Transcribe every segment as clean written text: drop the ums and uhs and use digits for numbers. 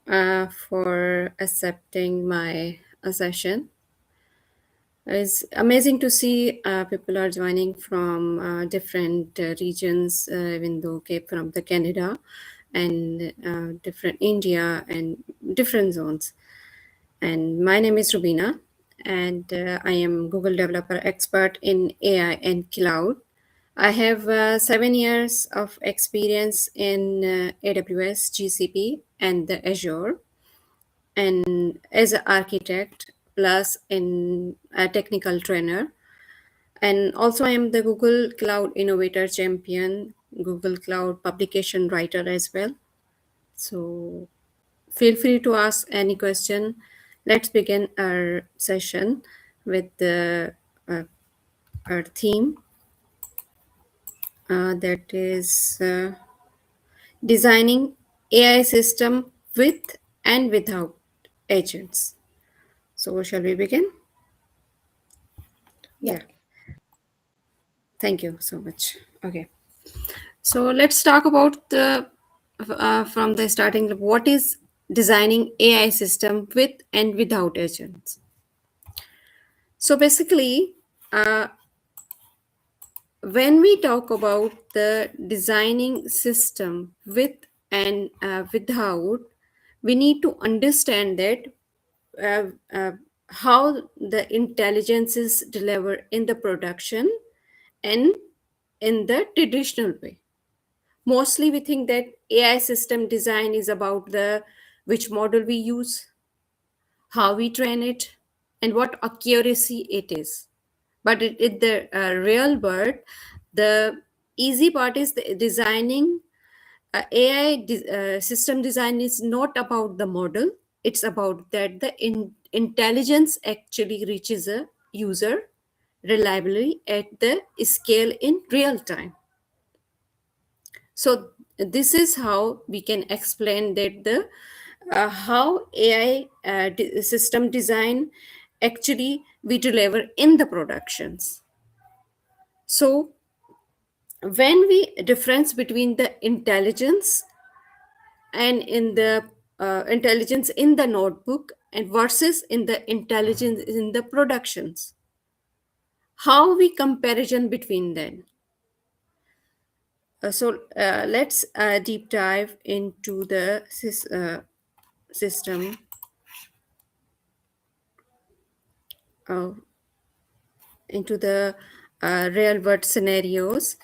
for accepting my session. It's amazing to see people are joining from different regions, even though came from the Canada and different India and different zones. And my name is Robina, and I am Google Developer Expert in AI and Cloud. I have 7 years of experience in AWS, GCP, and the Azure, and as an architect, plus in a technical trainer. And also, I am the Google Cloud Innovator Champion, Google Cloud Publication Writer as well. So feel free to ask any question. Let's begin our session with uh, our theme that is designing AI system with and without agents. So shall we begin? Yeah. Thank you so much. Okay. So let's talk about the from the starting. What is designing AI system with and without agents? So basically, when we talk about the designing system with and without, we need to understand that uh, uh, how the intelligence is delivered in the production and in the traditional way. Mostly we think that AI system design is about the which model we use, how we train it, and what accuracy it is. But in the real world, the easy part is the designing. System design is not about the model. It's about that the intelligence actually reaches a user reliably at the scale in real time. So this is how we can explain that the how AI system design actually we deliver in the productions. So when we difference between the intelligence and in the intelligence in the notebook and versus in the intelligence in the productions, how we comparison between them. So let's deep dive into the system uh, into the real world scenarios,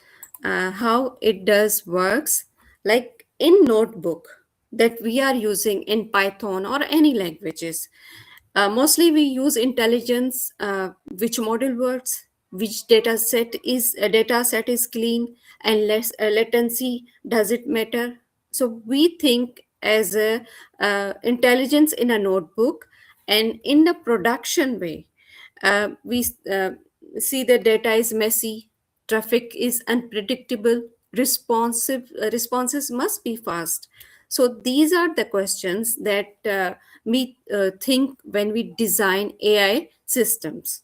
how it does works, like in notebook that we are using in Python or any languages. Mostly we use intelligence, which model works, which data set is clean, and less latency does it matter. So we think as a intelligence in a notebook, and in the production way, we see the data is messy, traffic is unpredictable, responses must be fast. So these are the questions that we think when we design AI systems.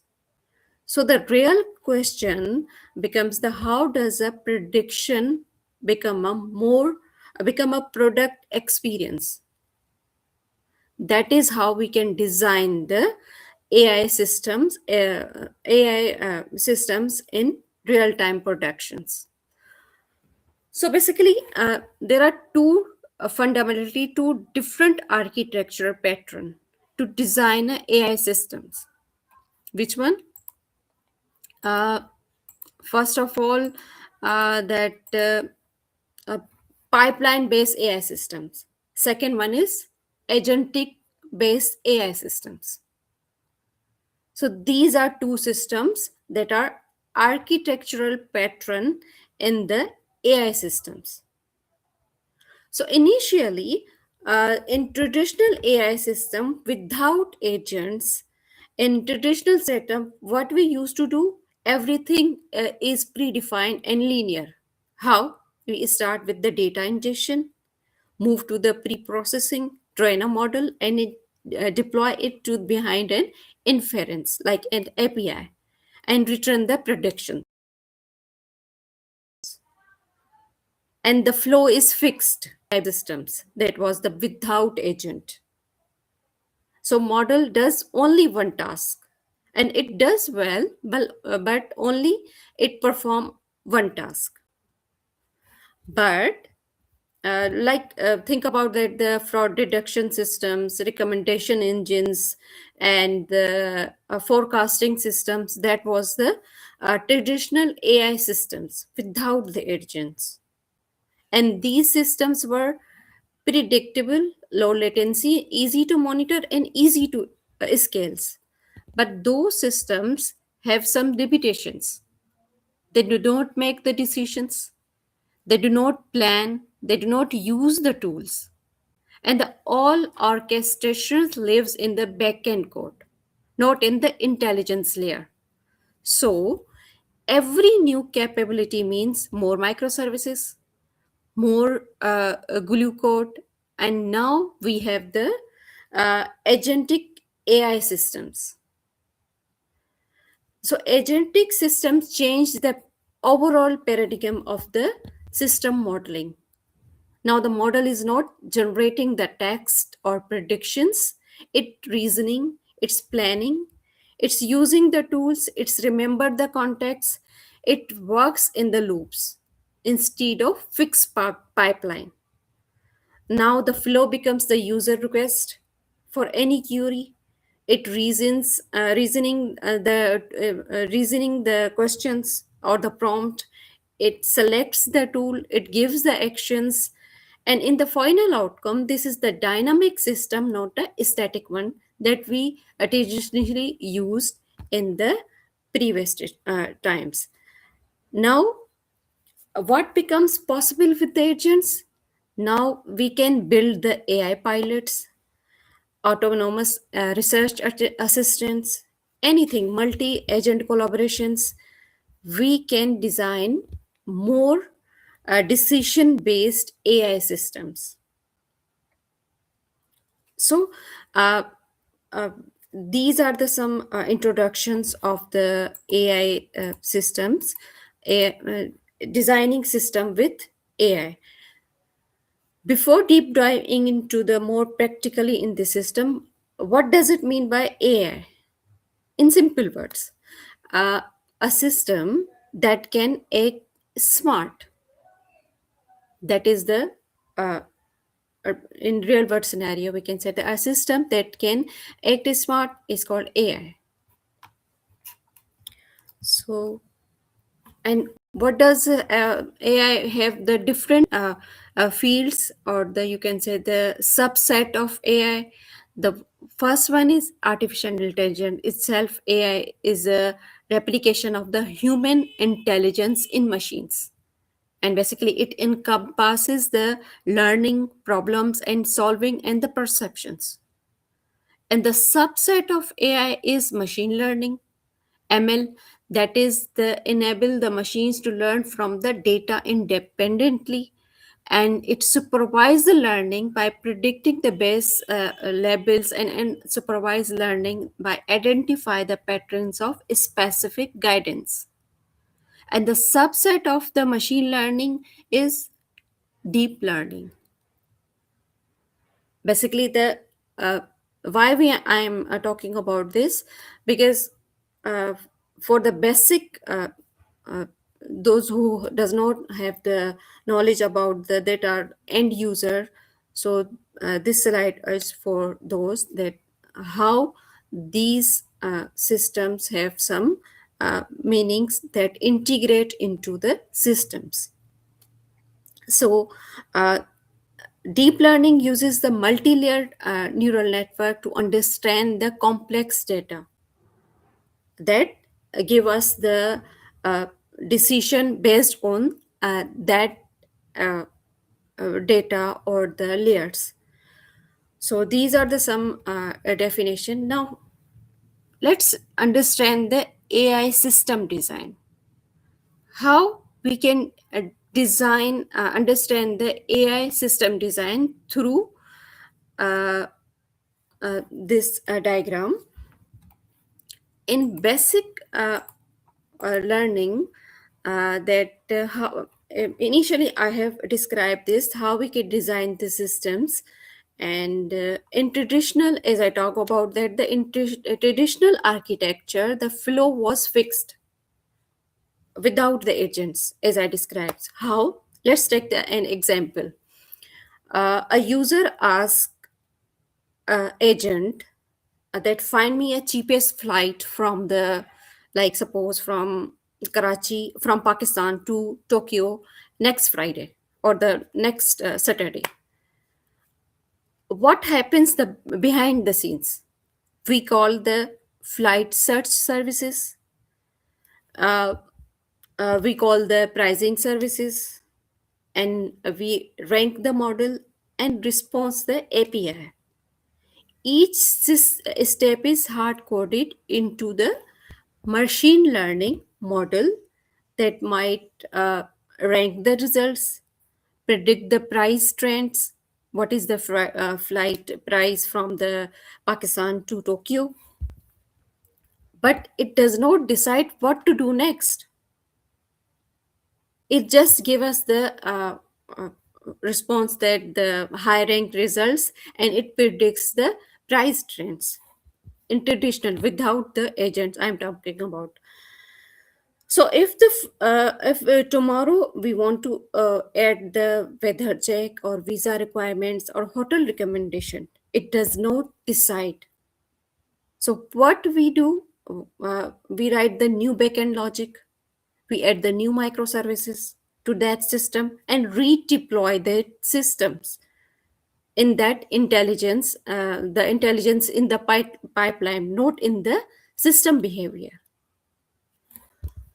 So the real question becomes the how does a prediction become a product experience. That is how we can design the AI systems in real time productions. So basically, there are fundamentally two different architecture pattern to design AI systems. Which one? Uh, First of all, that pipeline based AI systems. Second one is agentic based AI systems. So these are two systems that are architectural pattern in the AI systems. So initially, in traditional AI system without agents, in traditional setup, what we used to do, everything is predefined and linear. How? We start with the data ingestion, move to the pre-processing, train a model, and deploy it to behind an inference like an API, and return the prediction. and the flow is fixed systems. That was the without agent. So model does only one task, and it does well, but only it perform one task. But think about that the fraud detection systems, recommendation engines, and the forecasting systems. That was the traditional AI systems without the agents, and these systems were predictable, low latency, easy to monitor, and easy to scales. But those systems have some limitations. They do not make the decisions, they do not plan, they do not use the tools. And the all orchestration lives in the backend code, not in the intelligence layer. So every new capability means more microservices, more glue code, and now we have the agentic AI systems. So agentic systems change the overall paradigm of the system modeling. Now the model is not generating the text or predictions, it's reasoning, it's planning, it's using the tools, it's remember the context, it works in the loops instead of fixed pipeline. Now the flow becomes the user request for any query. It reasoning the questions or the prompt. It selects the tool. It gives the actions, and in the final outcome, this is the dynamic system, not a static one that we traditionally used in the previous times. Now what becomes possible with the agents? Now we can build the AI pilots, autonomous research assistants, anything, multi agent collaborations. We can design more decision based AI systems. So, uh, uh, these are the some introductions of the AI systems, designing system with AI. Before deep diving into the more practically in the system, what does it mean by AI? In simple words, uh, a system that can act smart. That is the in real world scenario, we can say that a system that can act smart is called AI. So, and what does AI have the different fields, or the you can say the subset of AI? The first one is artificial intelligence itself. AI is a replication of the human intelligence in machines, and basically it encompasses the learning, problems and solving, and the perceptions. And the subset of AI is machine learning, ML, that is the enable the machines to learn from the data independently, and it supervise the learning by predicting the base labels, and supervise learning by identify the patterns of specific guidance. And the subset of the machine learning is deep learning. Basically the uh, why we I'm talking about this, because uh, for the basic uh, those who does not have the knowledge about the that are end user, so this slide is for those that how these systems have some meanings that integrate into the systems. So deep learning uses the multi-layered neural network to understand the complex data that give us the uh, decision based on that uh, data or the layers. So these are the some definition. Now let's understand the AI system design. How we can understand the AI system design through uh, this diagram. In basic learning, that how initially I have described this how we can design the systems, and in traditional, as I talk about that, traditional architecture, the flow was fixed without the agents, as I described. How? Let's take an example. A user asks agent that find me a cheapest flight from the, like suppose from Karachi, from Pakistan to Tokyo next Friday or the next Saturday. What happens the behind the scenes? We call the flight search services. Uh, we call the pricing services, and we rank the model and response the API. Each step is hard coded into the machine learning model that might rank the results, predict the price trends. What is the flight price from the Pakistan to Tokyo? But it does not decide what to do next. It just give us the uh, response that the high ranked results, and it predicts the price trends in traditional without the agents I'm talking about. So if tomorrow we want to add the weather check or visa requirements or hotel recommendation, it does not decide. So what we do, we write the new backend logic, we add the new microservices to that system and redeploy the systems in that intelligence, the intelligence in the pipeline, not in the system behavior.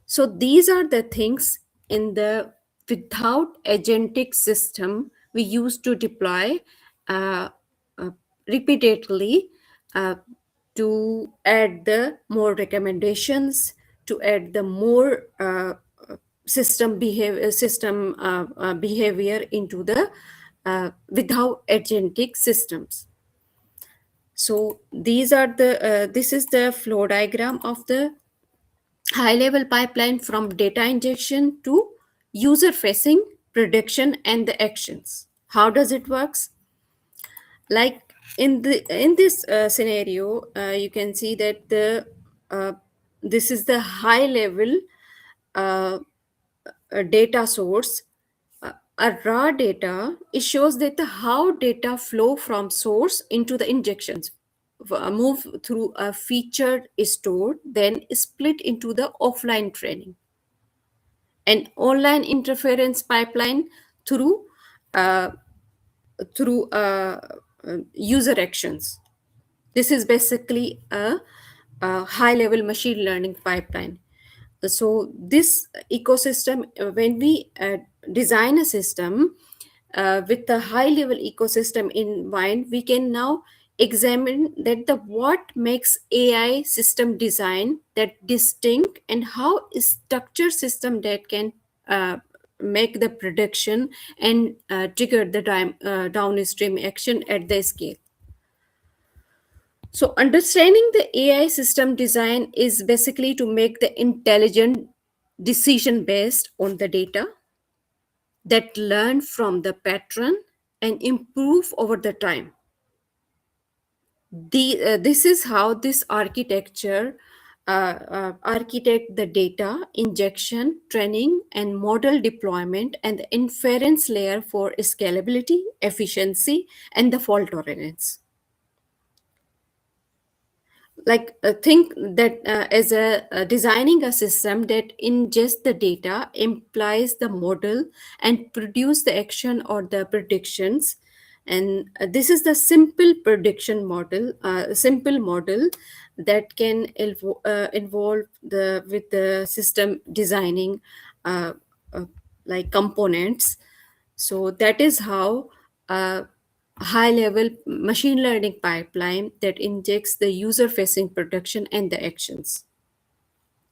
So these are the things in the without agentic system we used to deploy uh, uh, repeatedly, uh, to add the more recommendations, to add the more system behavior into the without agentic systems. So these are the this is the flow diagram of the high level pipeline from data injection to user facing prediction and the actions. How does it works? Like in this scenario, you can see that the this is the high level uh, data source. A raw data, it shows that the how data flow from source into the injections, move through a featured stored, then split into the offline training and online interference pipeline through uh, user actions. This is basically a high level machine learning pipeline. So this ecosystem, when we design a system with the high level ecosystem in mind, we can now examine that the what makes AI system design that distinct, and how is structured system that can uh, make the prediction and trigger the downstream action at the scale. So, understanding the AI system design is basically to make the intelligent decision based on the data that learn from the pattern and improve over the time. This is how this architecture architect the data injection, training, and model deployment, and the inference layer for scalability, efficiency, and the fault tolerance. Like think that as designing a system that ingests the data, implies the model, and produce the action or the predictions. And this is the simple model that can involve the with the system designing uh, uh, like components. So that is how a high level machine learning pipeline that injects the user facing production and the actions.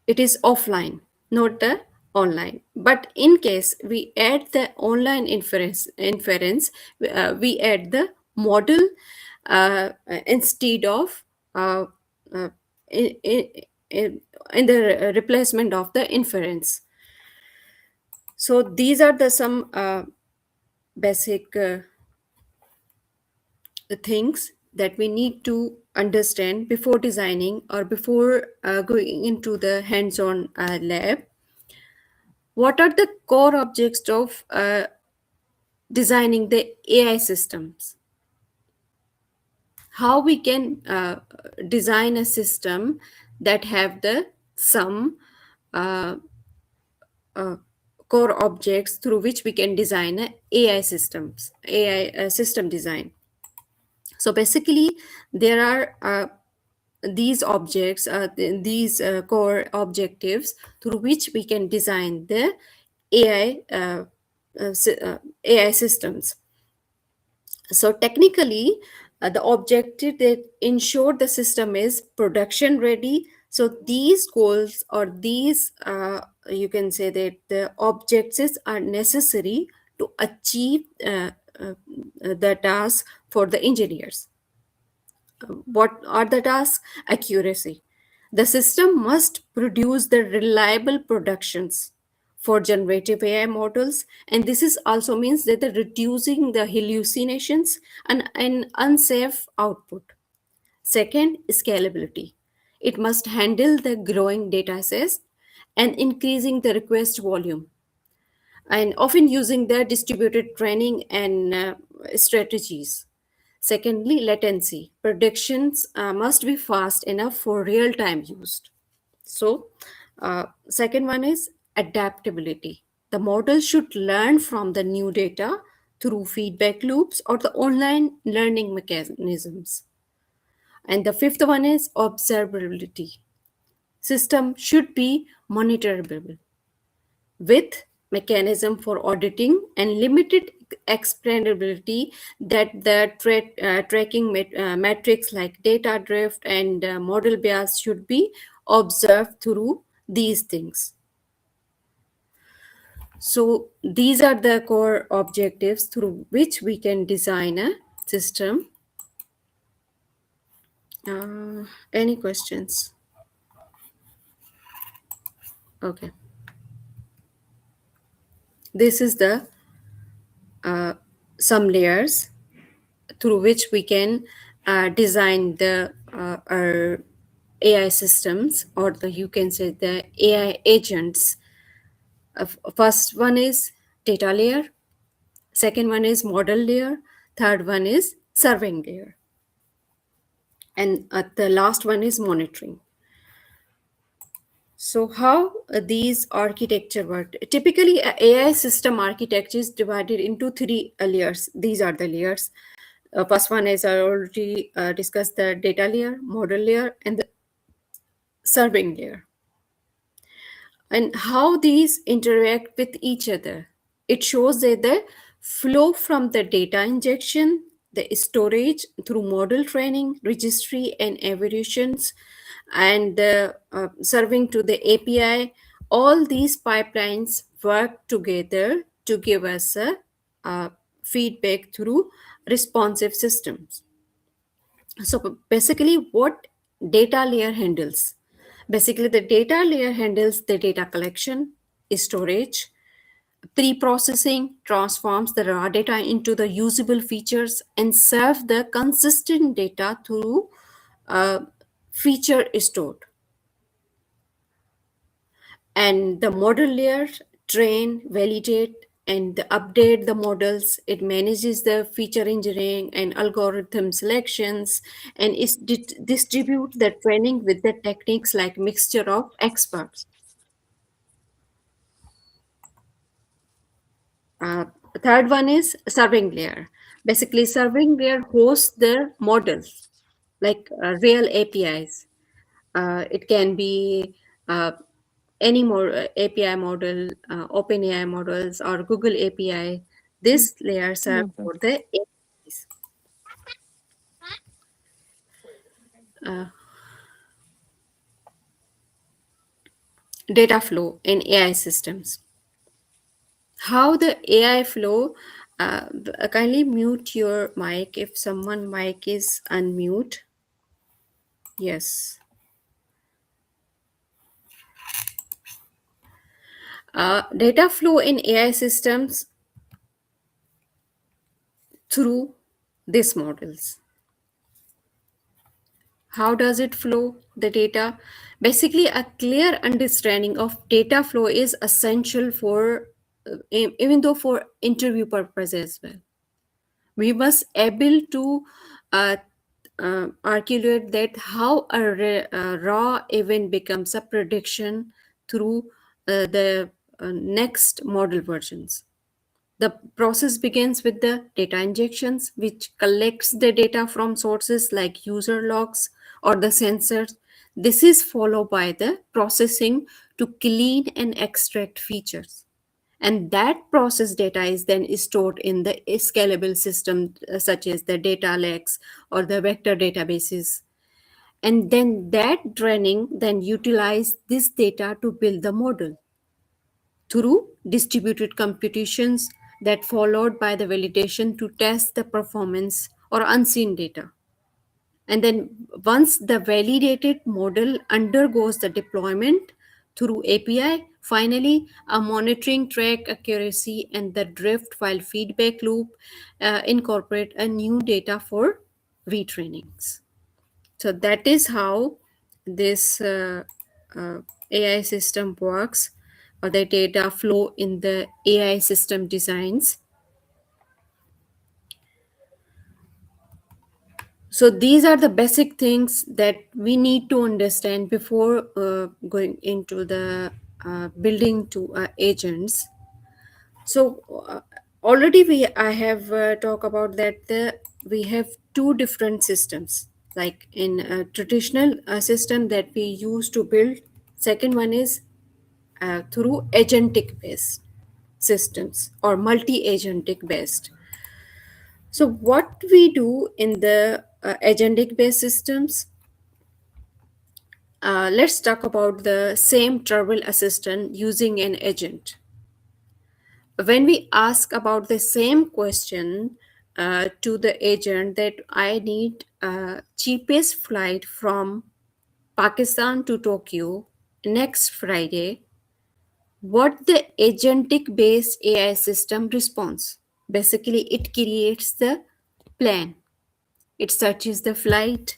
It is offline, not the online. But in case we add the online inference, we add the model instead of uh, uh, in, in, in the replacement of the inference. So these are the some basic things that we need to understand before designing or before going into the hands-on lab. What are the core objects of designing the AI systems? How we can design a system that have the some uh, uh, core objects through which we can design a AI systems, AI system design. So basically, there are these objects, these core objectives through which we can design the AI AI systems. So technically, the objective that ensure the system is production ready. So these goals or these you can say that the objectives are necessary to achieve the task for the engineers. What are the tasks? Accuracy. The system must produce the reliable productions for generative AI models, and this is also means that the reducing the hallucinations and unsafe output. Second, scalability. It must handle the growing data sets and increasing the request volume, and often using the distributed training and strategies. Secondly, latency. Predictions must be fast enough for real time use. So, second one is adaptability. The model should learn from the new data through feedback loops or the online learning mechanisms. And the fifth one is observability. System should be monitorable with mechanism for auditing and limited explainability, that the tracking metrics like data drift and model bias should be observed through these things. So these are the core objectives through which we can design a system. Any questions? Okay, this is the uh, some layers through which we can design the our AI systems, or the you can say the AI agents. First one is data layer, second one is model layer, third one is serving layer, and the last one is monitoring. So how these architecture work? Typically, AI system architecture is divided into three layers. These are the layers. First one is I already discussed, the data layer, model layer, and the serving layer, and how these interact with each other. It shows that the flow from the data injection, the storage through model training, registry, and evaluations, and the serving to the API. All these pipelines work together to give us a feedback through responsive systems. So basically, what data layer handles? Basically, the data layer handles the data collection, storage, pre-processing, transforms the raw data into the usable features, and serve the consistent data through uh, feature stored. And the model layer train, validate, and update the models. It manages the feature engineering and algorithm selections, and is distribute the training with the techniques like mixture of experts. uh, Third one is serving layer. Basically, serving layer hosts the models like real APIs. It can be uh, any more API model, OpenAI models, or Google API. This layers are for the APIs. Uh, Data flow in AI systems. How the AI flow? Kindly mute your mic if someone mic is unmute. Yes. Data flow in AI systems through these models. How does it flow, the data? Basically, a clear understanding of data flow is essential for, even though for interview purpose as well. We must able to uh, articulate that how a raw event becomes a prediction through the next model versions. The process begins with the data injections, which collects the data from sources like user logs or the sensors. This is followed by the processing to clean and extract features. And that process data is then stored in the scalable system, such as the data lakes or the vector databases. And then that training then utilize this data to build the model through distributed computations that followed by the validation to test the performance or unseen data. And then once the validated model undergoes the deployment through API, finally a monitoring track accuracy and the drift file feedback loop incorporate a new data for retrainings. So that is how this uh, AI system works, or the data flow in the AI system designs. So these are the basic things that we need to understand before going into the building to agents. So already I have talked about that we have two different systems. Like in a traditional system that we use to build, second one is through agentic based systems or multi-agentic based. So what we do in the agentic based systems, let's talk about the same travel assistant using an agent. When we ask about the same question to the agent that I need cheapest flight from Pakistan to Tokyo next Friday, what the agentic based AI system responds? Basically, it creates the plan. It searches the flight,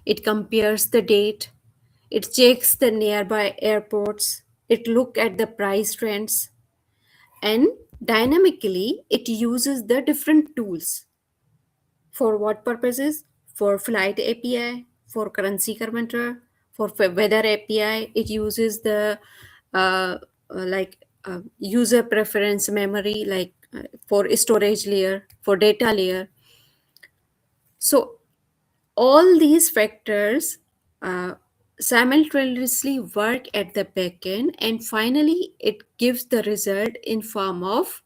it compares the date, it checks the nearby airports, it look at the price trends, and dynamically it uses the different tools. For what purposes? For flight API, for currency converter, for weather API, it uses the user preference memory, like for storage layer, for data layer. So all these factors uh, simultaneously work at the backend, and finally it gives the result in form of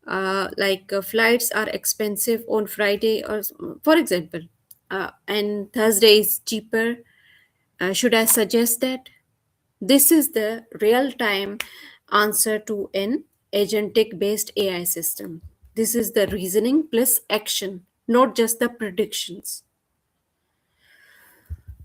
flights are expensive on Friday, or for example, and Thursday is cheaper. Should I suggest that? This is the real time answer to an agentic based AI system. This is the reasoning plus action, not just the predictions.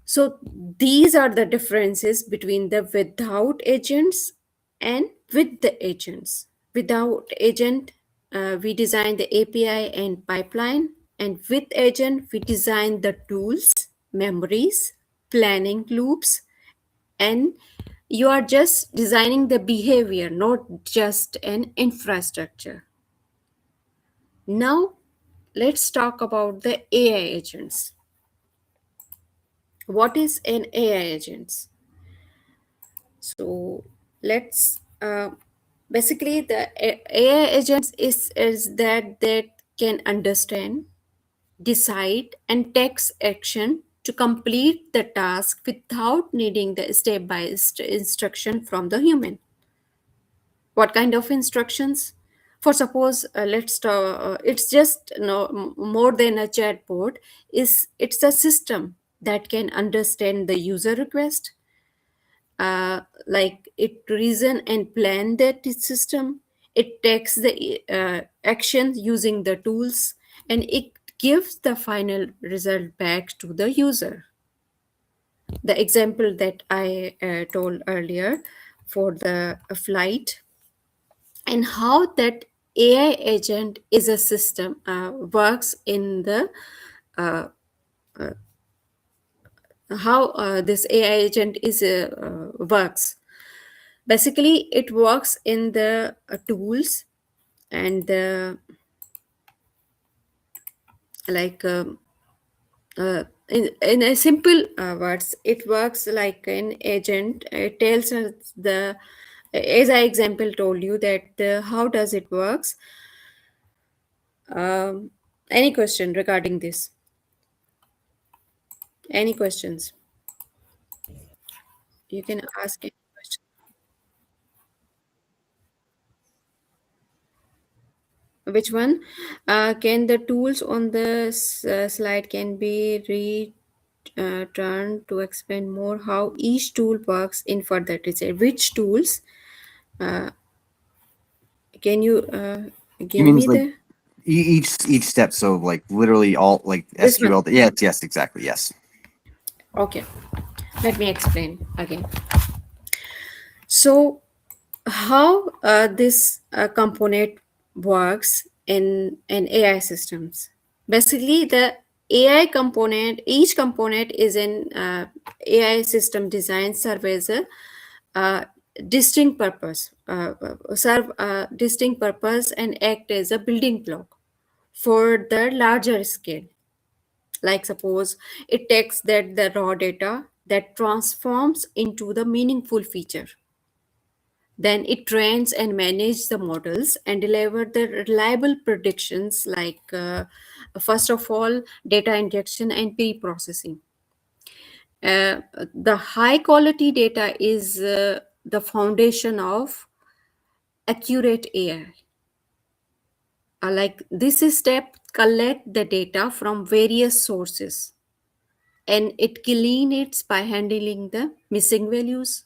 So these are the differences between the without agents and with the agents. Without agent, we design the API and pipeline, and with agent, we design the tools, memories, planning loops, and you are just designing the behavior, not just an infrastructure. Now, let's talk about the AI agents. What is an AI agent? So let's basically the AI agents is that can understand, decide, and take action to complete the task without needing the step by instruction from the human. What kind of instructions? For suppose it's just no more than a chatbot. Is it's a system that can understand the user request, like it reason and plan that system, it takes the action using the tools, and it gives the final result back to the user. The example that I told earlier for the flight, and how that AI agent is a system works in the uh, how this AI agent is works. Basically, it works in the tools and the like. In a simple words, it works like an agent. It tells us the, as I example told you, that how does it works. Um, any question regarding this? Any questions? You can ask any question. Which one? Can the tools on the slide can be turned to explain more how each tool works in further research? Which tools? Uh, can you You give means me like the each step. So like literally all like this one? SQL. Yes, yes, exactly. Yes. Okay, let me explain again. So, how this component works in AI systems? Basically, the AI component, each component is in AI system design serves a uh, distinct purpose, serve a distinct purpose and act as a building block for the larger scale. Like suppose it takes that the raw data that transforms into the meaningful feature, then it trains and manages the models and deliver the reliable predictions like first of all data injection and pre-processing. uh, the high quality data is the foundation of accurate AI. Like this step collect the data from various sources and it clean it by handling the missing values,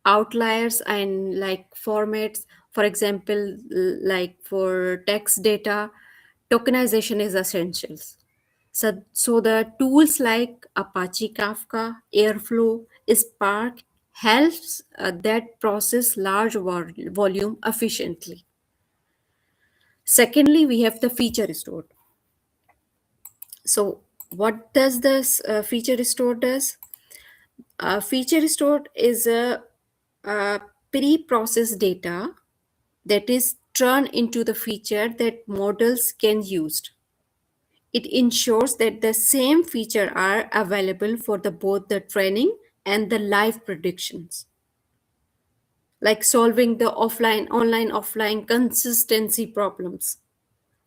outliers and like formats. For example, like for text data, tokenization is essential. So the tools like Apache Kafka, Airflow, Spark helps that process large volume efficiently. Secondly, we have the feature stored. So what does this feature store does? Feature stored is a pre-processed data that is turned into the feature that models can use. It ensures that the same feature are available for the both the training and the live predictions, like solving the offline online offline consistency problems.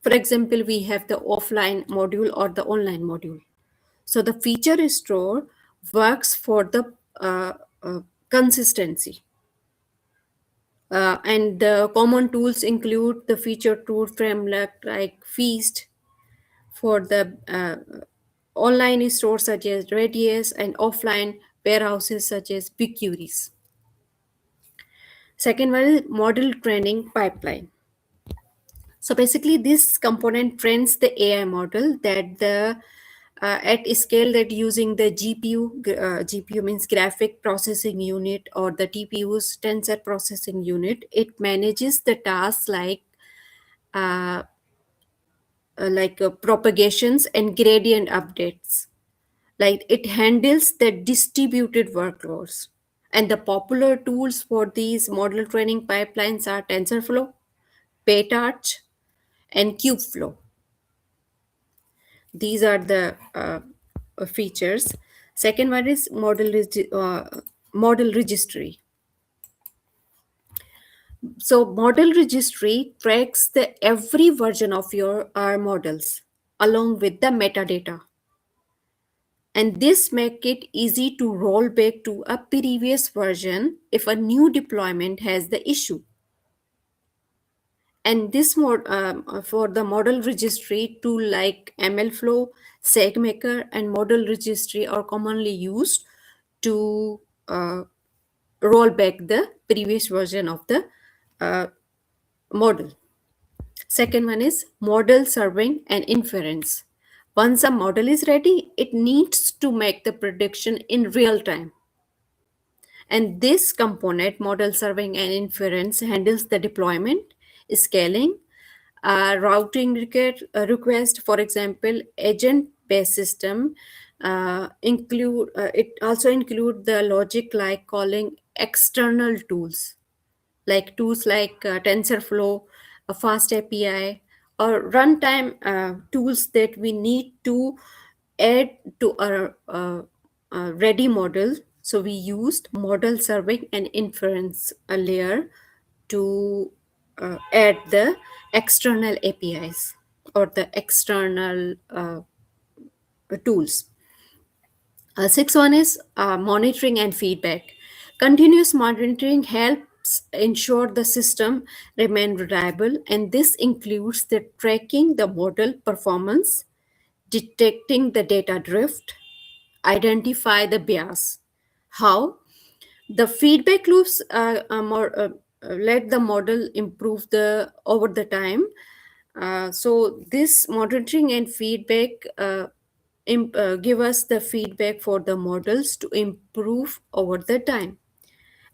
For example, we have the offline module or the online module. So the feature store works for the uh, consistency. And the common tools include the feature tool framework like Feast for the online stores such as Radius and offline warehouses such as BigQueries. Second one is model training pipeline. So basically, this component trains the AI model that the at scale that using the GPU. GPU means graphic processing unit or the TPU's tensor processing unit. It manages the tasks uh, propagations and gradient updates. Like it handles the distributed workloads. And the popular tools for these model training pipelines are TensorFlow, PyTorch, and Kubeflow. These are the features. Second one is model registry. So model registry tracks the every version of your R models along with the metadata, and this make it easy to roll back to a previous version if a new deployment has the issue. And this for the model registry tool like MLflow, SegMaker, and model registry are commonly used to uh, roll back the previous version of the uh, model. Second one is model serving and inference. Once a model is ready, it needs to make the prediction in real time. And this component, model serving and inference, handles the deployment, scaling, routing request. For example, agent-based system it also include the logic like calling external tools, like TensorFlow, a fast API, or runtime tools that we need to add to our ready model. So we used model serving and inference a layer to add the external APIs or the external tools. Sixth one is monitoring and feedback. Continuous monitoring helps ensure the system remain reliable, and this includes the tracking the model performance, detecting the data drift, identify the bias. How? The feedback loops let the model improve the over the time. So this monitoring and feedback give us the feedback for the models to improve over the time.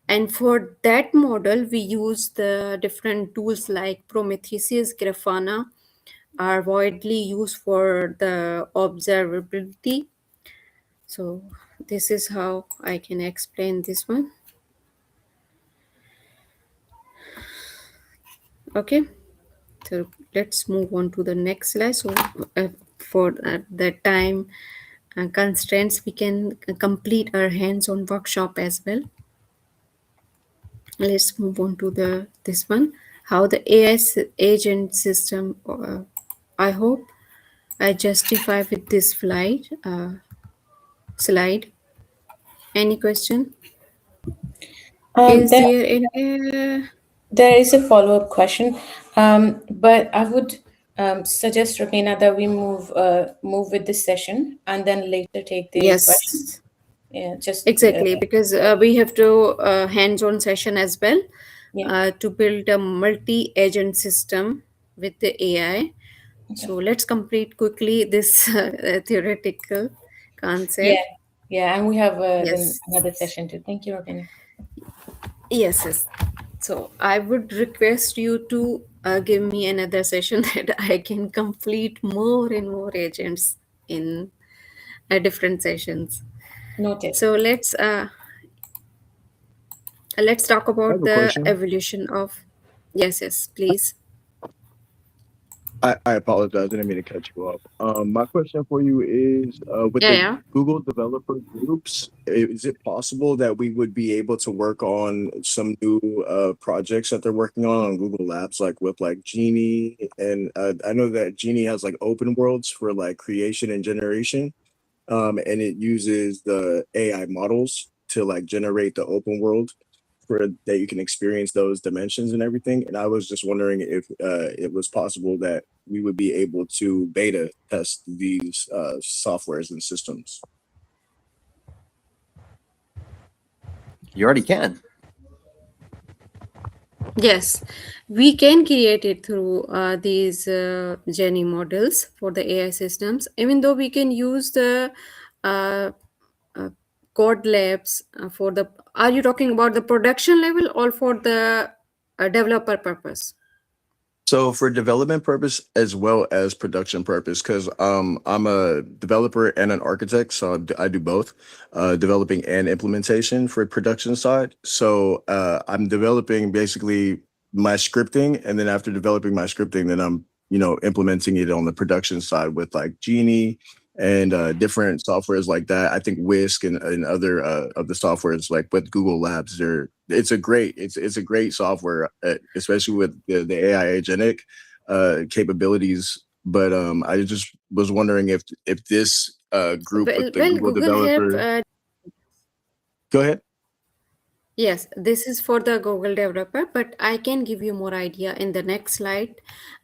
And for that model, we use the different tools like Prometheus, Grafana are widely used for the observability. So this is how I can explain this one. Okay, so let's move on to the next slide. So for the time constraints, we can complete our hands-on workshop as well. Let's move on to the this one, how the AI agent system. I hope I justify with this slide. Any question? Is There, there any? there is a follow-up question, but I would suggest, Robina, that we move with this session and then later take the questions. Yes, Yeah, just exactly, because we have to hands-on session as well yeah. to build a multi-agent system with the AI. Okay. So let's complete quickly this theoretical Yeah, concept. yeah, and we have then Yes, another session too. Thank you, Robina. yes. So I would request you to give me another session that I can complete more and more agents in different sessions. Noted. So let's talk I have about a the question. evolution of. Yes, please. I apologize. I didn't mean to cut you off. My question for you is, with Yeah, the yeah. Google developer groups, is it possible that we would be able to work on some new projects that they're working on Google Labs, like with like Genie, and I know that Genie has like open worlds for like creation and generation, and it uses the AI models to like generate the open world for that you can experience those dimensions and everything. And I was just wondering if it was possible that we would be able to beta test these softwares and systems. You already can. Yes, we can create it through these Genie models for the AI systems, even though we can use the uh, uh, code labs for the. Are you talking about the production level or for the developer purpose? So for development purpose as well as production purpose, because I'm a developer and an architect, so I do both, developing and implementation for production side. So I'm developing basically my scripting, and then after developing my scripting, then I'm implementing it on the production side with like Genie and different softwares like that. I think Whisk and other of the softwares like with Google Labs, it's a great software, especially with the AI agentic capabilities. But I just was wondering if this group with the Well, Google Google have. developer. Go ahead. Yes, this is for the Google developer, but I can give you more idea in the next slide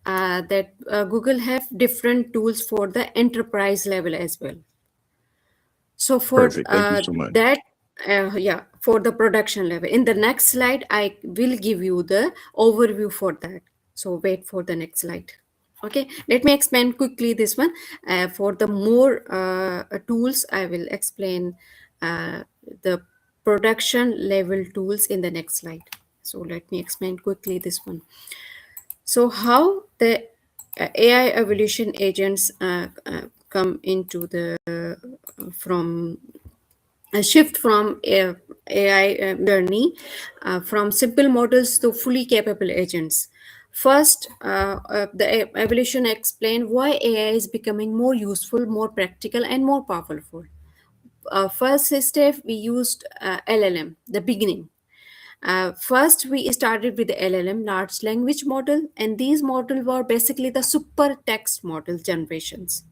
that Google have different tools for the enterprise level as well. So for Perfect. Thank you so much. that, yeah, for the production level. In the next slide, I will give you the overview for that. So wait for the next slide. Okay, let me explain quickly this one. For the more tools, I will explain the production level tools in the next slide. So let me explain quickly this one. So how the AI evolution agents come into the from a shift from AI journey from simple models to fully capable agents. First, the evolution explained why AI is becoming more useful, more practical, and more powerful. First step, we used LLM, the beginning. First, we started with the LLM, large language model, and these models were basically the super text model generations.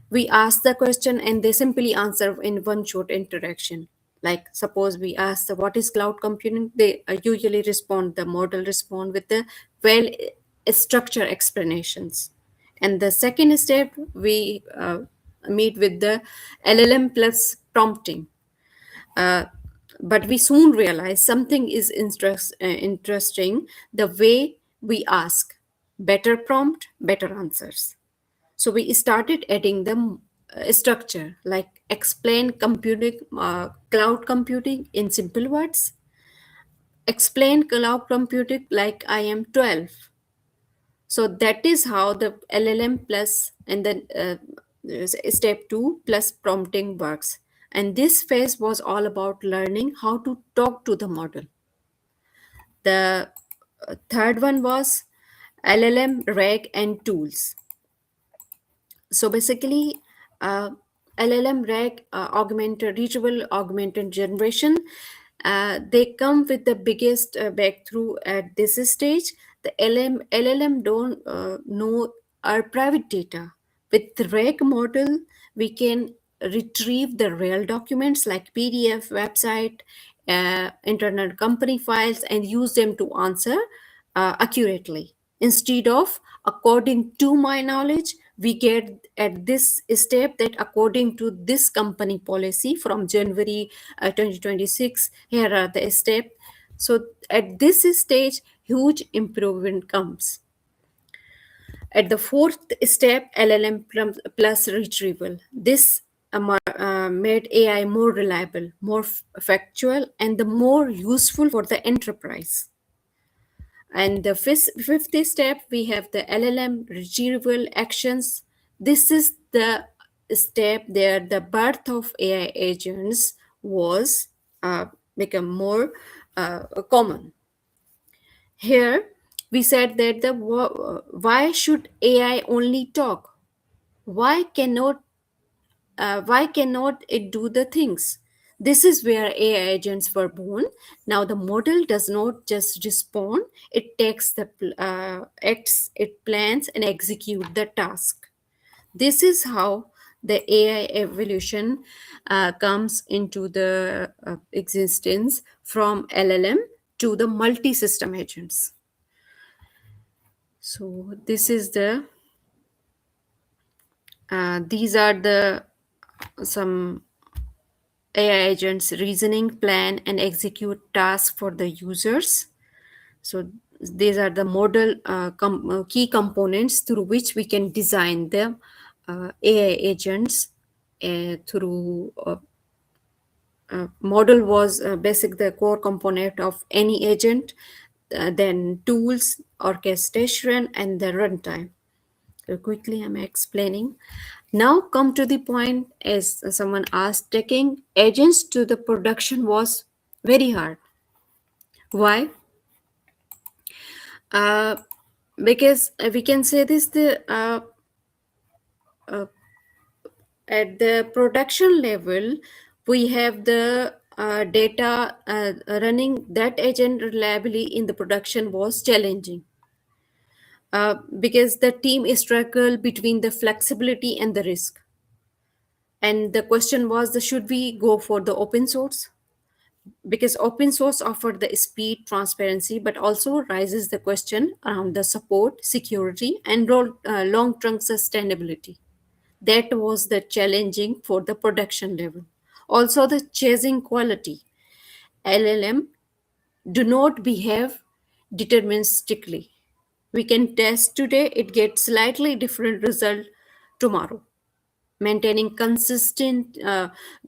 We ask the question and they simply answer in one short interaction. Like suppose we ask the, what is cloud computing, they usually respond, the model respond with the well structured explanations. And the second step, we meet with the LLM plus prompting. uh, but we soon realize something is interesting, the way we ask. Better prompt, better answers. So we started adding the structure, like explain computing, cloud computing in simple words. Explain cloud computing like I am 12. So that is how the LLM plus and then step 2 plus prompting works. And this phase was all about learning how to talk to the model. The third one was LLM rag and tools. So basically, uh, LLM rag augmented reachable augmented generation, they come with the biggest breakthrough at this stage. The LLM don't know our private data. With the rag model, we can retrieve the real documents like PDF, website, internet company files, and use them to answer accurately. Instead of according to my knowledge, we get at this step that according to this company policy from January 2026, here are the steps. So at this stage, huge improvement comes. At the fourth step, LLM plus retrieval. This made AI more reliable, more factual, and the more useful for the enterprise. And the fifth step, we have the LLM retrieval actions. This is the step there the birth of AI agents was become more common. Here, we said that the why should AI only talk? Why cannot why cannot it do the things? This is where AI agents were born. Now the model does not just respond; it takes the acts, it plans and execute the task. This is how the AI evolution comes into the existence from LLM to the multi-system agents. So this is the these are the some AI agents reasoning, plan, and execute tasks for the users. So these are the model key components through which we can design the AI agents. Through model was basic the core component of any agent, then tools, orchestration, and the runtime. So quickly I'm explaining. Now come to the point, as someone asked, taking agents to the production was very hard. Why? Uh, because we can say this, the at the production level, we have the data running that agent reliably in the production was challenging. Because the team struggled between the flexibility and the risk. And the question was, should we go for the open source? Because open source offered the speed, transparency, but also raises the question around the support, security, and long-term sustainability. That was the challenging for the production level. Also, the chasing quality. LLM do not behave deterministically. We can test today, it gets slightly different result tomorrow. Maintaining consistent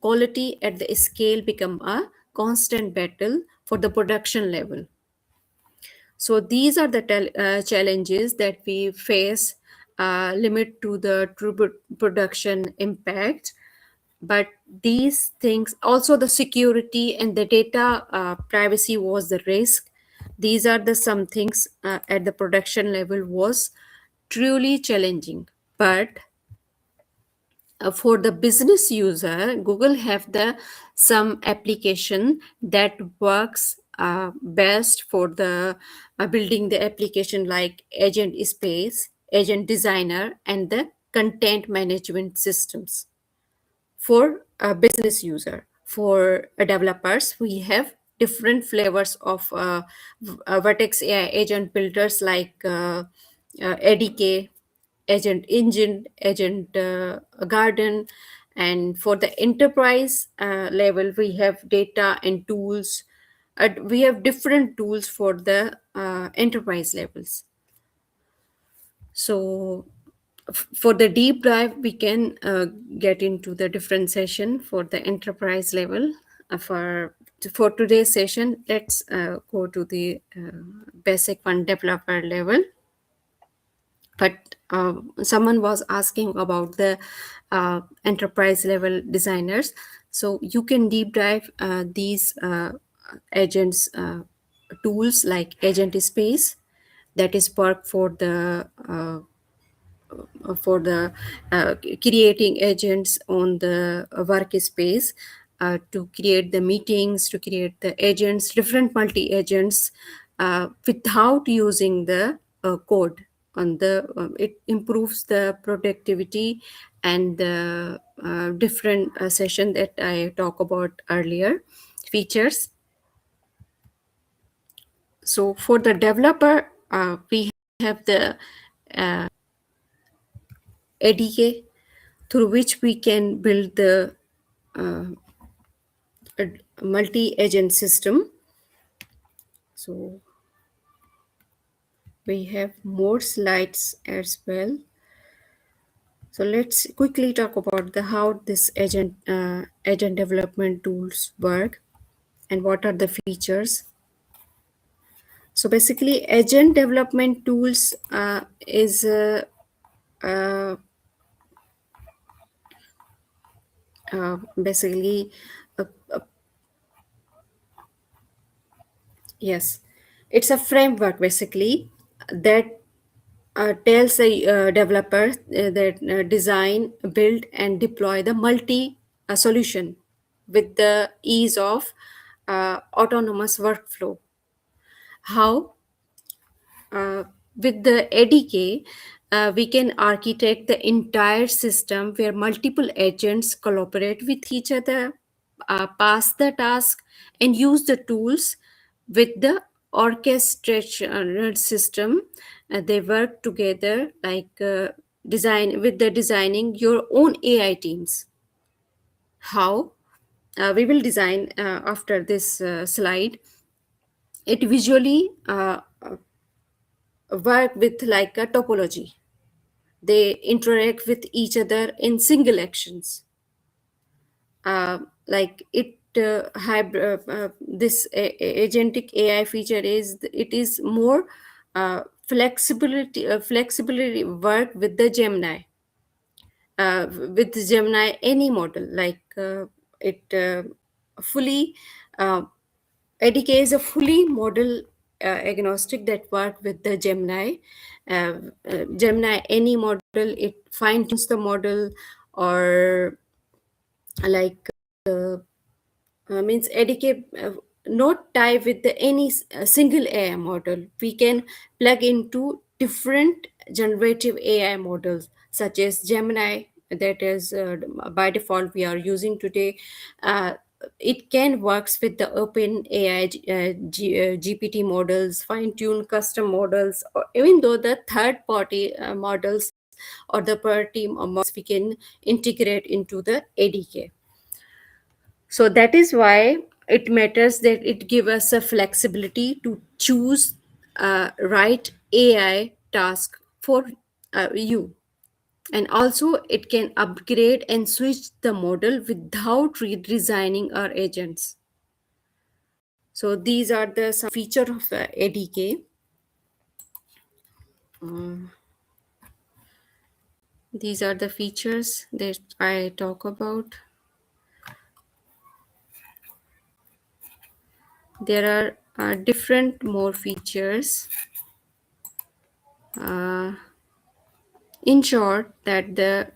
quality at the scale become a constant battle for the production level. So these are the challenges that we face, limit to the true production impact. But these things, also the security and the data privacy was the risk. These are the some things at the production level was truly challenging. But for the business user, Google have the some application that works best for the building the application, like agent space, agent designer, and the content management systems. For a business user, for developers, we have different flavors of Vertex AI agent builders, like ADK, Agent Engine, Agent Garden. And for the enterprise level, we have data and tools. We have different tools for the enterprise levels. So for the deep dive, we can get into the different session for the enterprise level. For today's session, let's go to the basic one, developer level. But someone was asking about the enterprise level designers. So you can deep dive these agents tools like Agent Space, that is work for the creating agents on the workspace, to create the meetings, to create the agents, different multi agents, without using the code on the it improves the productivity and the different session that I talked about earlier, features. So for the developer, we have the ADK, through which we can build the multi-agent system. So we have more slides as well. So let's quickly talk about the how this agent development tools work and what are the features. So basically, agent development tools is basically yes, it's a framework basically that tells a developer that design, build, and deploy the multi solution with the ease of autonomous workflow. How? With the ADK, we can architect the entire system where multiple agents collaborate with each other, pass the task, and use the tools. With the orchestration system, they work together, like design with the designing your own AI teams. How? We will design after this slide. It visually work with like a topology. They interact with each other in single actions. Like it this agentic AI feature is, it is more flexibility work with the Gemini. With Gemini, any model, like it fully ADK is a fully model agnostic that work with the Gemini. Gemini, any model, it fine tunes the model, or like means ADK not tie with the any single AI model. We can plug into different generative AI models such as Gemini, that is by default we are using today. It can works with the open AI GPT models, fine tune custom models, or even though the third party models or the party models we can integrate into the ADK. So that is why it matters that it gives us a flexibility to choose right AI task for you. And also it can upgrade and switch the model without redesigning our agents. So these are the some feature of ADK. Um, these are the features that I talk about. There are different more features. In short, that the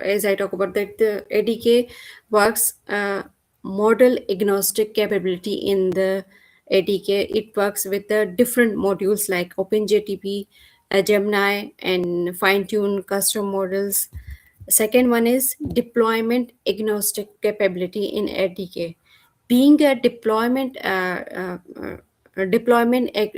as I talk about that the ADK works model agnostic capability in the ADK. It works with the different modules like OpenJTP, Gemini, and fine-tune custom models. Second one is deployment agnostic capability in ADK. Being a deployment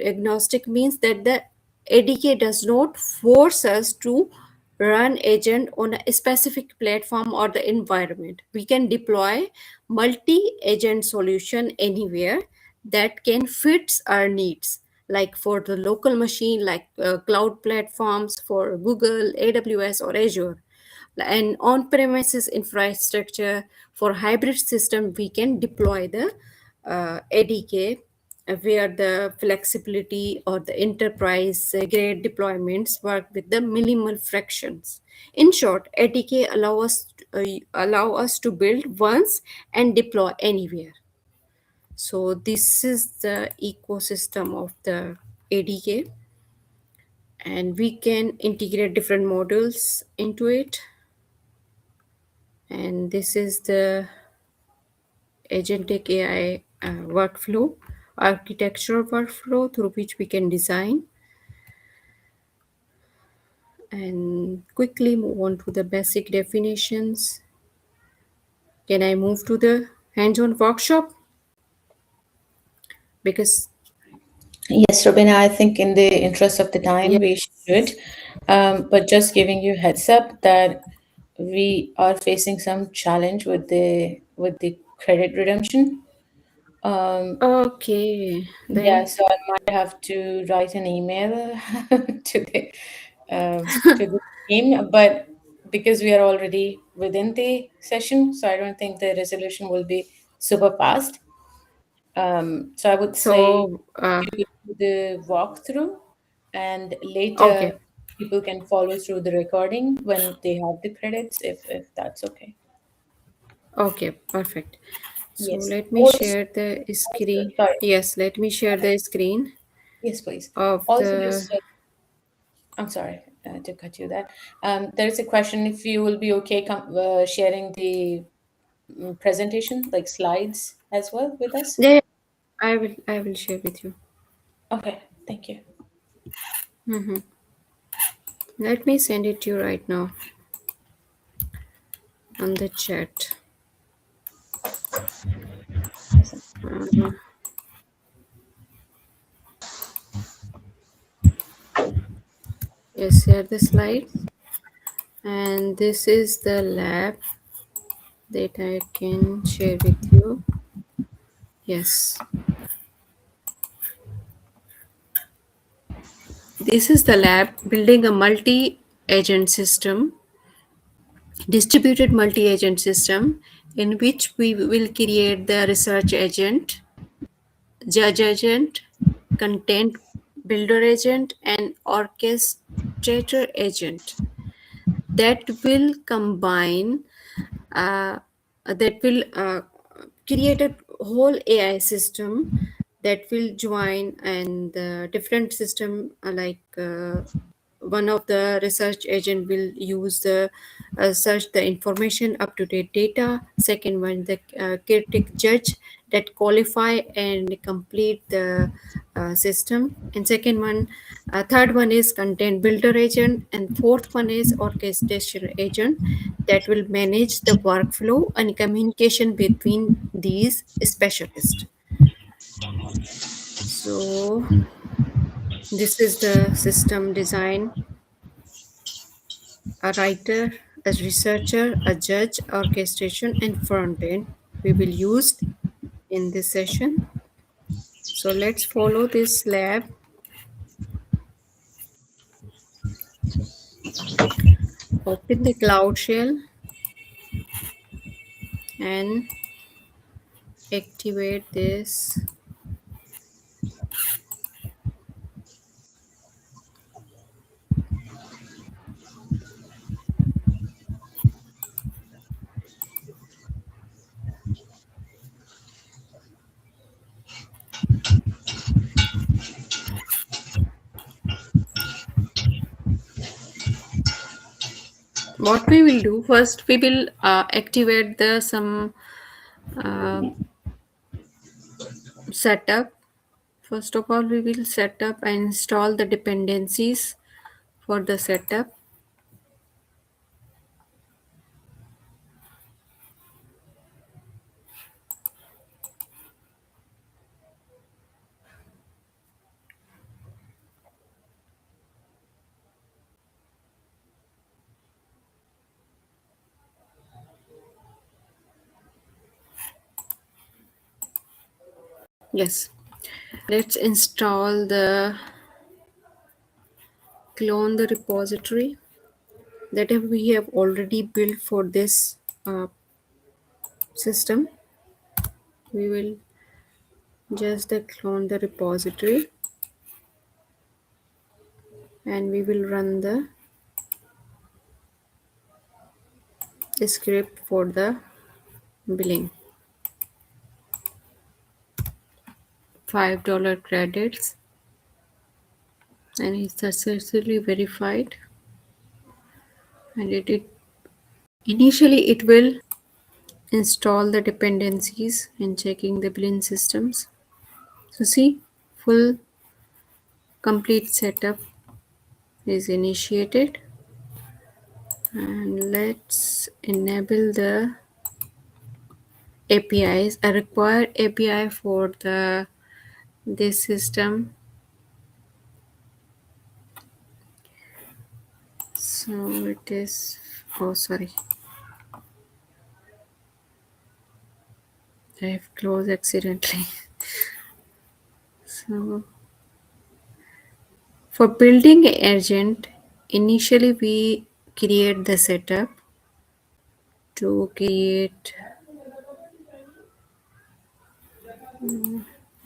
agnostic means that the ADK does not force us to run agent on a specific platform or the environment. We can deploy multi-agent solution anywhere that can fit our needs, like for the local machine, like cloud platforms for Google, AWS, or Azure. And on-premises infrastructure for hybrid system, we can deploy the ADK where the flexibility or the enterprise grade deployments work with the minimal fractions. In short, ADK allow us to build once and deploy anywhere. So this is the ecosystem of the ADK, and we can integrate different modules into it. And this is the Agentic AI workflow, architectural workflow through which we can design and quickly move on to the basic definitions. Can I move to the hands-on workshop? Because Yes, Robina, I think in the interest of the time, yeah, we should. But just giving you heads up that we are facing some challenge with the credit redemption. okay, Yeah, then so I might have to write an email to the team, but because we are already within the session, so I don't think the resolution will be super fast. So I would say so to do the walkthrough, and okay, later people can follow through the recording when they have the credits, if that's okay. okay, perfect. So Yes. let me Also, share the screen. sorry. Yes, let me share the screen Yes, please. of Also, the. just I'm sorry to cut you there. There is a question if you will be okay sharing the presentation, like slides as well with us. Yeah, I will share with you. Okay, thank you. Mm-hmm. Let me send it to you right now on the chat. Uh, yes, share the slide. And this is the lab that I can share with you. Yes. This is the lab building a multi-agent system, distributed multi-agent system in which we will create the research agent, judge agent, content builder agent, and orchestrator agent that will combine that will create a whole AI system that will join and the different system one of the research agent will use the search the information up to date data. Second one, the critic judge that qualify and complete the system. And second one, third one is content builder agent, and fourth one is orchestration agent that will manage the workflow and communication between these specialists. So this is the system design: a writer, a researcher, a judge, orchestration, and front end we will use in this session. So let's follow this lab. Open the Cloud Shell and activate this what we will do first, we will activate the some uh, setup. First of all, we will set up and install the dependencies for the setup. Yes, let's install the clone the repository that we have already built for this system. We will just clone the repository and we will run the script for the billing. $5 credits, and it's successfully verified. And it initially it will install the dependencies and checking the billing systems. So see, full complete setup is initiated, and let's enable the APIs, a required API for the this system. So it is, oh sorry, I have closed accidentally. So for building an agent, initially we create the setup to create,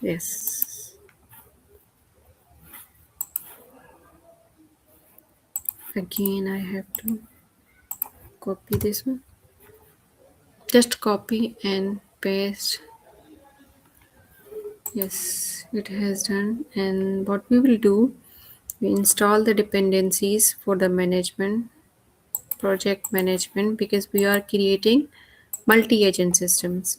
yes, again I have to copy this one, just copy and paste. Yes, it has done. And what we will do, we install the dependencies for the management, project management, because we are creating multi-agent systems.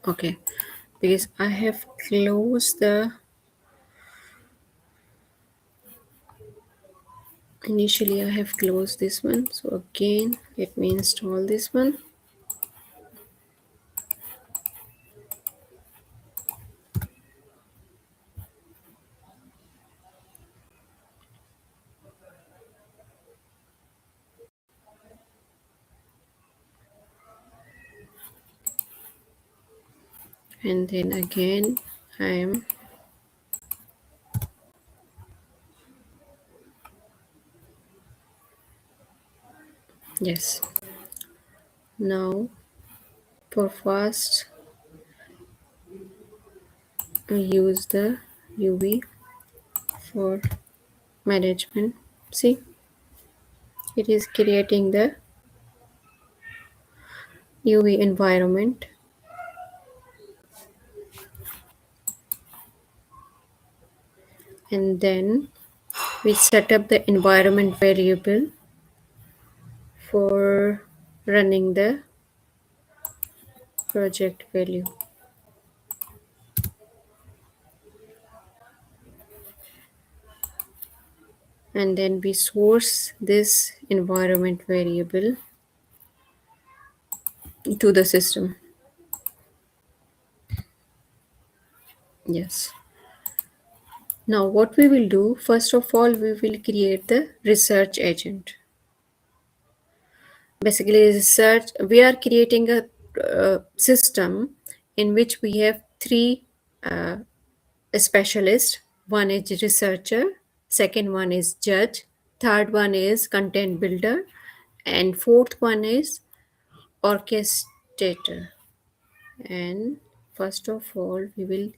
Okay, because I have closed the, initially I have closed this one. So again, let me install this one. And then again, I am, yes. Now for fast, we use the UV for management. See, it is creating the UV environment. And then we set up the environment variable for running the project value. And then we source this environment variable to the system. Yes. Now what we will do, first of all, we will create the research agent. Basically, research, we are creating a system in which we have three specialist, one is researcher, second one is judge, third one is content builder, and fourth one is orchestrator. And first of all, we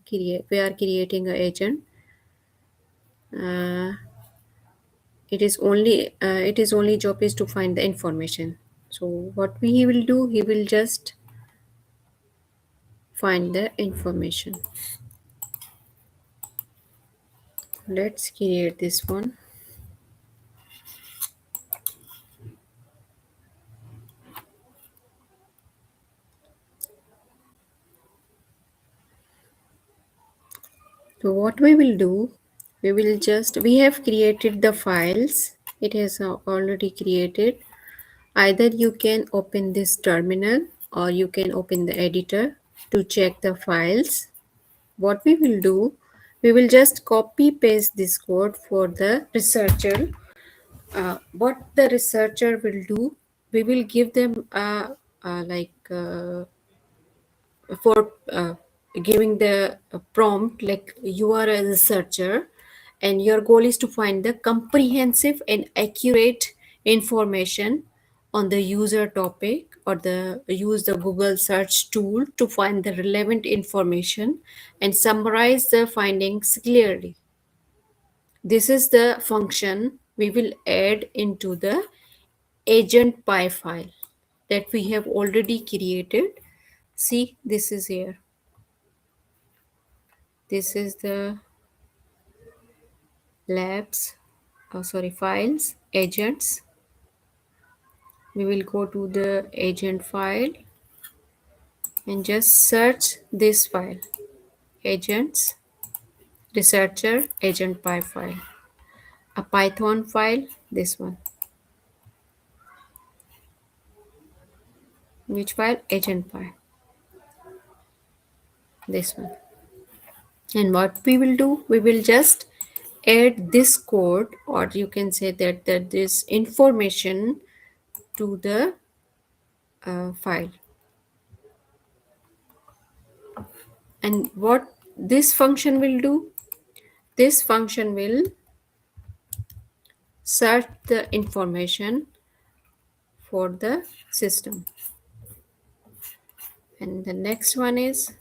are creating an agent. It is only job is to find the information. So what he will do, he will just find the information. Let's create this one. So what we will do, we have created the files. It has already created. Either you can open this terminal or you can open the editor to check the files. What we will do, we will just copy paste this code for the researcher. What the researcher will do, we will give them for giving the prompt like you are a researcher and your goal is to find the comprehensive and accurate information on the user topic, or use the Google search tool to find the relevant information and summarize the findings clearly. This is the function we will add into the Agent.py file that we have already created. See, this is here. This is the labs, files, agents. We will go to the agent file and just search this file, agents, researcher, Agent.py file. A Python file, this one. Which file? Agent.py. This one. And what we will do, we will just add this code, or you can say that this information to the file. And what this function will do, this function will search the information for the system. And the next one is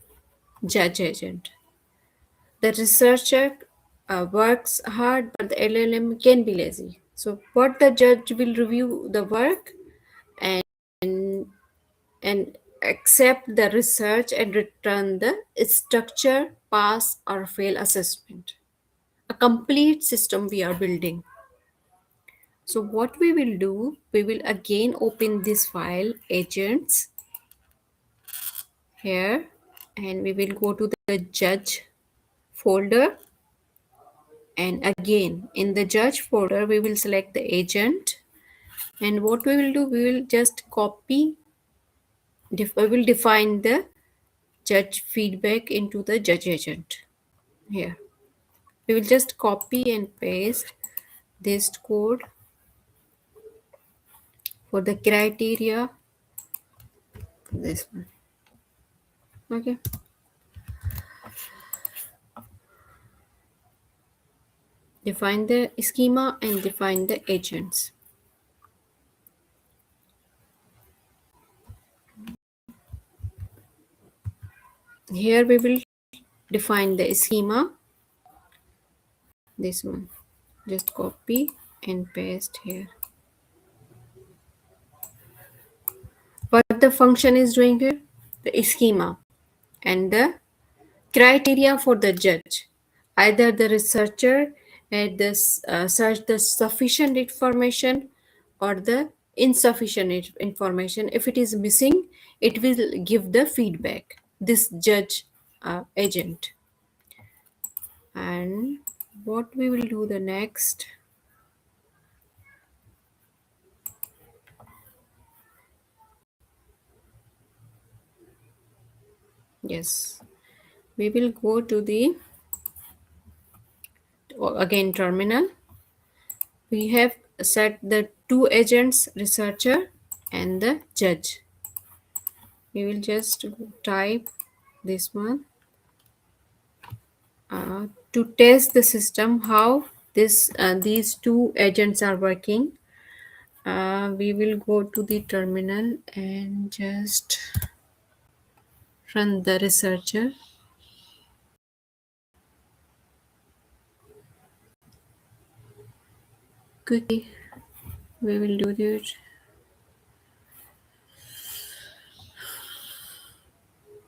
judge agent. The researcher works hard, but the LLM can be lazy. So what the judge will review the work and accept the research and return the structure, pass or fail assessment. A complete system we are building. So what we will do, we will again open this file, agents, here, and we will go to the judge folder. And again, in the judge folder, we will select the agent. And what we will do, we will just copy, we will define the judge feedback into the judge agent. Here, we will just copy and paste this code for the criteria, this one. Okay. Define the schema and define the agents. Here we will define the schema, this one. Just copy and paste here. What the function is doing here, the schema and the criteria for the judge. Either the researcher had this search the sufficient information or the insufficient information. If it is missing, it will give the feedback, this judge agent. And what we will do the next, yes, we will go to the again terminal. We have set the two agents, researcher and the judge. We will just type this one, to test the system how these two agents are working. We will go to the terminal and just run the researcher. Quickly, we will do it.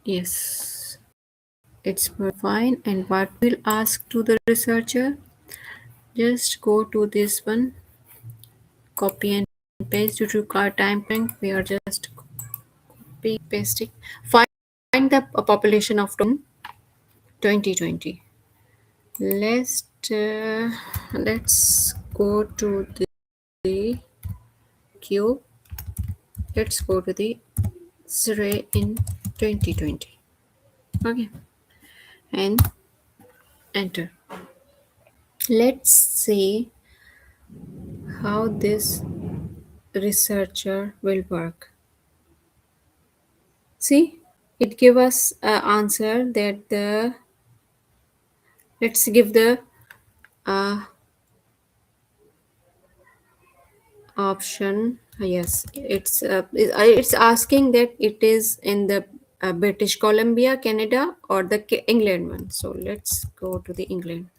Yes, it's fine. And what we'll ask to the researcher, just go to this one, copy and paste. Due to our time frame, we are just copy pasting. Find the population of 2020. Let's go to the queue. Let's go to the Surrey in 2020. Okay, and enter. Let's see how this researcher will work. See, it give us an answer that the, let's give the option. Yes, it's asking that it is in the British Columbia, Canada, or the England one. So let's go to the England.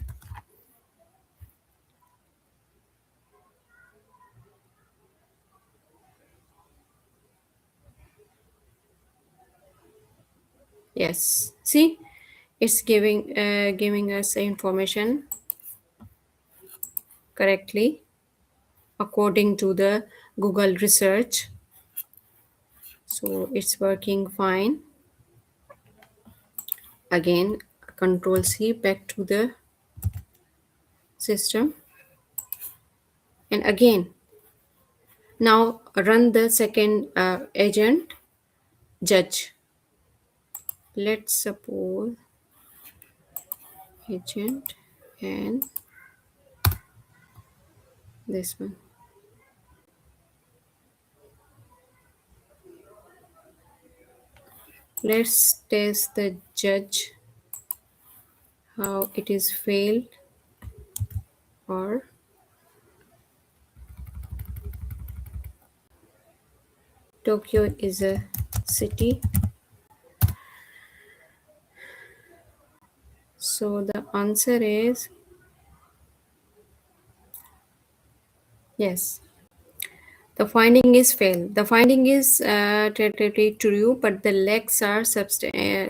Yes, see, it's giving us information correctly according to the Google research. So it's working fine. Again, Control C, back to the system, and again now run the second agent, judge. Let's suppose agent and this one. Let's test the judge how it is failed or Tokyo is a city. So the answer is yes. The finding is fail. The finding is totally true, but the lacks are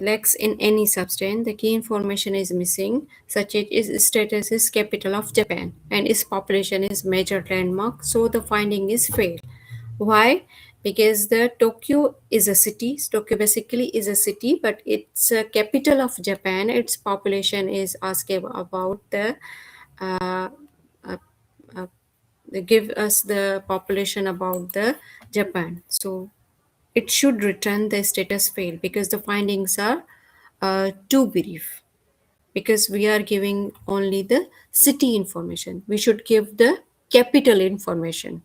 lacks in any substance. The key information is missing, such as its status is capital of Japan and its population is major landmark. So the finding is fail. Why? Because the Tokyo is a city. Tokyo basically is a city, but it's a capital of Japan. Its population is asking about the uh, uh, uh, they give us the population about the Japan. So it should return the status fail because the findings are too brief, because we are giving only the city information. We should give the capital information.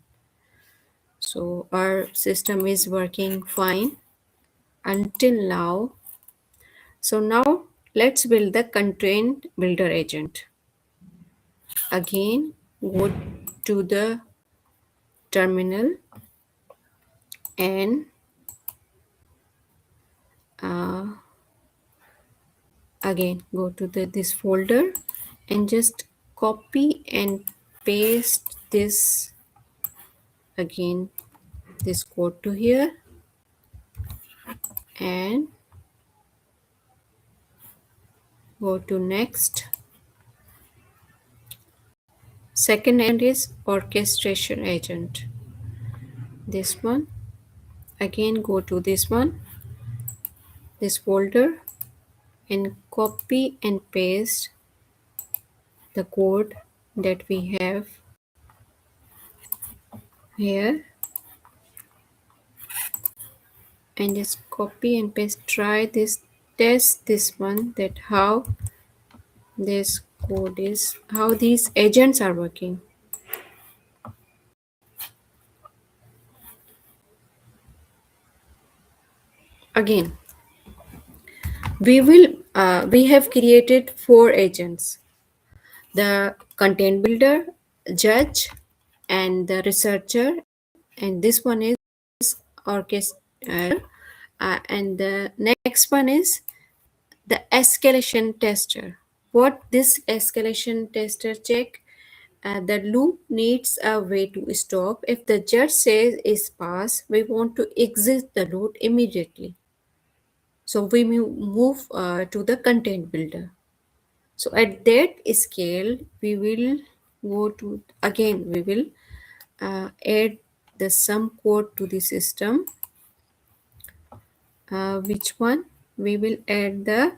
So our system is working fine until now. So now let's build the constraint builder agent. Again, go to the terminal and again go to this folder and just copy and paste this again, this code to here, and go to next. Second agent is orchestration agent, this one. Again go to this one, this folder, and copy and paste the code that we have here, and just copy and paste. Try this, test this one, that how this code is, how these agents are working. Again, we will we have created 4 agents: the content builder, judge, and the researcher, and this one is orchestrator, and the next one is the escalation tester. What this escalation tester check? The loop needs a way to stop. If the judge says is pass, we want to exit the loop immediately. So we move to the content builder. So at that scale, we will go to, again, we will add the sum code to the system. Which one? We will add the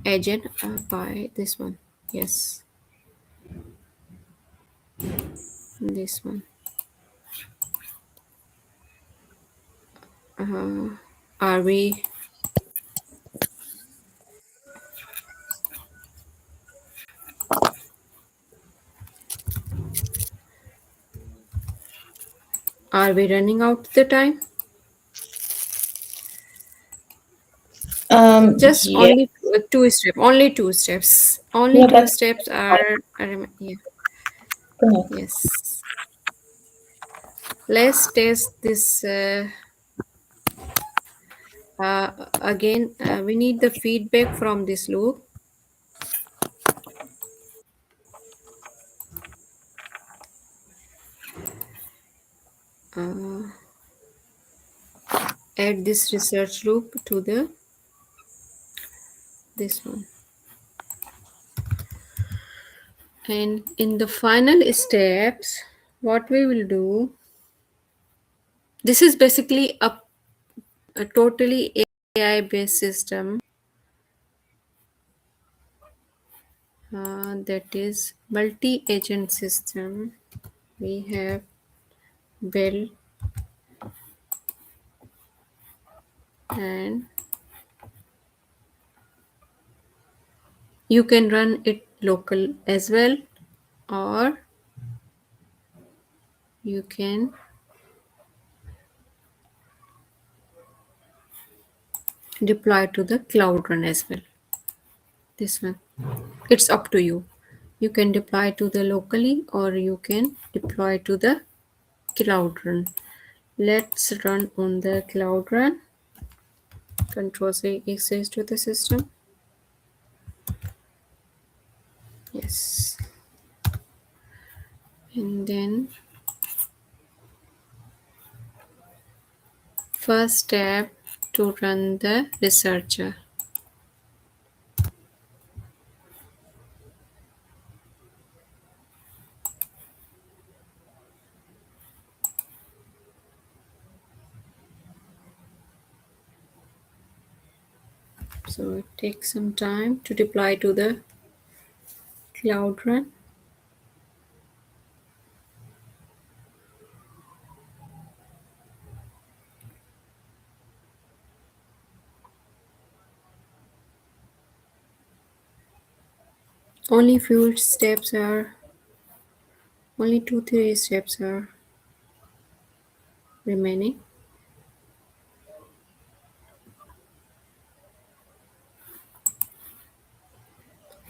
agent by this one. Yes, this one. Are we running out the time? Just Yeah, only 2 steps. Only 2 steps. Only no, two that's steps fine. are yeah. Go ahead. Yes. Let's test this again. We need the feedback from this loop. Add this research loop to the this one. And in the final steps, what we will do, this is basically a totally AI based system that is multi-agent system. We have built, and you can run it local as well, or you can deploy to the cloud run as well. This one, it's up to you. You can deploy to the locally, or you can deploy to the cloud run. Let's run on the cloud run. Control C access to the system. Yes. And then first step to run the researcher. So it takes some time to deploy to the cloud run. Only few steps are, only 2-3 steps are remaining.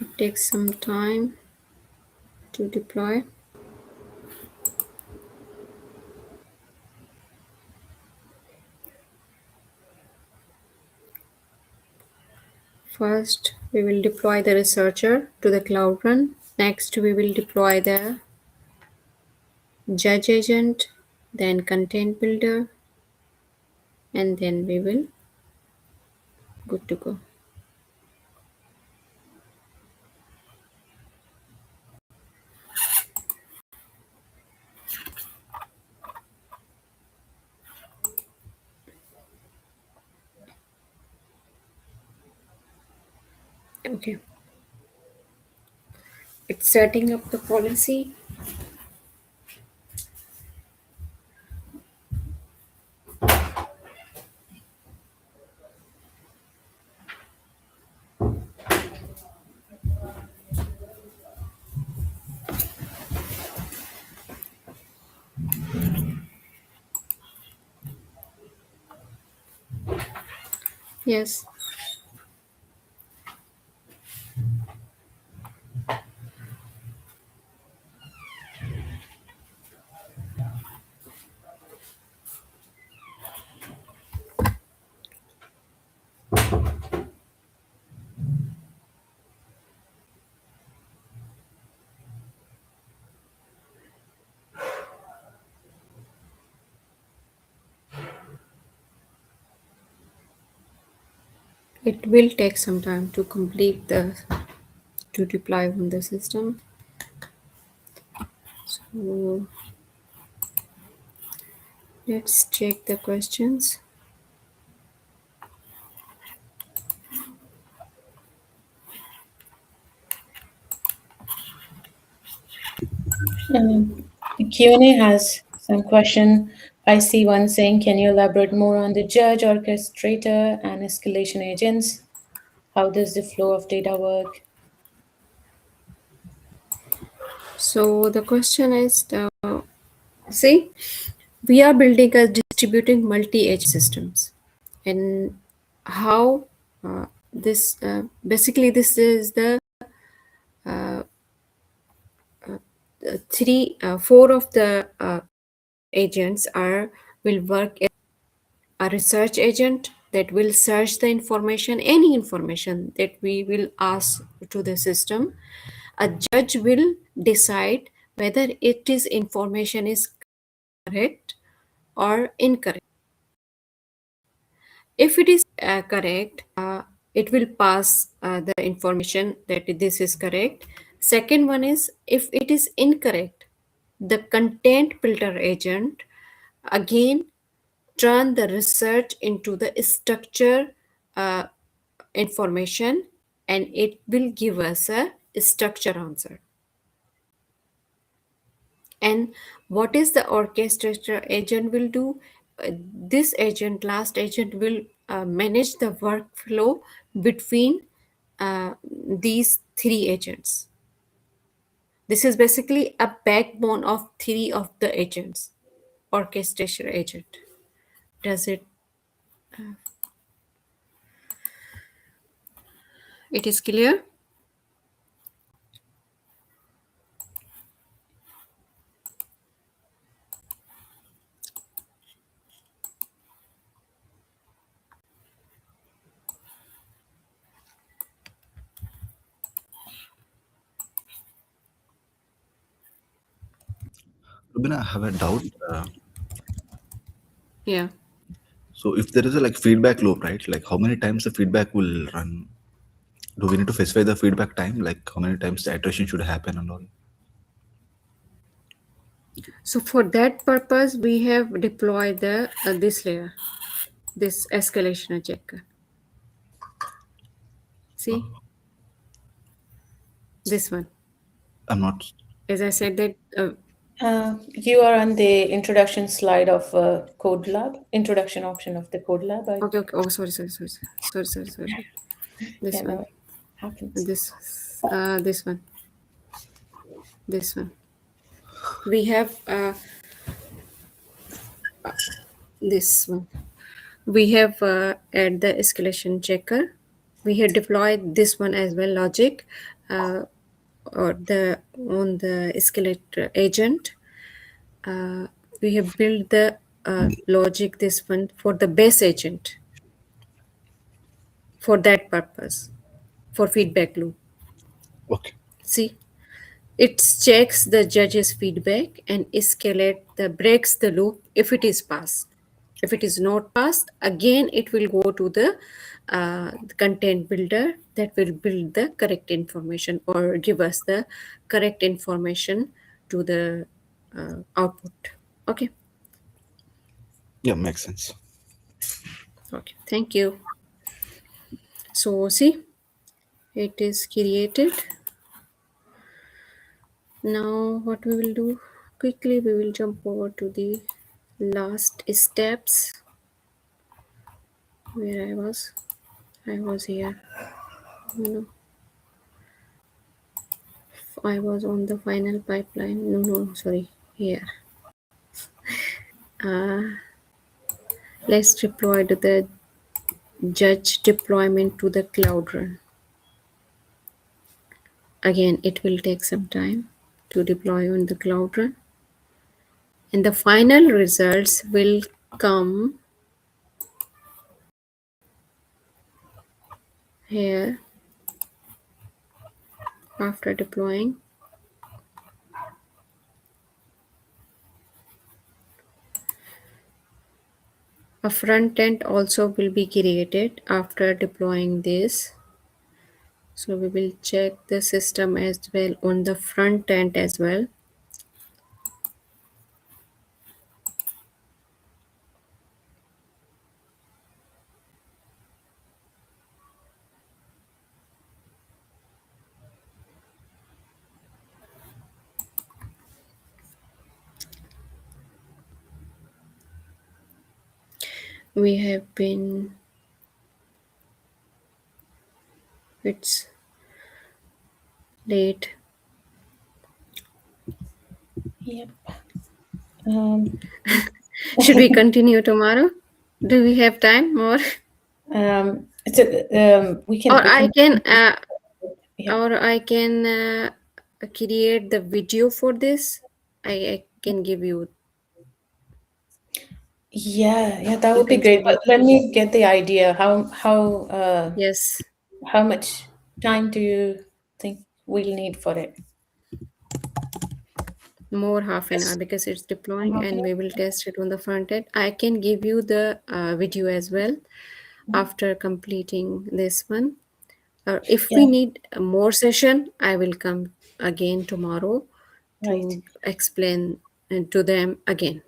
It takes some time to deploy. First, we will deploy the researcher to the cloud run. Next, we will deploy the judge agent, then content builder, and then we will good to go. Okay. It's setting up the policy. Yes. It will take some time to complete to deploy on the system. So let's check the questions. Q&A has some question. I see one saying, can you elaborate more on the judge, orchestrator, and escalation agents? How does the flow of data work? So the question is, see, we are building a distributing multi-agent systems, and how this basically this is the uh, four of the agents are will work as a research agent that will search the information, any information that we will ask to the system. A judge will decide whether it is information is correct or incorrect. If it is correct, it will pass the information that this is correct. Second one is, if it is incorrect, the content filter agent again turn the research into the structure uh, information, and it will give us a structure answer. And what is the orchestrator agent will do? This agent, last agent, will manage the workflow between uh, these three agents. This is basically a backbone of three of the agents. Orchestration agent. Does it? It is clear? Robina, I have a doubt. Yeah. So if there is a like feedback loop, right? Like how many times the feedback will run? Do we need to specify the feedback time? Like how many times the iteration should happen and all? So for that purpose, we have deployed the this layer, this escalation checker. See, this one. I'm not. As I said that. You are on the introduction slide of Code Lab, introduction option of the Code Lab. Okay. Oh, sorry. This Yeah, one. no, it happens. This one. This one. We have this one. We have add the escalation checker. We have deployed this one as well, logic, or the on the escalator agent. Uh, we have built the logic, this one, for the base agent, for that purpose, for feedback loop. Okay. See, it checks the judge's feedback and breaks the loop if it is passed. If it is not passed, again it will go to the content builder that will build the correct information or give us the correct information to the output. Okay. Yeah, makes sense. Okay. Thank you. So see, it is created. Now what we will do, quickly we will jump over to the last steps where I was here, you know, I was on the final pipeline. No, sorry, here. Let's deploy to the judge deployment to the cloud run. Again, it will take some time to deploy on the cloud run. And the final results will come here after deploying. A front end also will be created after deploying this. So we will check the system as well on the front end as well. We have been, it's late. Yep. Um, Should we continue tomorrow? Do we have time more? we can Or I can yeah. create the video for this. I can give you. Yeah, that You would be can great. share But with let me. me get the idea. Yes, How much time do you think we'll need for it? more half an hour Yes. because it's deploying and Okay. we will test it on the front end. I can give you the video as well after completing this one. If we Yeah, need more session, I will come again tomorrow right. to explain to them again.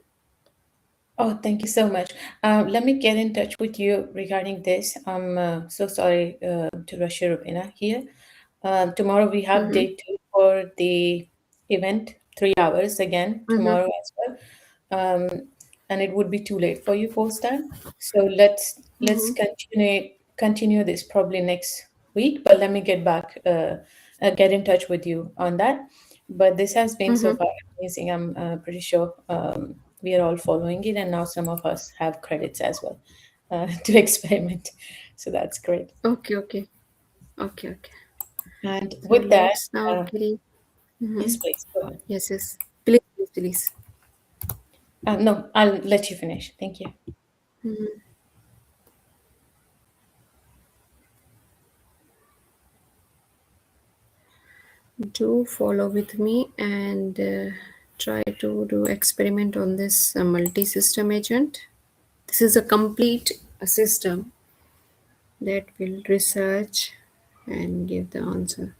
Oh, thank you so much. Let me get in touch with you regarding this. I'm so sorry to rush you, Robina, here. Tomorrow we have Mm-hmm. day two for the event, 3 hours again Mm-hmm. tomorrow as well. And it would be too late for you post that. So let's Mm-hmm. continue this probably next week. But let me get in touch with you on that. But this has been so Mm-hmm. far amazing. I'm pretty sure we are all following it, and now some of us have credits as well to experiment. So that's great. Okay, okay, okay, okay. And So with that, let's now uh, create. Mm-hmm. yes, please go on. Yes, yes. Please, please, please. No, I'll let you finish. Thank you. Mhm. Do follow with me and try to do experiment on this multi-system agent. This is a complete system that will research and give the answer.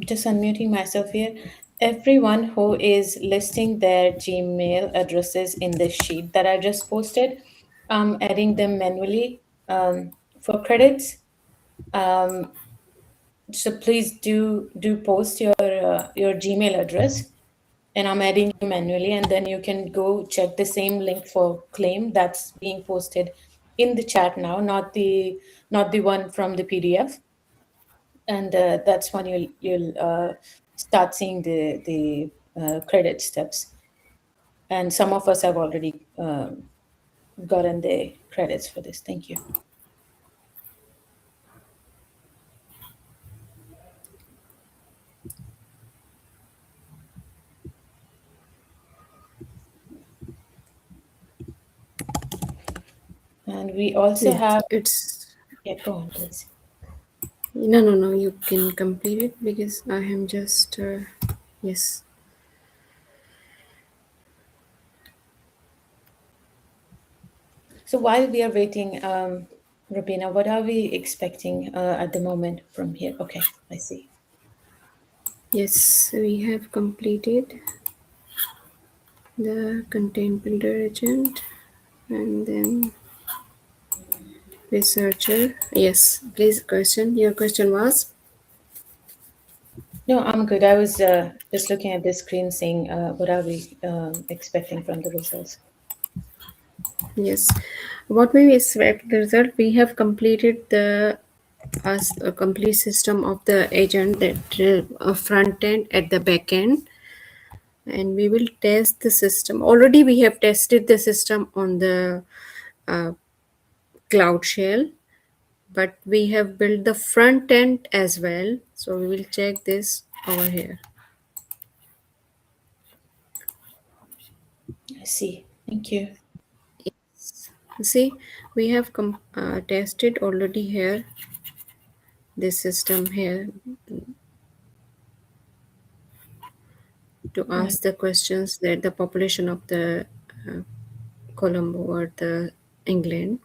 Just unmuting myself here. Everyone who is listing their Gmail addresses in this sheet that I just posted, I'm adding them manually for credits. Um, so please do post your Gmail address, and I'm adding you manually, and then you can go check the same link for claim that's being posted in the chat now, not the one from the PDF, and that's when you'll start seeing the credit steps. And some of us have already gotten the credits for this. Thank you. And we also Yes, have, it's yeah, go on, please. No, no, no. You can complete it because I am just yes. So while we are waiting, Robina, what are we expecting at the moment from here? Okay, I see. Yes, we have completed the content builder agent and then researcher. Yes, please question. Your question was? No, I'm good. I was just looking at the screen saying, what are we expecting from the results? Yes. What we expect the result, we have completed the as a complete system of the agent that front end at the back end, and we will test the system. Already we have tested the system on the uh, cloud shell, but we have built the front end as well, so we will check this over here. I see. Thank you. See, we have tested already here this system here to Right. ask the questions that the population of the uh, Colombo or the England.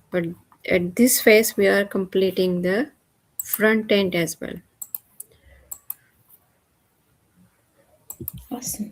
But at this phase, we are completing the front end as well. Awesome.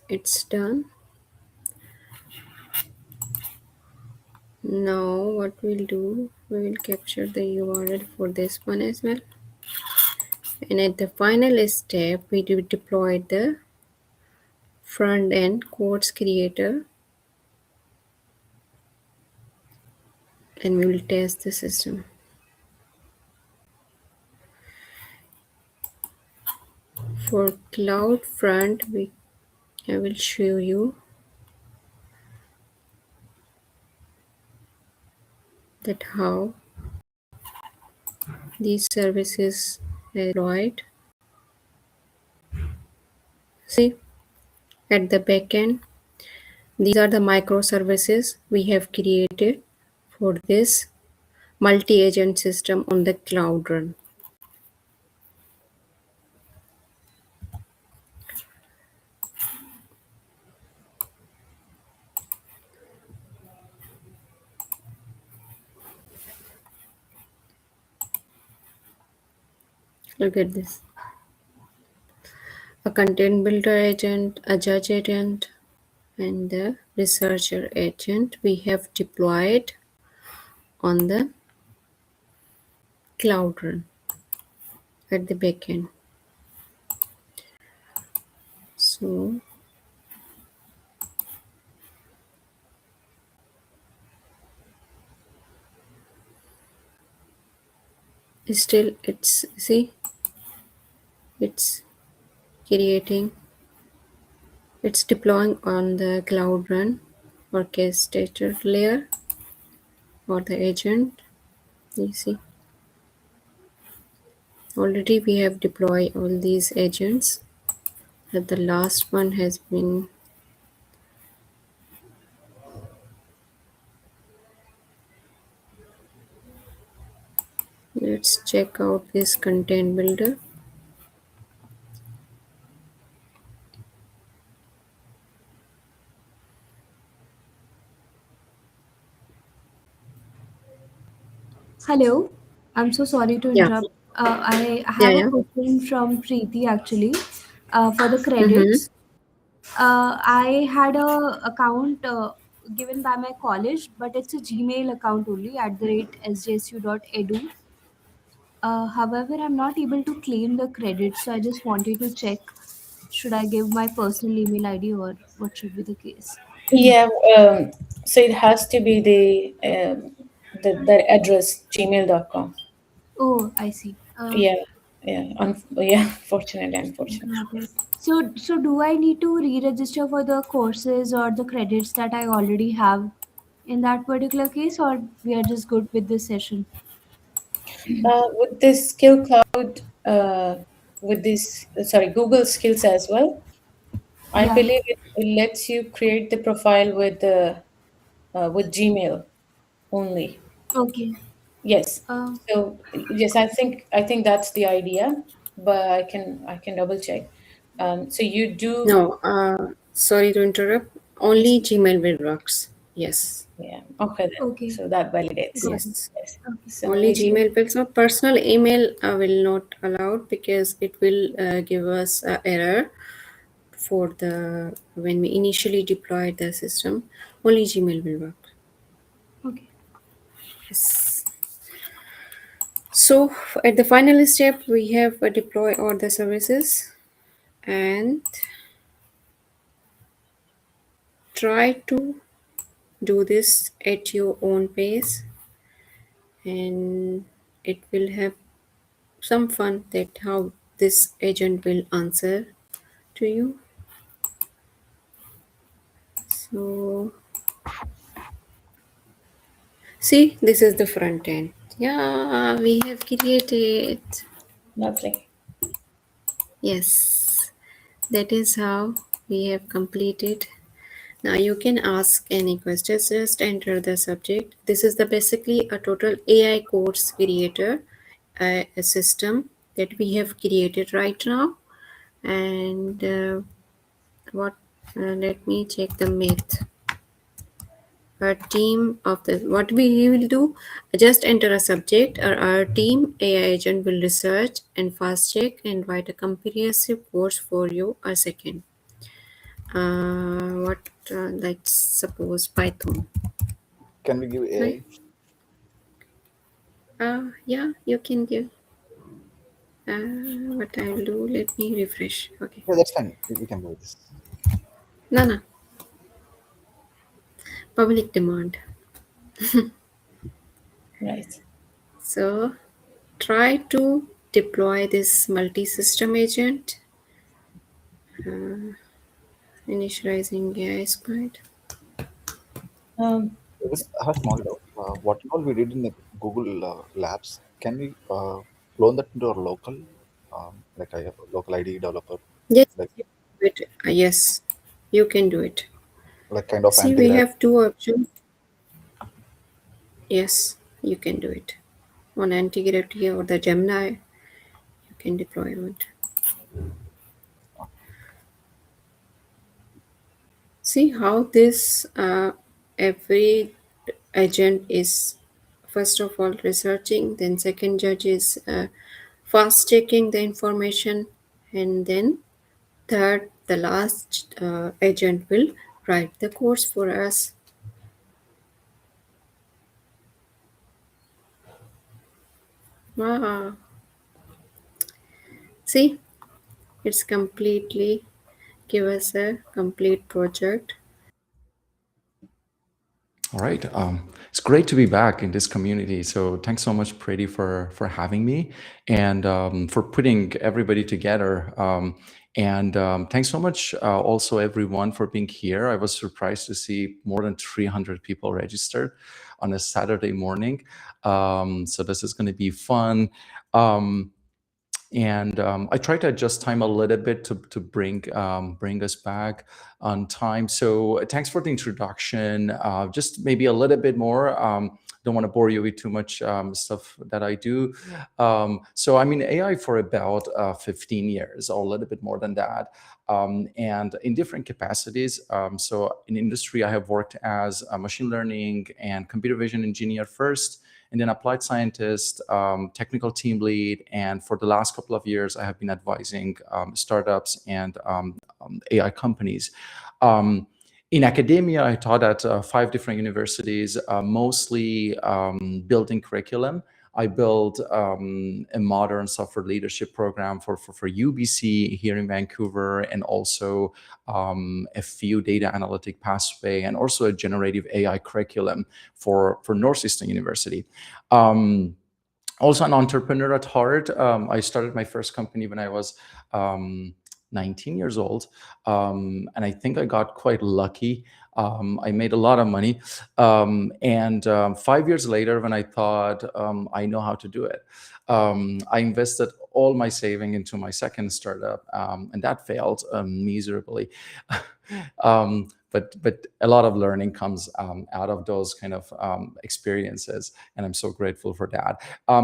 It's done. Now what we'll do, we will capture the URL for this one as well. And at the final step, we do deploy the front end course creator, and we will test the system. For cloud front, I will show you that how these services are deployed. See, at the backend, these are the microservices we have created for this multi-agent system on the cloud run. Look at this. A content builder agent, a judge agent, and the researcher agent we have deployed on the cloud run at the backend. So still it's creating, it's deploying on the cloud run orchestrator layer or the agent. You see, already we have deployed all these agents, but the last one has been let's check out this content builder. Hello, I'm so sorry to Yeah, interrupt. I yeah, have a yeah. question from Preeti actually for the Mm-hmm. credits. I had a account given by my college, but it's a Gmail account only at the rate sjsu.edu. However, I'm not able to claim the credits, so I just wanted to check should I give my personal email ID or what should be the case? Yeah, so it has to be the address gmail.com. Oh, I see. Yeah. Fortunately, unfortunately. Got it. So do I need to re-register for the courses or the credits that I already have in that particular case, or we are just good with this session? With this skill cloud, with this, sorry, Google skills as well, I Yeah. believe it lets you create the profile with Gmail only. Okay. Yes. Uh, So yes, I think that's the idea, but I can double check. So you do. No, sorry to interrupt. Yes. Only Gmail will works. Yes, Yeah. Okay then. okay. So that validates. Got it. yes. Yes. Okay. So no Only issue. Gmail will. So personal email will not allowed because it will give us a error for the when we initially deploy the system. Only Gmail will work. Okay. Yes. So at the final step, we have deploy all the services and try to do this at your own pace, and it will have some fun that how this agent will answer to you. So see, this is the front end. Yeah, we have created. Lovely. Yes, that is how we have completed. Now you can ask any questions, just enter the subject. This is the basically a total AI course creator, a system that we have created right now. And what? Let me check the myth. Our team of the what we will do, just enter a subject, or our team AI agent will research and fast check and write a comprehensive course for you a second. What let's suppose Python. Can we give Right? AI? Yeah, you can give. What I'll do, let me refresh. Okay. Yeah, that's fine. We can do this. No, no. Public demand. Right. So try to deploy this multi-system agent. Initializing AI squad. Um, I have a small doubt. What all we did in the Google Labs, can we clone that into our local, like I have a local ID developer, Yes, like you can do it. Yes, you can do it. kind of See, we anti-gravity? have two options. Yes, you can do it. On Antigravity or the Gemini, you can deploy it. See how this every agent is first of all researching, then second judge is fast checking the information, and then third, the last agent will write the course for us. Wow. See, it's completely give us a complete project. All right. It's great to be back in this community. So thanks so much, Prady, for having me and for putting everybody together. And thanks so much also everyone for being here. I was surprised to see more than 300 people registered on a Saturday morning. So this is going to be fun. And I try to adjust time a little bit to bring us back on time. So thanks for the introduction. Just maybe a little bit more. Don't want to bore you with too much stuff that I do. So I'm in AI for about 15 years, or a little bit more than that, and in different capacities. So in industry, I have worked as a machine learning and computer vision engineer first, and then applied scientist, technical team lead. And for the last couple of years, I have been advising startups and AI companies. In academia, I taught at 5 different universities, mostly building curriculum. I built a modern software leadership program for UBC here in Vancouver, and also a few data analytic pathway, and also a generative AI curriculum for Northeastern University. also an entrepreneur at heart. I started my first company when I was 19 years old, and I think I got quite lucky. I made a lot of money, and 5 years later, when I thought I know how to do it, I invested all my saving into my second startup, and that failed miserably. But a lot of learning comes out of those kind of experiences, and I'm so grateful for that.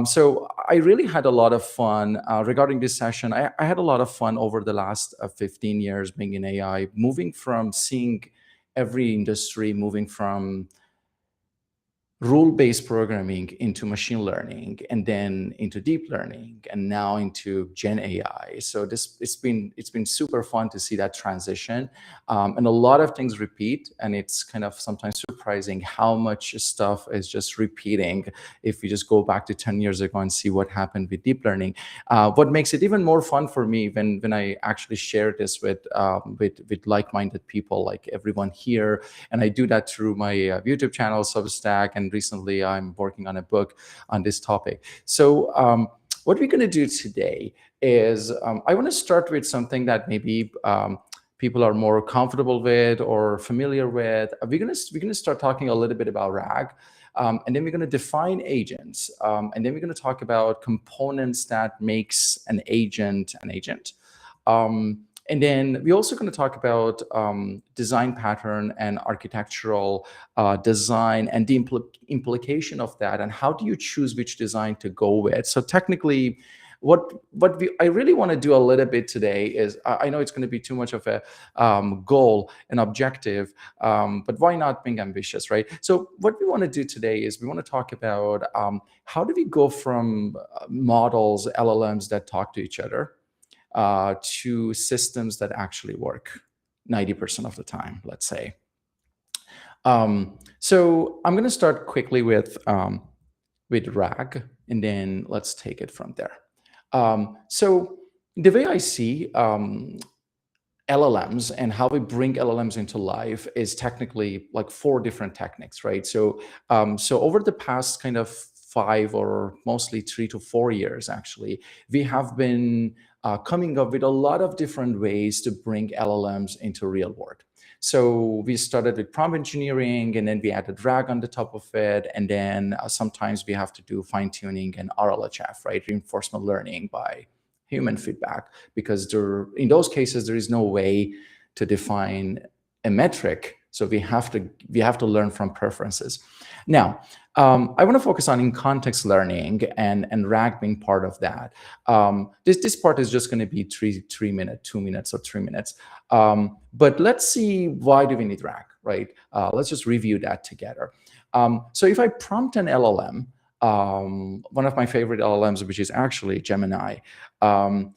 So I really had a lot of fun regarding this session. I had a lot of fun over the last 15 years being in AI, moving from seeing every industry, moving from rule-based programming into machine learning, and then into deep learning, and now into Gen AI. So it's been super fun to see that transition, and a lot of things repeat, and it's kind of sometimes surprising how much stuff is just repeating if you just go back to 10 years ago and see what happened with deep learning. What makes it even more fun for me when I actually share this with like-minded people like everyone here, and I do that through my YouTube channel, Substack, and recently I'm working on a book on this topic. So what we're going to do today is I want to start with something that maybe people are more comfortable with or familiar with. We're going to start talking a little bit about RAG. And then we're going to define agents. And then we're going to talk about components that makes an agent an agent. And then we're also going to talk about design pattern and architectural design and the implication of that, and how do you choose which design to go with. So technically, what I really want to do a little bit today is, I know it's going to be too much of a goal and objective, but why not being ambitious, right? So what we want to do today is we want to talk about how do we go from models, LLMs that talk to each other, to systems that actually work 90% of the time, let's say. So I'm going to start quickly with RAG, and then let's take it from there. So the way I see LLMs and how we bring LLMs into life is technically like 4 different techniques, right? So over the past kind of 5 or mostly 3 to 4 years, actually, we have been coming up with a lot of different ways to bring LLMs into real world. So we started with prompt engineering, and then we added RAG on the top of it. And then sometimes we have to do fine tuning and RLHF, right? Reinforcement learning by human feedback, because in those cases, there is no way to define a metric. So we have to learn from preferences. Now, I want to focus on in-context learning and RAG being part of that. This part is just going to be 3 minutes, 2 minutes, or 3 minutes. But let's see, why do we need RAG, right? Let's just review that together. So if I prompt an LLM, one of my favorite LLMs, which is actually Gemini, can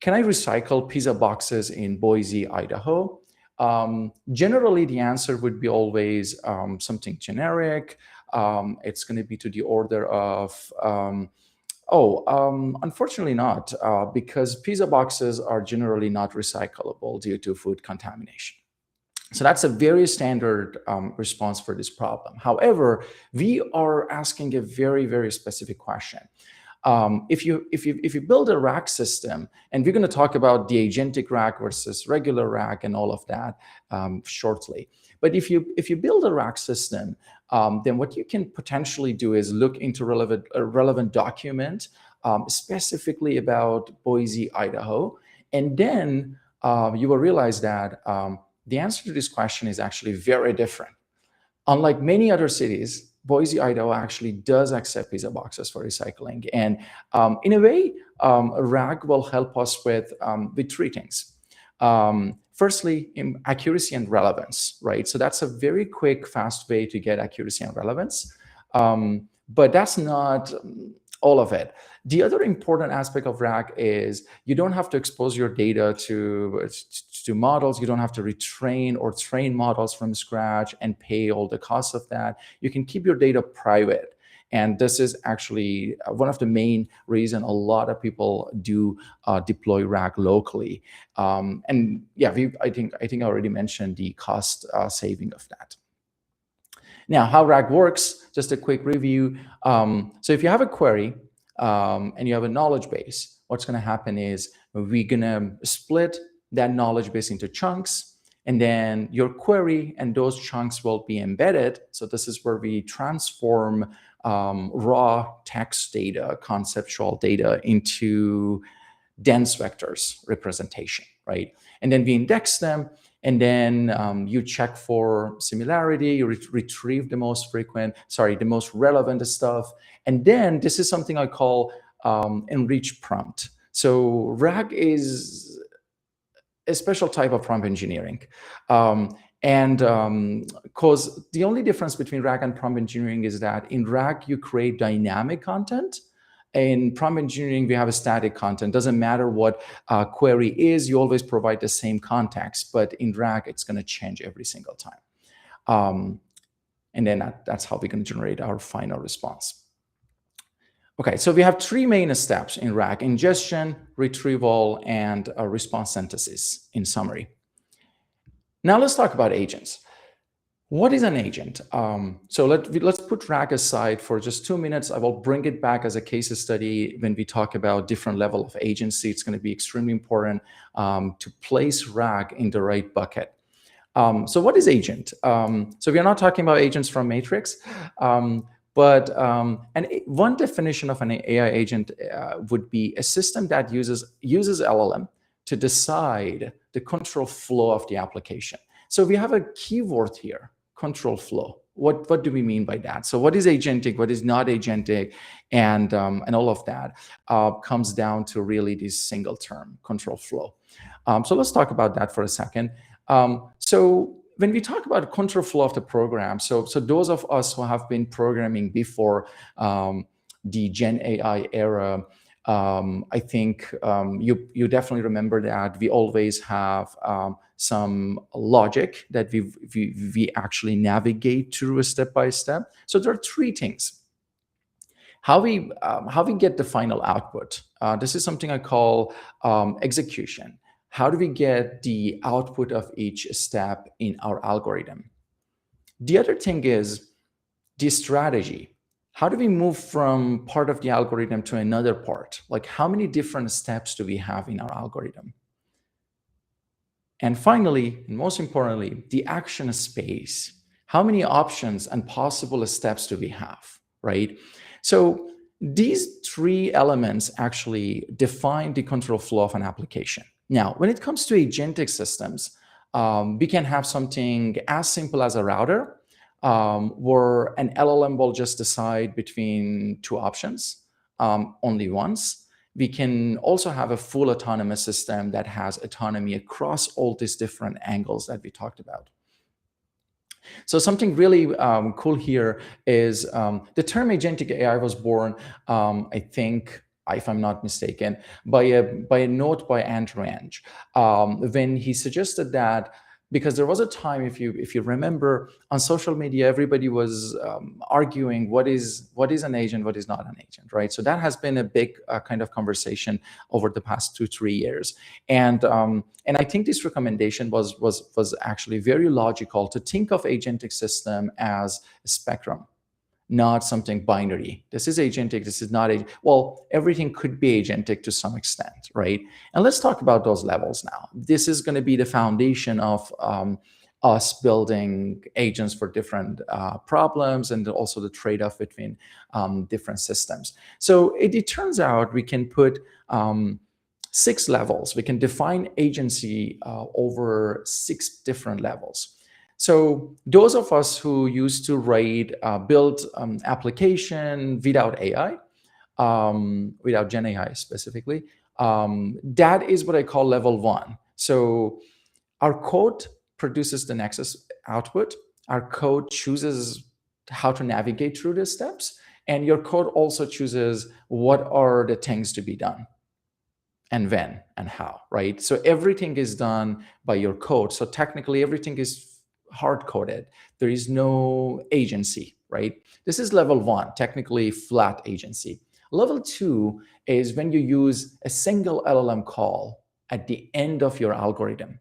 I recycle pizza boxes in Boise, Idaho? Generally, the answer would be always something generic. It's going to be to the order of, unfortunately not, because pizza boxes are generally not recyclable due to food contamination. So that's a very standard response for this problem. However, we are asking a very, very specific question. If you build a RAG system, and we're going to talk about the agentic RAG versus regular RAG and all of that shortly. But if you build a RAG system, then what you can potentially do is look into a relevant document specifically about Boise, Idaho, and then you will realize that the answer to this question is actually very different. Unlike many other cities, Boise, Idaho actually does accept pizza boxes for recycling. And in a way, RAG will help us with 3 things. Firstly, in accuracy and relevance, right? So that's a very quick, fast way to get accuracy and relevance. But that's not all of it. The other important aspect of RAG is you don't have to expose your data to models. You don't have to retrain or train models from scratch and pay all the costs of that. You can keep your data private. And this is actually one of the main reasons a lot of people do deploy RAG locally. And yeah, I think I already mentioned the cost saving of that. Now, how RAG works, just a quick review. So if you have a query and you have a knowledge base, what's going to happen is we're going to split that knowledge base into chunks, and then your query and those chunks will be embedded. So this is where we transform raw text data, conceptual data, into dense vectors representation, right? And then we index them, and then you check for similarity, you retrieve the most relevant stuff. And then this is something I call enriched prompt. So RAG is a special type of prompt engineering. Because the only difference between RAG and prompt engineering is that in RAG, you create dynamic content. In prompt engineering, we have a static content. Doesn't matter what query is, you always provide the same context. But in RAG, it's going to change every single time. And then that's how we're going to generate our final response. Okay, so we have three main steps in RAG: ingestion, retrieval, and response synthesis, in summary. Now let's talk about agents. What is an agent? So let's put RAG aside for just 2 minutes. I will bring it back as a case study when we talk about different level of agency. It's going to be extremely important to place RAG in the right bucket. So what is agent? So we are not talking about agents from Matrix. But one definition of an AI agent would be a system that uses LLM to decide the control flow of the application. So we have a keyword here, control flow. What do we mean by that? So what is agentic? What is not agentic? And all of that comes down to really this single term, control flow. So let's talk about that for a second. So when we talk about control flow of the program, so those of us who have been programming before the Gen AI era, I think you definitely remember that we always have some logic that we actually navigate through step by step. So there are three things. How we get the final output. This is something I call execution. How do we get the output of each step in our algorithm? The other thing is the strategy. How do we move from part of the algorithm to another part? Like, how many different steps do we have in our algorithm? And finally, and most importantly, the action space. How many options and possible steps do we have, right? So these three elements actually define the control flow of an application. Now, when it comes to agentic systems, we can have something as simple as a router, where an LLM will just decide between two options only once. We can also have a full autonomous system that has autonomy across all these different angles that we talked about. So something really cool here is the term agentic AI was born, I think, if I'm not mistaken, by a note by Andrew Ng, when he suggested that, because there was a time, if you remember, on social media, everybody was arguing what is an agent, what is not an agent, right? So that has been a big kind of conversation over the past 2-3 years, and I think this recommendation was actually very logical to think of agentic system as a spectrum, not something binary. This is agentic, this is not well, everything could be agentic to some extent, right? And let's talk about those levels now. This is going to be the foundation of us building agents for different problems, and also the trade-off between different systems. So it turns out we can put 6 levels. We can define agency over 6 different levels. So those of us who used to build application without AI, without Gen AI specifically, that is what I call level 1. So our code produces the next output. Our code chooses how to navigate through the steps. And your code also chooses what are the things to be done, and when and how, right? So everything is done by your code. So technically everything is hard-coded. There is no agency, right? This is level 1, technically flat agency. Level 2 is when you use a single LLM call at the end of your algorithm.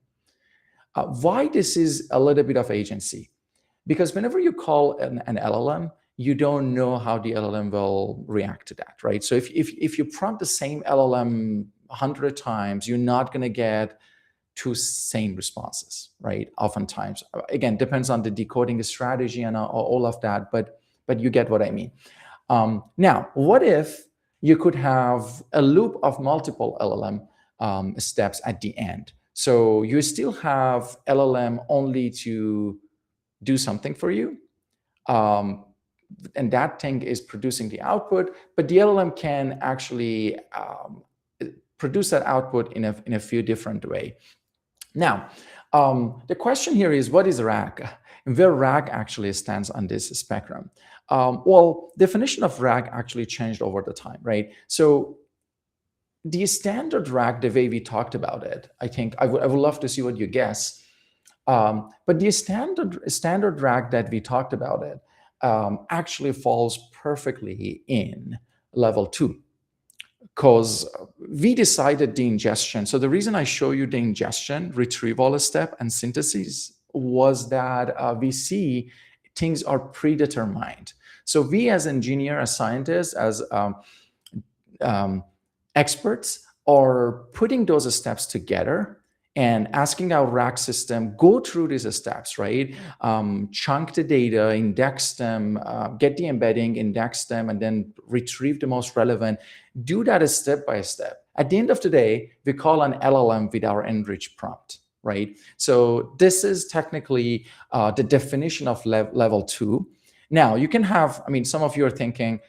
Why this is a little bit of agency? because whenever you call an LLM, you don't know how the LLM will react to that, right? So if you prompt the same LLM 100 times, you're not going to get two same responses, right? Oftentimes, again, depends on the decoding strategy and all of that, but you get what I mean. Now, what if you could have a loop of multiple LLM steps at the end? So you still have LLM only to do something for you, and that thing is producing the output, but the LLM can actually produce that output in a few different ways. Now, the question here is, what is RAG? And where RAG actually stands on this spectrum? Well, definition of RAG actually changed over the time, right? So the standard RAG, the way we talked about it, I think I would love to see what you guess. But the standard RAG that we talked about it actually falls perfectly in level 2. Because we decided the ingestion. So the reason I show you the ingestion, retrieval step, and synthesis was that we see things are predetermined. So we as engineers, as scientists, as experts are putting those steps together and asking our RAG system, go through these steps, right? Chunk the data, index them, get the embedding, index them, and then retrieve the most relevant. Do that step by step. At the end of the day, we call an LLM with our enriched prompt, right? So this is technically the definition of level 2. Now, you can have, I mean, some of you are thinking,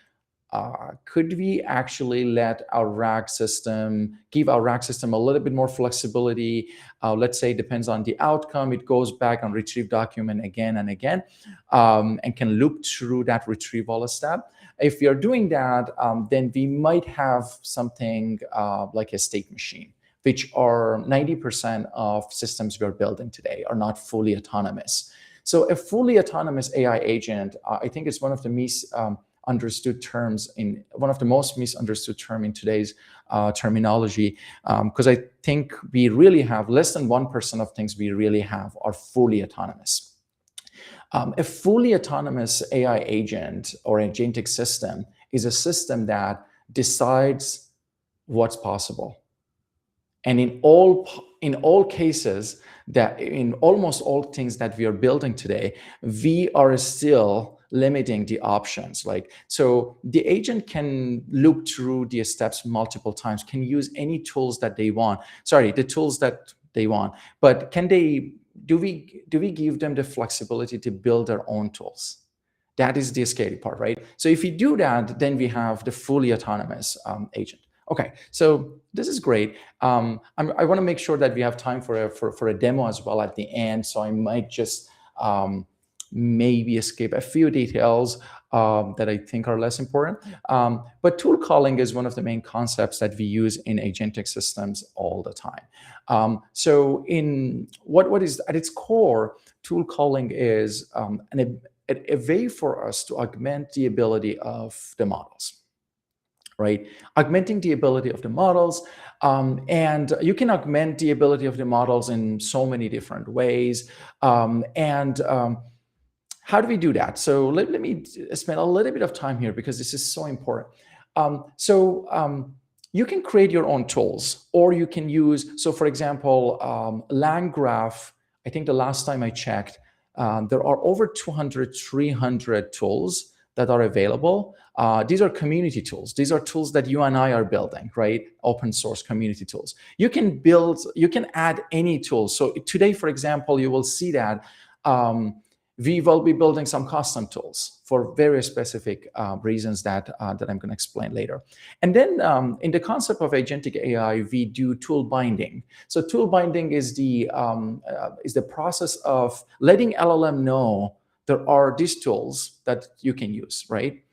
could we actually let our RAG system, give our RAG system a little bit more flexibility? Let's say it depends on the outcome. It goes back and retrieve document again and again, and can loop through that retrieval step. If we are doing that, then we might have something like a state machine, which are 90% of systems we are building today are not fully autonomous. So a fully autonomous AI agent, I think it's one of the misunderstood terms in one of the most misunderstood term in today's terminology, because I think we really have less than 1% of things we really have are fully autonomous. A fully autonomous AI agent or agentic system is a system that decides what's possible. And in all cases, that in almost all things that we are building today, we are still limiting the options. Like, so the agent can loop through the steps multiple times, can use any tools that they want. Sorry, the tools that they want. But can they, do we give them the flexibility to build their own tools? That is the scary part, right? So if we do that, then we have the fully autonomous agent. Okay, so this is great. I want to make sure that we have time for a demo as well at the end. So I might just maybe skip a few details that I think are less important. But tool calling is one of the main concepts that we use in agentic systems all the time. So in what is at its core, tool calling is a way for us to augment the ability of the models. Right, augmenting the ability of the models, and you can augment the ability of the models in so many different ways. How do we do that? So let me spend a little bit of time here because this is so important. You can create your own tools, or you can use. So, for example, LangGraph. I think the last time I checked, there are over 200, 300 tools that are available. These are community tools. These are tools that you and I are building, right? Open source community tools. You can build, you can add any tools. So today, for example, you will see that we will be building some custom tools for very specific reasons that I'm going to explain later. And then in the concept of agentic AI, we do tool binding. So tool binding is the process of letting LLM know there are these tools that you can use, right?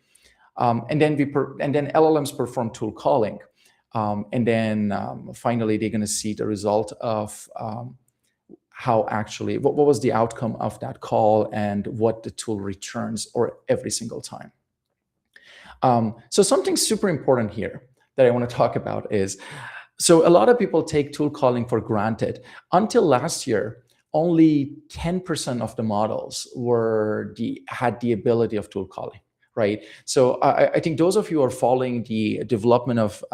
And then LLMs perform tool calling, and then finally they're going to see the result of how actually what was the outcome of that call and what the tool returns or every single time. So something super important here that I want to talk about is, so a lot of people take tool calling for granted. Until last year, only 10% of the models had the ability of tool calling, right? So I think those of you who are following the development of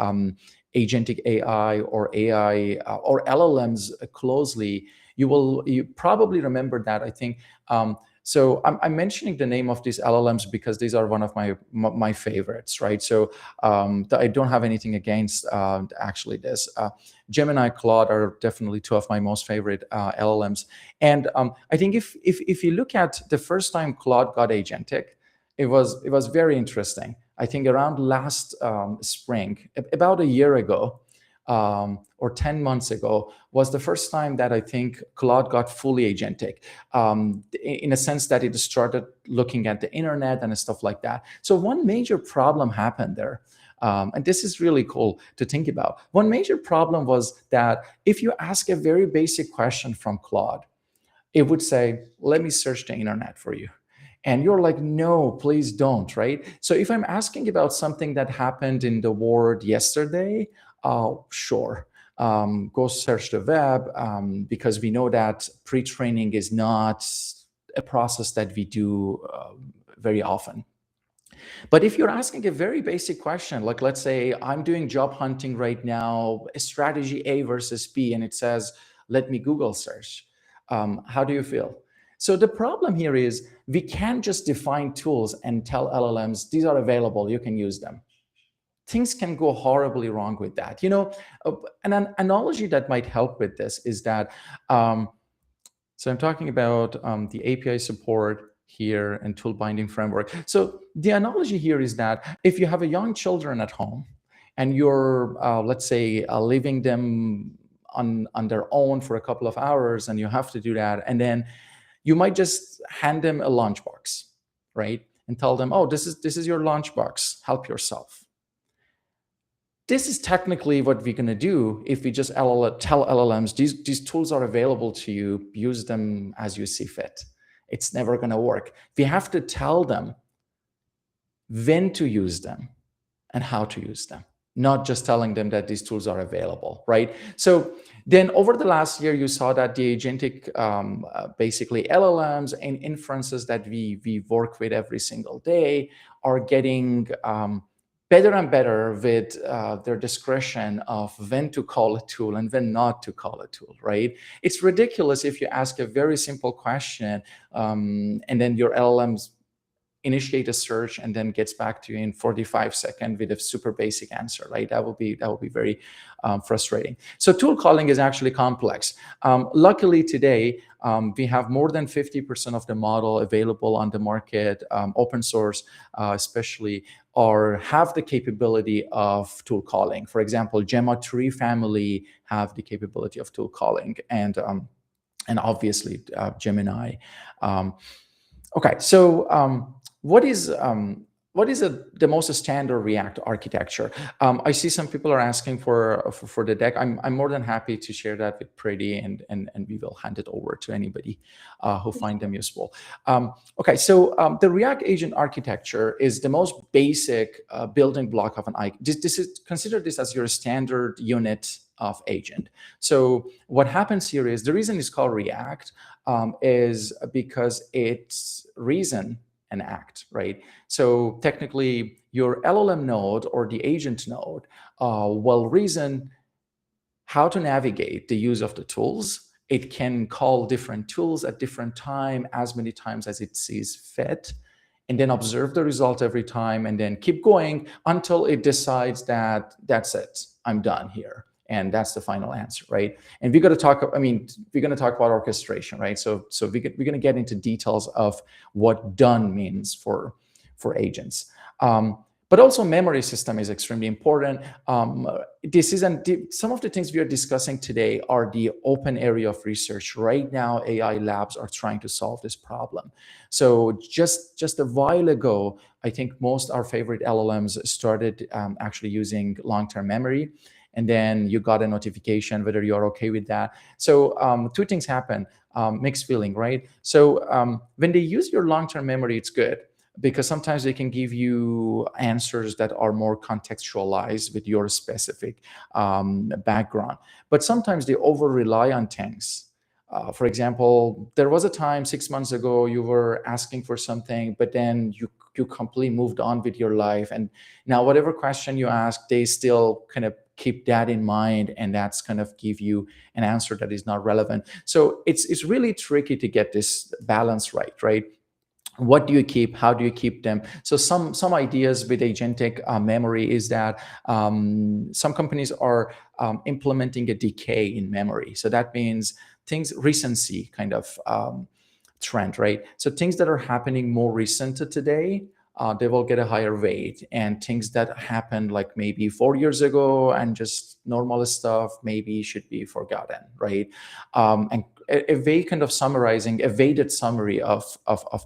agentic AI or or LLMs closely, you probably remember that. I think so. I'm mentioning the name of these LLMs because these are one of my favorites, right? So I don't have anything against actually this. Gemini, Claude are definitely two of my most favorite LLMs. And I think if you look at the first time Claude got agentic, it was very interesting. I think around last spring, about a year ago, or 10 months ago, was the first time that I think Claude got fully agentic, in a sense that it started looking at the internet and stuff like that. So one major problem happened there. And this is really cool to think about. One major problem was that if you ask a very basic question from Claude, it would say, let me search the internet for you. And you're like, no, please don't, right? So if I'm asking about something that happened in the world yesterday, sure, go search the web, because we know that pre-training is not a process that we do very often. But if you're asking a very basic question, like let's say I'm doing job hunting right now, strategy A versus B, and it says, let me Google search. How do you feel? So the problem here is we can't just define tools and tell LLMs, these are available, you can use them. Things can go horribly wrong with that. You know, an analogy that might help with this is that, so I'm talking about the API support here and tool binding framework. So the analogy here is that if you have a young children at home and you're, let's say, leaving them on their own for a couple of hours, and you have to do that, and then you might just hand them a lunchbox, right? And tell them, oh, this is your lunchbox, help yourself. This is technically what we're going to do if we just tell LLMs, these tools are available to you, use them as you see fit. It's never going to work. We have to tell them when to use them and how to use them, not just telling them that these tools are available, right? So then over the last year, you saw that the agentic, basically LLMs and inferences that we work with every single day are getting better and better with their discretion of when to call a tool and when not to call a tool, right? It's ridiculous if you ask a very simple question and then your LLMs initiate a search and then gets back to you in 45 seconds with a super basic answer, right? That would be very frustrating. So tool calling is actually complex. Luckily today, we have more than 50% of the model available on the market, open source especially, or have the capability of tool calling. For example, Gemma 3 family have the capability of tool calling, and obviously Gemini. Okay, so what is the most standard React architecture? I see some people are asking for the deck. I'm more than happy to share that with Pretty, and we will hand it over to anybody who find them useful. Okay, so the React agent architecture is the most basic building block of an consider this as your standard unit of agent. So what happens here is the reason it's called React is because it's reason and act, right? So technically your LLM node or the agent node will reason how to navigate the use of the tools. It can call different tools at different time, as many times as it sees fit, and then observe the result every time and then keep going until it decides that that's it, I'm done here. And that's the final answer, right? And we're going to talk. I mean, we're going to talk about orchestration, right? So we're going to get into details of what done means for agents. But also, memory system is extremely important. Some of the things we are discussing today are the open area of research. Right now, AI labs are trying to solve this problem. So just a while ago, I think most our favorite LLMs started actually using long-term memory. And then you got a notification whether you're okay with that. So two things happen, mixed feeling, right? So when they use your long-term memory, it's good, because sometimes they can give you answers that are more contextualized with your specific background. But sometimes they over-rely on things For example, there was a time 6 months ago you were asking for something, but then you completely moved on with your life, and now whatever question you ask, they still kind of keep that in mind, and that's kind of give you an answer that is not relevant. So it's really tricky to get this balance right? What do you keep? How do you keep them? So some ideas with agentic memory is that some companies are implementing a decay in memory. So that means things, recency kind of trend, right? So things that are happening more recent to today, they will get a higher weight, and things that happened like maybe 4 years ago and just normal stuff maybe should be forgotten, right? And a way kind of summarizing, a weighted summary of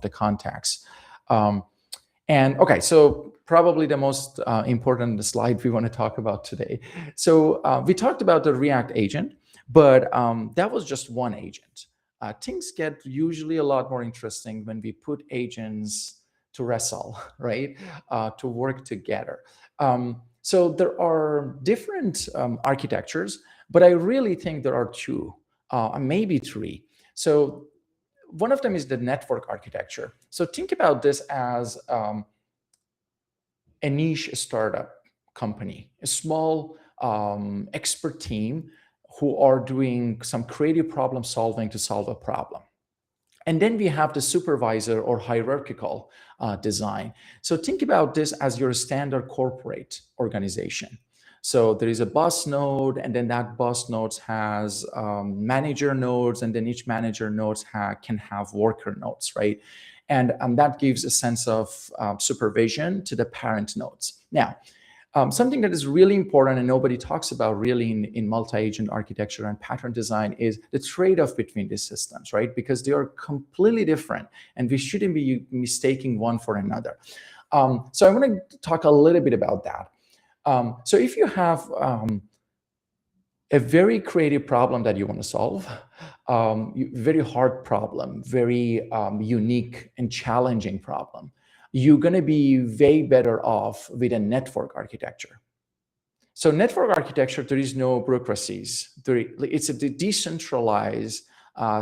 the context. And okay, so probably the most important slide we want to talk about today. So we talked about the React agent, but that was just one agent. Things get usually a lot more interesting when we put agents to wrestle, right? To work together. So there are different architectures, but I really think there are two, maybe three. So one of them is the network architecture. So think about this as a niche startup company, a small expert team who are doing some creative problem solving to solve a problem. And then we have the supervisor or hierarchical design. So think about this as your standard corporate organization. So there is a boss node, and then that boss node has manager nodes, and then each manager nodes can have worker nodes, right? And that gives a sense of supervision to the parent nodes. Now, something that is really important and nobody talks about really in multi-agent architecture and pattern design is the trade-off between these systems, right? Because they are completely different, and we shouldn't be mistaking one for another. So I want to talk a little bit about that. So if you have a very creative problem that you want to solve, very hard problem, very unique and challenging problem, you're going to be way better off with a network architecture. So network architecture, there is no bureaucracies. It's a decentralized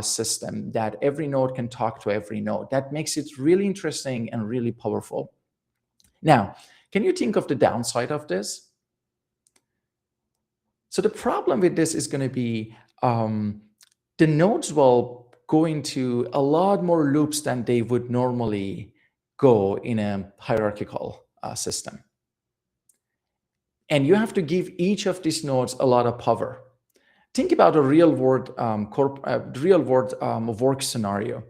system that every node can talk to every node. That makes it really interesting and really powerful. Now, can you think of the downside of this? So the problem with this is going to be the nodes will go into a lot more loops than they would normally go in a hierarchical system. And you have to give each of these nodes a lot of power. Think about a real-world work scenario.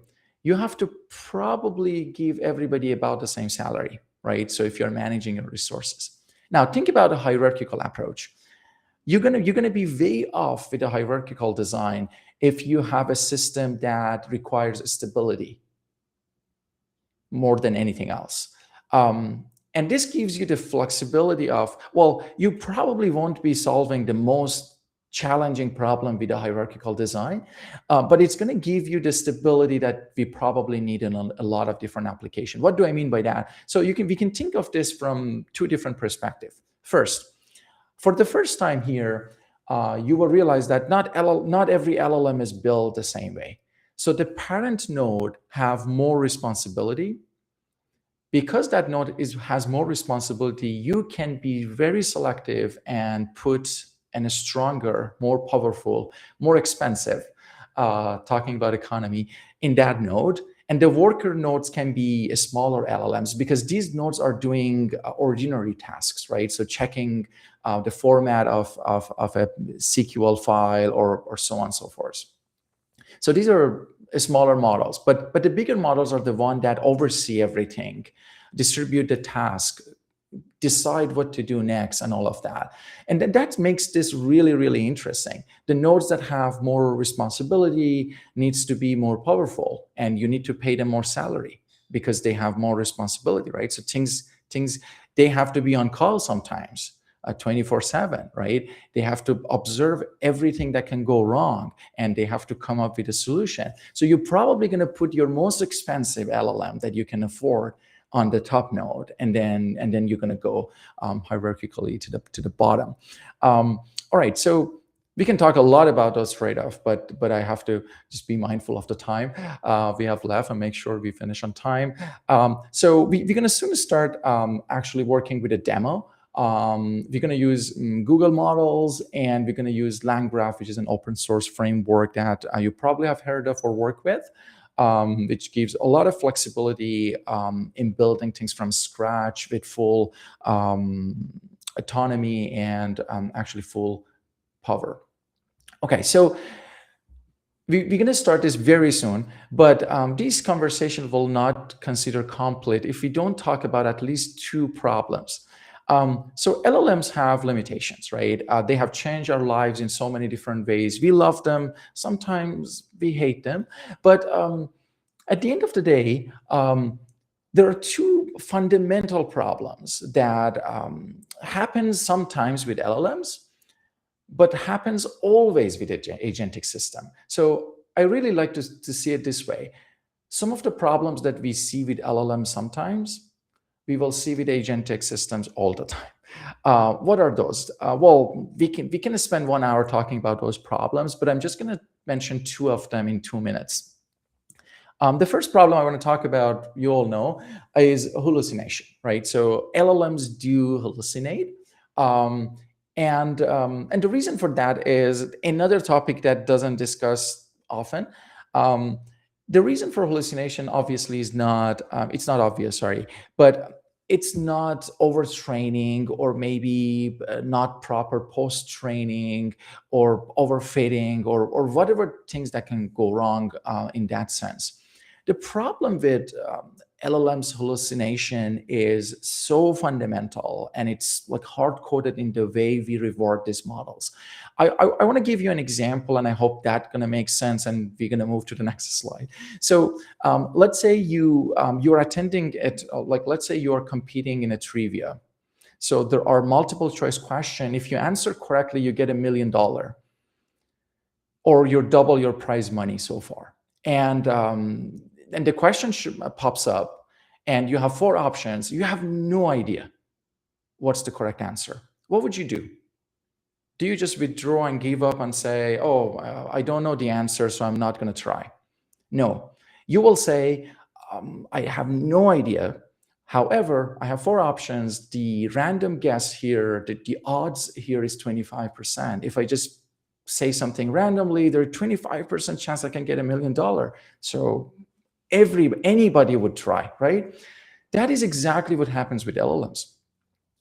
You have to probably give everybody about the same salary, right? So if you're managing your resources. Now think about a hierarchical approach. You're gonna be way off with a hierarchical design if you have a system that requires stability more than anything else. And this gives you the flexibility of, well, you probably won't be solving the most challenging problem with a hierarchical design, but it's going to give you the stability that we probably need in a lot of different applications. What do I mean by that? So we can think of this from two different perspectives. First, for the first time here, you will realize that not every LLM is built the same way. So the parent node have more responsibility. Because that node has more responsibility, you can be very selective and put a stronger, more powerful, more expensive, talking about economy, in that node. And the worker nodes can be smaller LLMs because these nodes are doing ordinary tasks, right? So checking the format of a SQL file or so on and so forth. So these are smaller models, but the bigger models are the one that oversee everything, distribute the task, decide what to do next, and all of that. And that makes this really, really interesting. The nodes that have more responsibility needs to be more powerful, and you need to pay them more salary because they have more responsibility, right? So things they have to be on call sometimes. 24/7, right? They have to observe everything that can go wrong, and they have to come up with a solution. So you're probably going to put your most expensive LLM that you can afford on the top node, and then you're going to go hierarchically to the bottom. All right, so We can talk a lot about those trade-offs, but I have to just be mindful of the time we have left and make sure we finish on time. So we're going to soon start actually working with a demo. We're going to use Google models, and we're going to use LangGraph, which is an open source framework that you probably have heard of or work with, which gives a lot of flexibility in building things from scratch with full autonomy and actually full power. Okay, so we're going to start this very soon, but these conversations will not consider complete if we don't talk about at least two problems. So LLMs have limitations, right? They have changed our lives in so many different ways. We love them. Sometimes we hate them. But at the end of the day, there are two fundamental problems that happen sometimes with LLMs, but happens always with the agentic system. So I really like to see it this way. Some of the problems that we see with LLM sometimes, we will see with agentic systems all the time. What are those? Well, we can spend 1 hour talking about those problems, but I'm just going to mention two of them in 2 minutes. The first problem I want to talk about, you all know, is hallucination, right? So LLMs do hallucinate. And the reason for that is another topic that doesn't discuss often. The reason for hallucination obviously is not, it's not obvious, sorry, but it's not overtraining or maybe not proper post-training or overfitting or whatever things that can go wrong in that sense. The problem with LLM's hallucination is so fundamental, and it's like hard-coded in the way we reward these models. I want to give you an example, and I hope that's going to make sense, and we're going to move to the next slide. So let's say you're attending it, like let's say you're competing in a trivia. So there are multiple choice questions. If you answer correctly, you get $1 million, or you double your prize money so far. And the question pops up, and you have 4 options. You have no idea what's the correct answer. What would you do? Do you just withdraw and give up and say, oh, I don't know the answer, so I'm not going to try? No. You will say, I have no idea. However, I have 4 options. The random guess here, the odds here is 25%. If I just say something randomly, there's a 25% chance I can get $1 million. So anybody would try, right? That is exactly what happens with LLMs.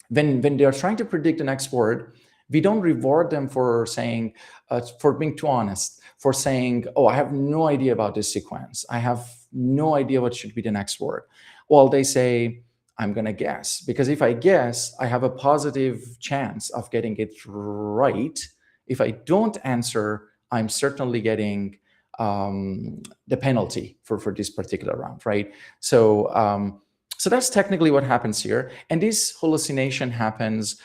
When they are trying to predict the next word, we don't reward them for saying, for being too honest, for saying, oh, I have no idea about this sequence. I have no idea what should be the next word. Well, they say, I'm going to guess, because if I guess, I have a positive chance of getting it right. If I don't answer, I'm certainly getting the penalty for this particular round, right? So, so that's technically what happens here. And this hallucination happens.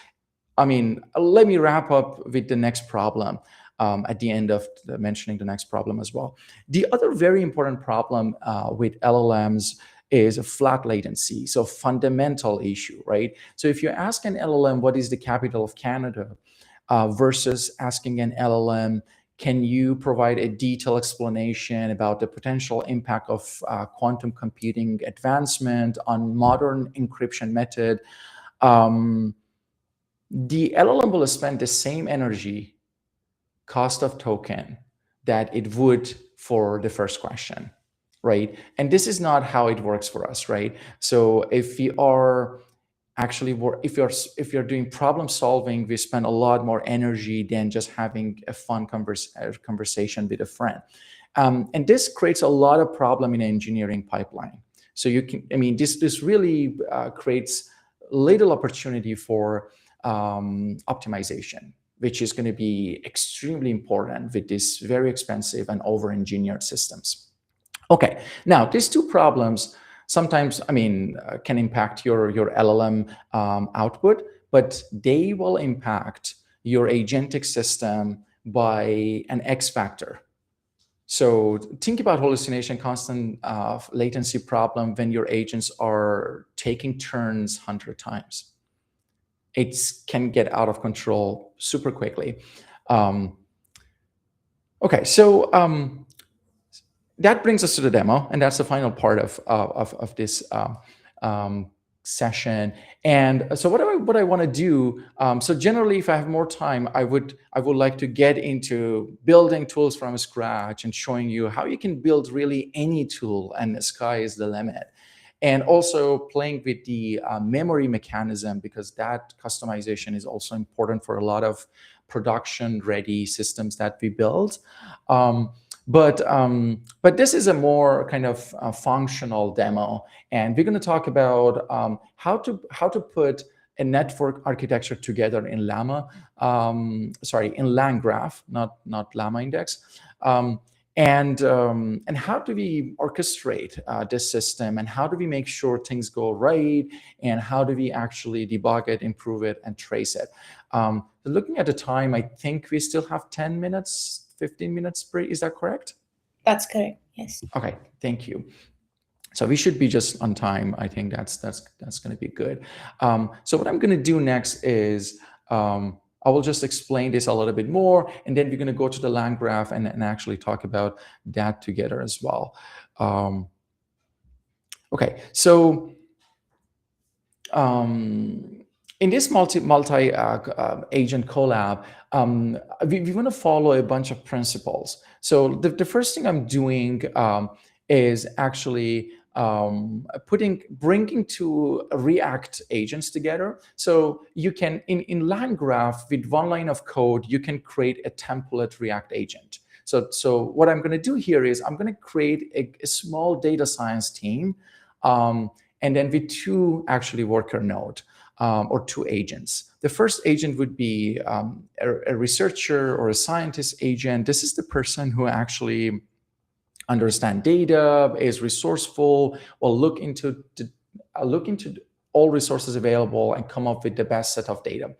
I mean, let me wrap up with the next problem at the end of mentioning the next problem as well. The other very important problem with LLMs is a flat latency. So fundamental issue, right? So if you ask an LLM, what is the capital of Canada, versus asking an LLM, can you provide a detailed explanation about the potential impact of quantum computing advancement on modern encryption method? The LLM will spend the same energy, cost of token, that it would for the first question, right? And this is not how it works for us, right? So if we are actually, if you're doing problem solving, we spend a lot more energy than just having a fun conversation with a friend. And this creates a lot of problem in engineering pipeline. So you can, I mean, this really creates little opportunity for optimization, which is going to be extremely important with these very expensive and over-engineered systems. Okay, now these two problems sometimes, I mean, can impact your LLM output, but they will impact your agentic system by an X factor. So think about hallucination, constant latency problem when your agents are taking turns 100 times. It can get out of control super quickly. Okay, so that brings us to the demo, and that's the final part of this session. And so what I want to do, so generally, if I have more time, I would like to get into building tools from scratch and showing you how you can build really any tool, and the sky is the limit. And also playing with the memory mechanism, because that customization is also important for a lot of production-ready systems that we build. But this is a more kind of functional demo, and we're going to talk about how to put a network architecture together in Llama, in LangGraph, not Llama Index, and how do we orchestrate this system, and how do we make sure things go right, and how do we actually debug it, improve it, and trace it. Looking at the time, I think we still have 10 minutes. 15 minutes break, is that correct? That's correct, yes. Okay, thank you. So we should be just on time. I think that's going to be good. So what I'm going to do next is I will just explain this a little bit more, and then we're going to go to the LangGraph and actually talk about that together as well. Okay, so in this multi-agent collab, we want to follow a bunch of principles. So the first thing I'm doing is actually bringing two React agents together. So you can, in LangGraph, with one line of code, you can create a template React agent. So what I'm going to do here is I'm going to create a small data science team, and then with two actually worker node. Or two agents. The first agent would be a researcher or a scientist agent. This is the person who actually understands data, is resourceful, will look into all resources available and come up with the best set of data.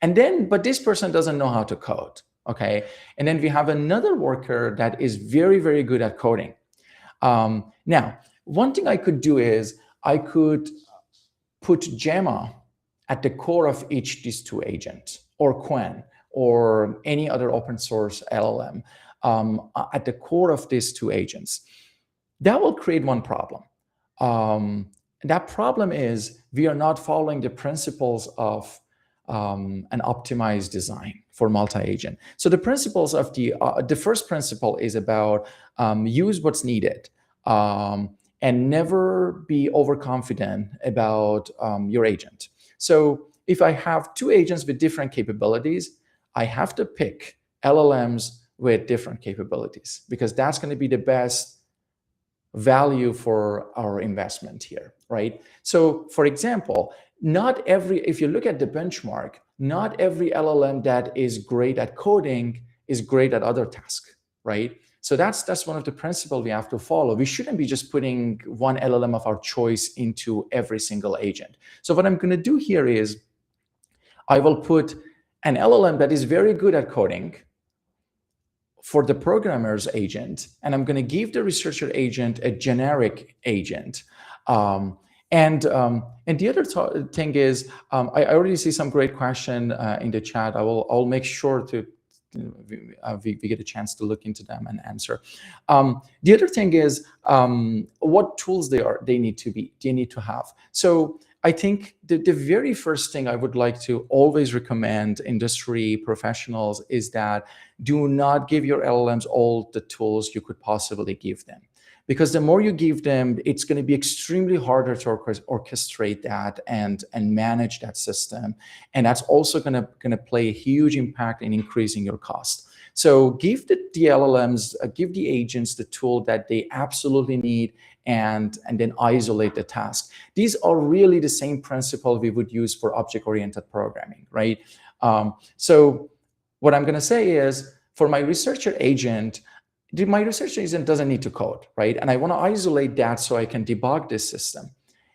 And then, but this person doesn't know how to code, okay? And then we have another worker that is very, very good at coding. Now, one thing I could do is I could put Gemma at the core of these two agents, or Quen, or any other open source LLM at the core of these two agents. That will create one problem. That problem is we are not following the principles of an optimized design for multi-agent. So the principles of the first principle is about use what's needed, and never be overconfident about your agent. So if I have two agents with different capabilities, I have to pick LLMs with different capabilities, because that's going to be the best value for our investment here, right? So for example, if you look at the benchmark, not every LLM that is great at coding is great at other tasks, right? So that's one of the principles we have to follow. We shouldn't be just putting one LLM of our choice into every single agent. So what I'm going to do here is I will put an LLM that is very good at coding for the programmer's agent, and I'm going to give the researcher agent a generic agent. And the other thing is, I already see some great question in the chat. I'll make sure to we get a chance to look into them and answer. The other thing is what tools they need to have. So I think the very first thing I would like to always recommend industry professionals is that do not give your LLMs all the tools you could possibly give them. Because the more you give them, it's going to be extremely harder to orchestrate that and manage that system. And that's also going to play a huge impact in increasing your cost. So give the LLMs, give the agents the tool that they absolutely need, and then isolate the task. These are really the same principle we would use for object-oriented programming, right? So what I'm going to say is, for my researcher agent, my research agent doesn't need to code, right? And I want to isolate that so I can debug this system.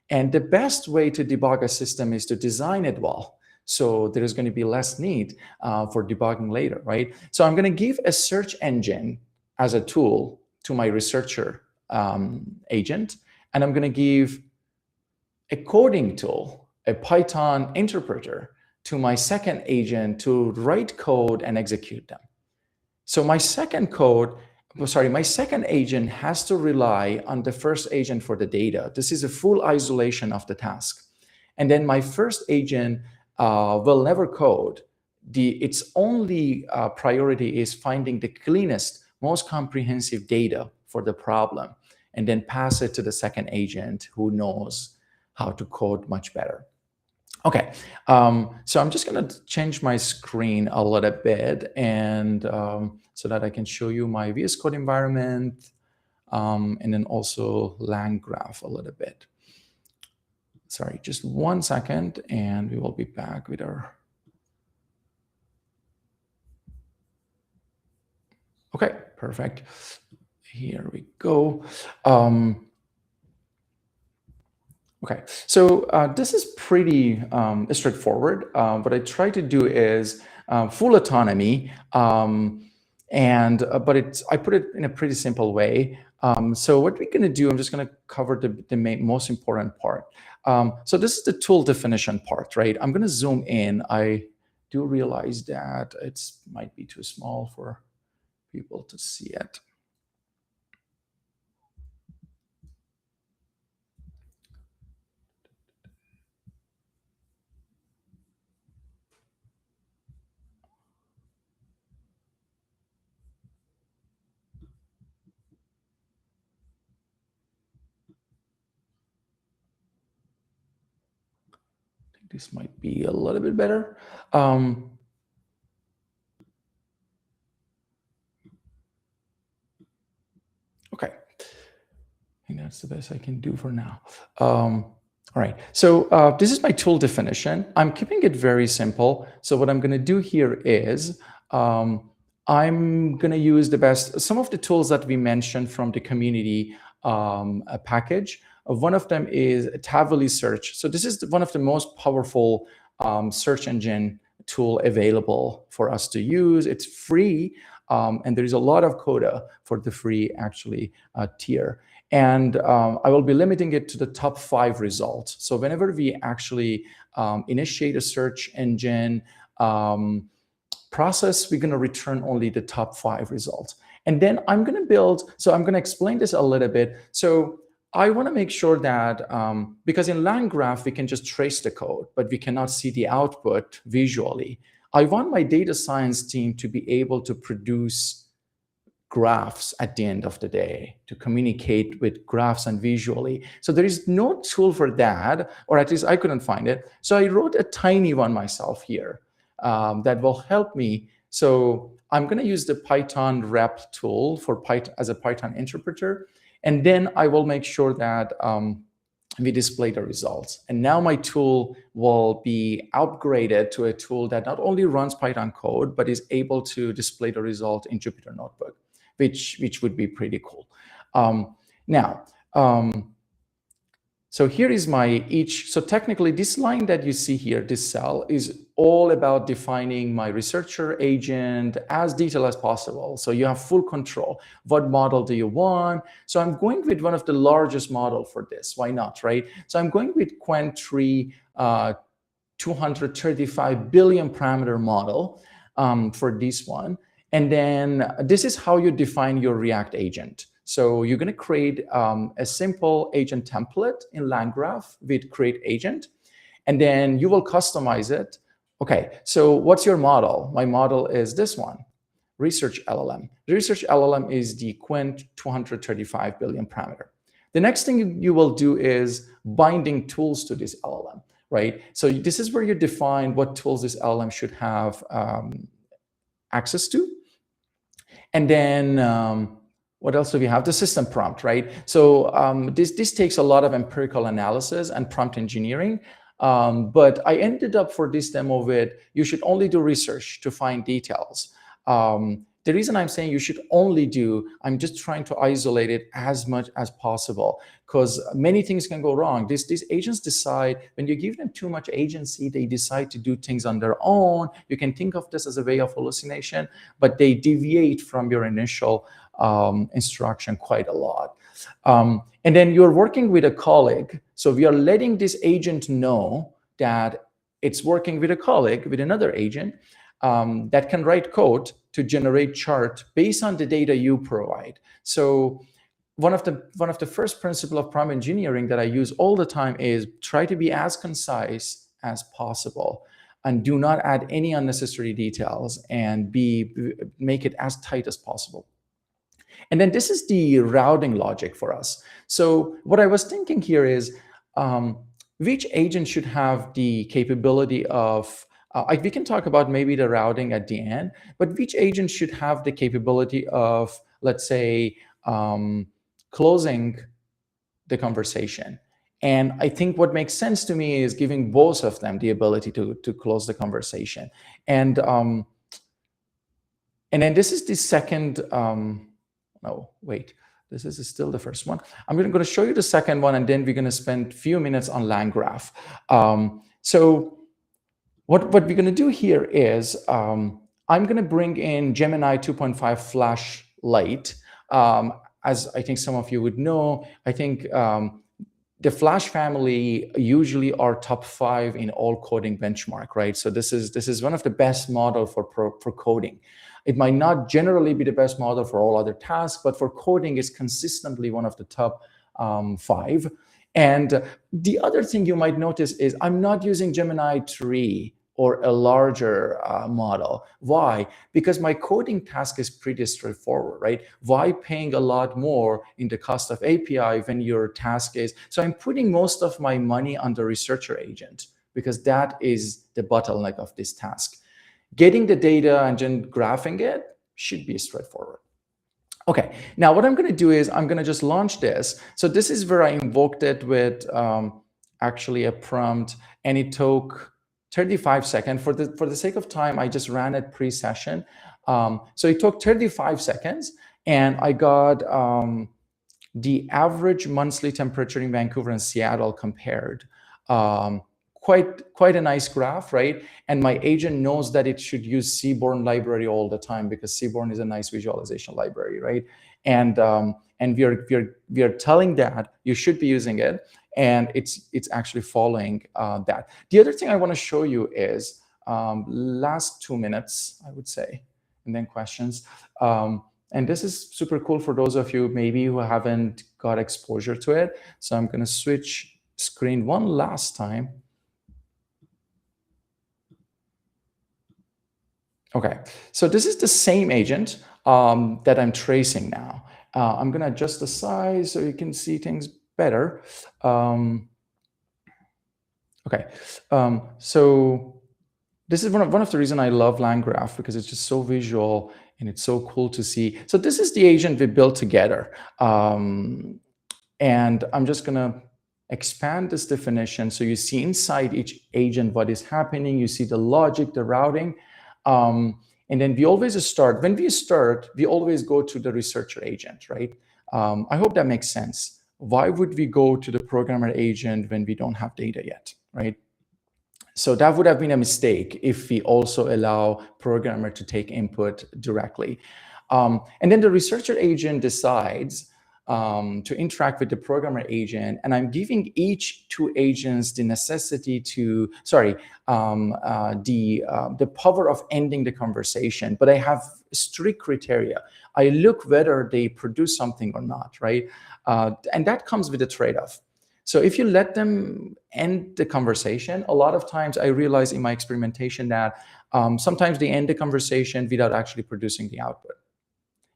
And the best way to debug a system is to design it well. So there is going to be less need for debugging later, right? So I'm going to give a search engine as a tool to my researcher agent. And I'm going to give a coding tool, a Python interpreter, to my second agent to write code and execute them. So my second agent has to rely on the first agent for the data. This is a full isolation of the task. And then my first agent will never code. Its only priority is finding the cleanest, most comprehensive data for the problem, and then pass it to the second agent who knows how to code much better. Okay, so I'm just going to change my screen a little bit, and so that I can show you my VS Code environment, and then also LangGraph a little bit. Sorry, just 1 second, and we will be back with our. Okay, perfect. Here we go. Okay, so this is pretty straightforward. What I try to do is full autonomy, but I put it in a pretty simple way. So what we're going to do, I'm just going to cover the most important part. So this is the tool definition part, right? I'm going to zoom in. I do realize that it might be too small for people to see it. This might be a little bit better. Okay, I think that's the best I can do for now. All right, so this is my tool definition. I'm keeping it very simple. So what I'm going to do here is I'm going to use some of the tools that we mentioned from the community package. One of them is Tavily Search. So this is one of the most powerful search engine tool available for us to use. It's free, and there is a lot of quota for the free actually tier. And I will be limiting it to the top 5 results. So whenever we actually initiate a search engine process, we're going to return only the top 5 results. And then I'm going to build, so I'm going to explain this a little bit. So I want to make sure that, because in LangGraph, we can just trace the code, but we cannot see the output visually. I want my data science team to be able to produce graphs at the end of the day, to communicate with graphs and visually. So there is no tool for that, or at least I couldn't find it. So I wrote a tiny one myself here that will help me. So I'm going to use the Python rep tool for Python as a Python interpreter. And then I will make sure that we display the results. And now my tool will be upgraded to a tool that not only runs Python code, but is able to display the result in Jupyter Notebook, which would be pretty cool. So here is so technically this line that you see here, this cell, is all about defining my researcher agent as detailed as possible. So you have full control. What model do you want? So I'm going with one of the largest model for this. Why not, right? So I'm going with Qwen3 235 billion parameter model for this one. And then this is how you define your React agent. So you're going to create a simple agent template in LangGraph with create agent, and then you will customize it. Okay, so what's your model? My model is this one, Research LLM. The Research LLM is the Qwen 235 billion parameter. The next thing you will do is binding tools to this LLM, right? So this is where you define what tools this LLM should have access to. And then what else do we have? The system prompt, right? So this takes a lot of empirical analysis and prompt engineering. But I ended up for this demo with, you should only do research to find details. The reason I'm saying you should only do, I'm just trying to isolate it as much as possible, because many things can go wrong. These agents decide, when you give them too much agency, they decide to do things on their own. You can think of this as a way of hallucination, but they deviate from your initial instruction quite a lot. And then you're working with a colleague. So we are letting this agent know that it's working with a colleague, with another agent. that can write code to generate chart based on the data you provide. So one of the first principle of prompt engineering that I use all the time is try to be as concise as possible and do not add any unnecessary details, and make it as tight as possible. And then this is the routing logic for us. So what I was thinking here is which agent should have the capability of, we can talk about maybe the routing at the end, but which agent should have the capability of, let's say, closing the conversation. And I think what makes sense to me is giving both of them the ability to close the conversation. And then this is the second, no, wait, this is still the first one. I'm going to show you the second one, and then we're going to spend a few minutes on LangGraph. So what we're going to do here is I'm going to bring in Gemini 2.5 Flash Lite. As I think some of you would know, I think the Flash family usually are top 5 in all coding benchmark, right? So this is one of the best model for coding. It might not generally be the best model for all other tasks, but for coding, it's consistently one of the top 5. And the other thing you might notice is I'm not using Gemini 3 or a larger model. Why? Because my coding task is pretty straightforward, right? Why paying a lot more in the cost of API when your task is? So I'm putting most of my money on the researcher agent because that is the bottleneck of this task. Getting the data and then graphing it should be straightforward. Okay, now what I'm going to do is I'm going to just launch this. So this is where I invoked it with actually a prompt, and it took 35 seconds. For the sake of time, I just ran it pre-session. So it took 35 seconds, and I got the average monthly temperature in Vancouver and Seattle compared. Quite a nice graph, right? And my agent knows that it should use Seaborn library all the time because Seaborn is a nice visualization library, right? And we are telling that you should be using it, and it's actually following that. The other thing I want to show you is last 2 minutes, I would say, and then questions. And this is super cool for those of you maybe who haven't got exposure to it. So I'm going to switch screen one last time. Okay, so this is the same agent that I'm tracing now. I'm going to adjust the size so you can see things better. Okay, so this is one of the reasons I love LangGraph, because it's just so visual and it's so cool to see. So this is the agent we built together. And I'm just going to expand this definition so you see inside each agent what is happening. You see the logic, the routing. And then we always start, when we start, we always go to the researcher agent, right? I hope that makes sense. Why would we go to the programmer agent when we don't have data yet, right? So that would have been a mistake if we also allow programmer to take input directly. And then the researcher agent decides to interact with the programmer agent, and I'm giving each 2 agents the necessity to, the power of ending the conversation, but I have strict criteria. I look whether they produce something or not, right? And that comes with a trade-off. So if you let them end the conversation, a lot of times I realize in my experimentation that sometimes they end the conversation without actually producing the output.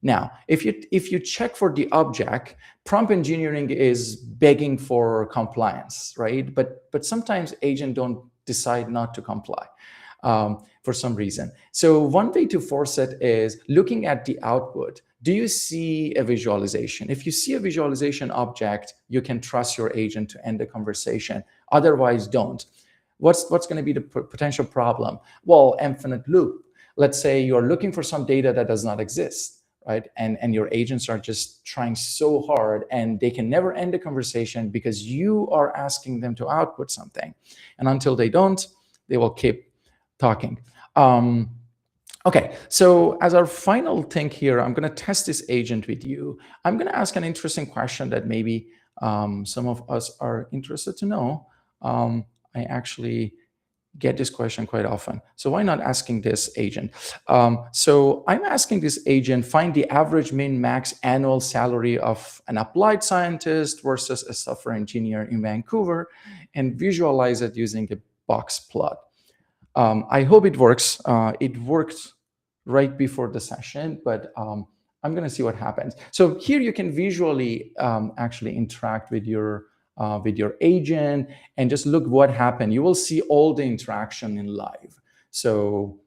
Now, if you check for the object, prompt engineering is begging for compliance, right? But sometimes agents don't decide not to comply for some reason. So one way to force it is looking at the output. Do you see a visualization? If you see a visualization object, you can trust your agent to end the conversation. Otherwise, don't. What's going to be the potential problem? Well, infinite loop. Let's say you're looking for some data that does not exist, right? And your agents are just trying so hard, and they can never end the conversation because you are asking them to output something. And until they don't, they will keep talking. Okay, so as our final thing here, I'm going to test this agent with you. I'm going to ask an interesting question that maybe some of us are interested to know. I actually get this question quite often. So why not asking this agent? So I'm asking this agent, find the average min max annual salary of an applied scientist versus a software engineer in Vancouver, and visualize it using a box plot. I hope it works. It worked right before the session, but I'm going to see what happens. So here you can visually actually interact with your agent and just look what happened. You will see all the interaction in live. So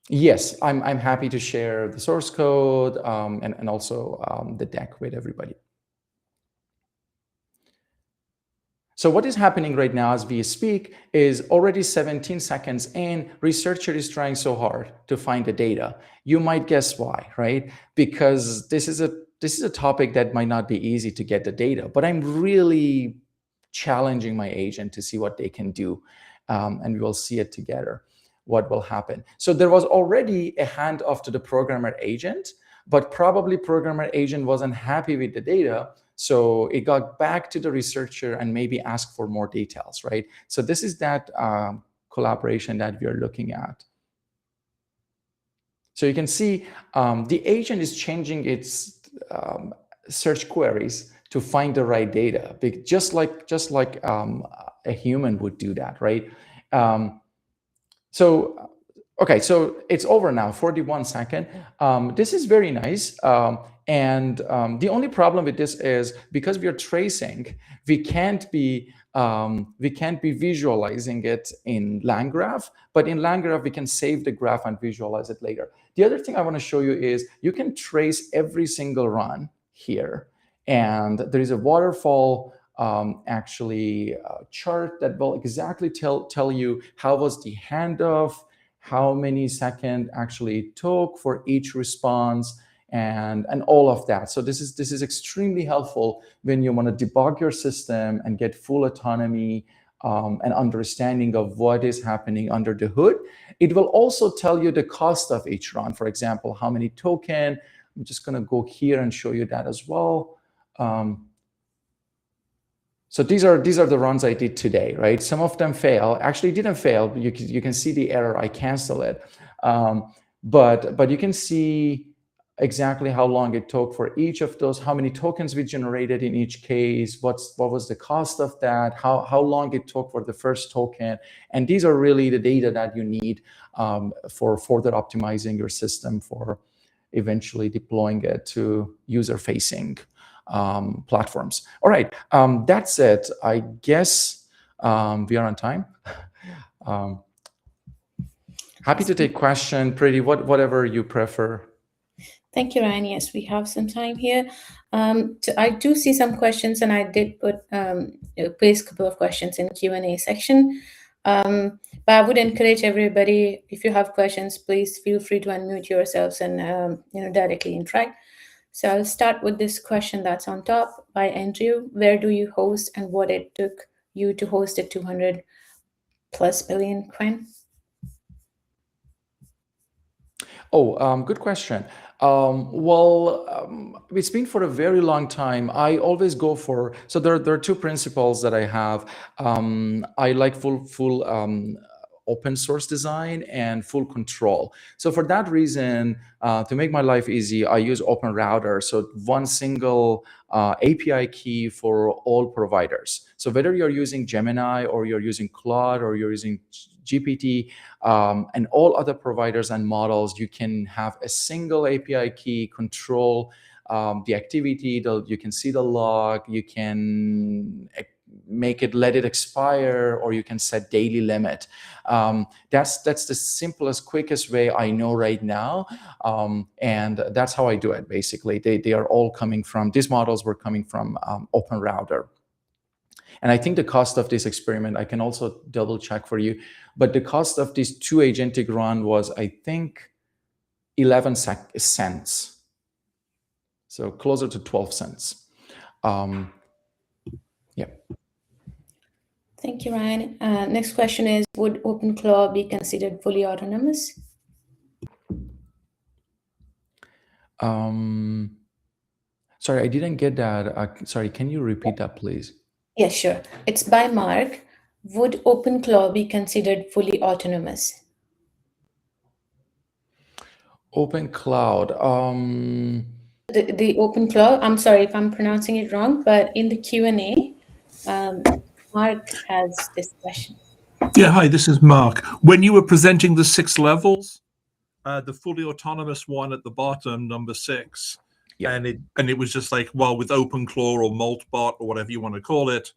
yes, I'm happy to share the source code and also the deck with everybody. So what is happening right now as we speak is already 17 seconds in, researcher is trying so hard to find the data. You might guess why, right? Because this is a topic that might not be easy to get the data, but I'm really challenging my agent to see what they can do. And we will see it together, what will happen. So there was already a handoff to the programmer agent, but probably programmer agent wasn't happy with the data. So it got back to the researcher and maybe asked for more details, right? So this is that collaboration that we are looking at. So you can see the agent is changing its search queries to find the right data, just like a human would do that, right? Okay, so it's over now, 41 seconds. This is very nice. And the only problem with this is because we are tracing, we can't be visualizing it in LangGraph, but in LangGraph, we can save the graph and visualize it later. The other thing I want to show you is you can trace every single run here. And there is a waterfall actually chart that will exactly tell you how was the handoff, how many seconds actually it took for each response, and all of that. So this is extremely helpful when you want to debug your system and get full autonomy and understanding of what is happening under the hood. It will also tell you the cost of each run. For example, how many token. I'm just going to go here and show you that as well. So these are the runs I did today, right? Some of them fail. Actually, it didn't fail. You can see the error. I cancel it, but you can see exactly how long it took for each of those, how many tokens we generated in each case, what was the cost of that, how long it took for the first token, and these are really the data that you need for further optimizing your system for eventually deploying it to user-facing platforms. All right, that's it. I guess we are on time. Happy to take question, Pretty, whatever you prefer. Thank you, Ryan. Yes, we have some time here. I do see some questions, and I did place a couple of questions in Q&A section. But I would encourage everybody, if you have questions, please feel free to unmute yourselves and directly interact. So I'll start with this question that's on top by Andrew. Where do you host, and what it took you to host a 200+ billion coin? Oh, good question. It's been for a very long time. I always go for, so there are two principles that I have. I like full open source design and full control. So for that reason, to make my life easy, I use Open Router. So one single API key for all providers. So whether you're using Gemini or you're using Claude or you're using GPT and all other providers and models, you can have a single API key, control the activity, you can see the log, you can make it, let it expire, or you can set daily limit. That's the simplest, quickest way I know right now. And that's how I do it, basically. They are all coming from, these models were coming from Open Router. And I think the cost of this experiment, I can also double check for you, but the cost of this 2 agentic run was, I think, 11 cents. So closer to 12 cents. Yeah. Thank you, Ryan. Next question is, would OpenClaw be considered fully autonomous? Sorry, I didn't get that. Sorry, can you repeat that, please? Yeah, sure. It's by Mark. Would OpenClaw be considered fully autonomous? Open cloud. The OpenClaw, I'm sorry if I'm pronouncing it wrong, but in the Q&A, Mark has this question. Yeah, hi, this is Mark. When you were presenting the 6 levels, the fully autonomous one at the bottom, number 6, Yeah. and it was just like, well, with OpenClaw or Maltbot or whatever you want to call it,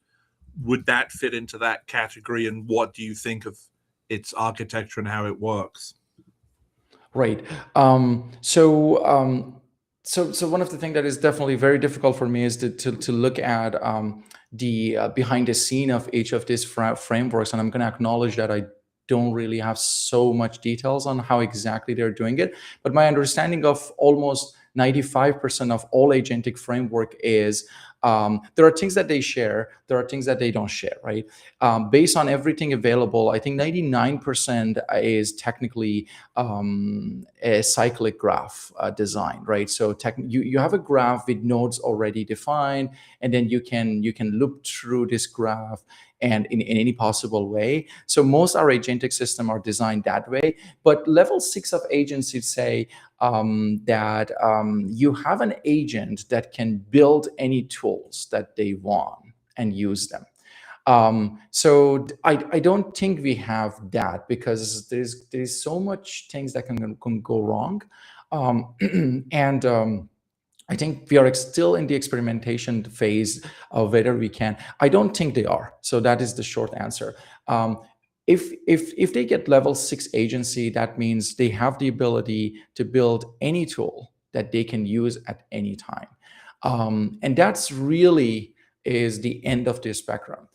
would that fit into that category? And what do you think of its architecture and how it works? Right. So one of the things that is definitely very difficult for me is to look at the behind the scene of each of these frameworks, and I'm going to acknowledge that I don't really have so much details on how exactly they're doing it. But my understanding of almost 95% of all agentic framework is there are things that they share, there are things that they don't share, right? Based on everything available, I think 99% is technically a cyclic graph design, right? So you have a graph with nodes already defined, and then you can loop through this graph and in any possible way. So most our agentic system are designed that way. But level 6 of agency say that you have an agent that can build any tools that they want and use them. So I don't think we have that, because there's so much things that can go wrong. I think we are still in the experimentation phase of whether we can. I don't think they are. So that is the short answer. If they get level 6 agency, that means they have the ability to build any tool that they can use at any time. And that's really is the end of the spectrum.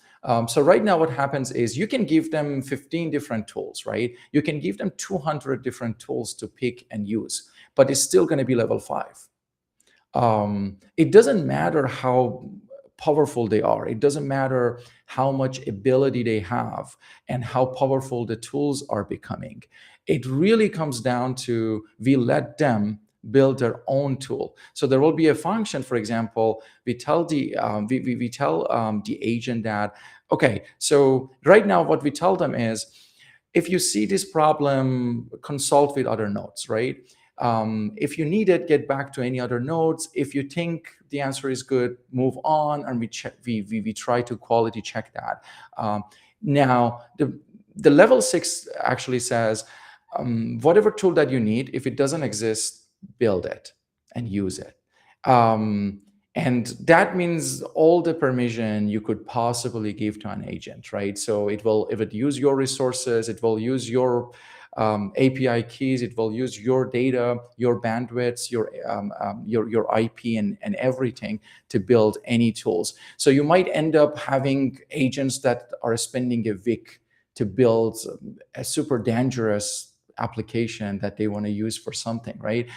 So right now what happens is you can give them 15 different tools, right? You can give them 200 different tools to pick and use, but it's still going to be level 5. It doesn't matter how powerful they are. It doesn't matter how much ability they have and how powerful the tools are becoming. It really comes down to we let them build their own tool. So there will be a function, for example, we tell the the agent that, okay, so right now what we tell them is, if you see this problem, consult with other nodes, right? If you need it, get back to any other nodes. If you think the answer is good, move on, and we try to quality check that. Now, the level 6 actually says, whatever tool that you need, if it doesn't exist, build it and use it. And that means all the permission you could possibly give to an agent, right? So it will, if it use your resources, it will use your API keys, it will use your data, your bandwidths, your IP and everything to build any tools. So you might end up having agents that are spending a week to build a super dangerous application that they want to use for something, right?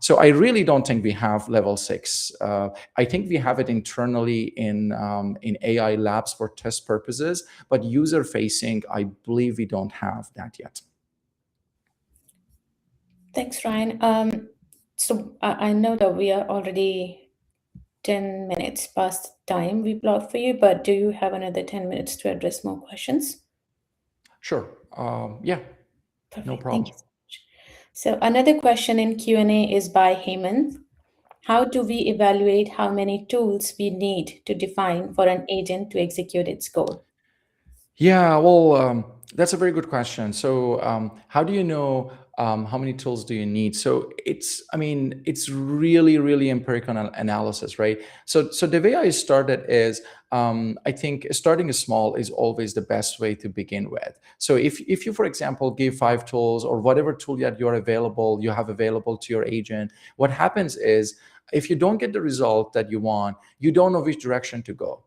So I really don't think we have level 6. I think we have it internally in AI labs for test purposes, but user facing, I believe we don't have that yet. Thanks, Ryan. So I know that we are already 10 minutes past time we blocked for you, but do you have another 10 minutes to address more questions? Sure. Yeah. Perfect. No problem. Thank you so much. So another question in Q&A is by Heyman. How do we evaluate how many tools we need to define for an agent to execute its goal? Yeah, well, that's a very good question. So how do you know how many tools do you need? So it's really, really empirical analysis, right? So the way I started is, I think starting small is always the best way to begin with. So if you, for example, give 5 tools or whatever tool that you have available to your agent, what happens is if you don't get the result that you want, you don't know which direction to go.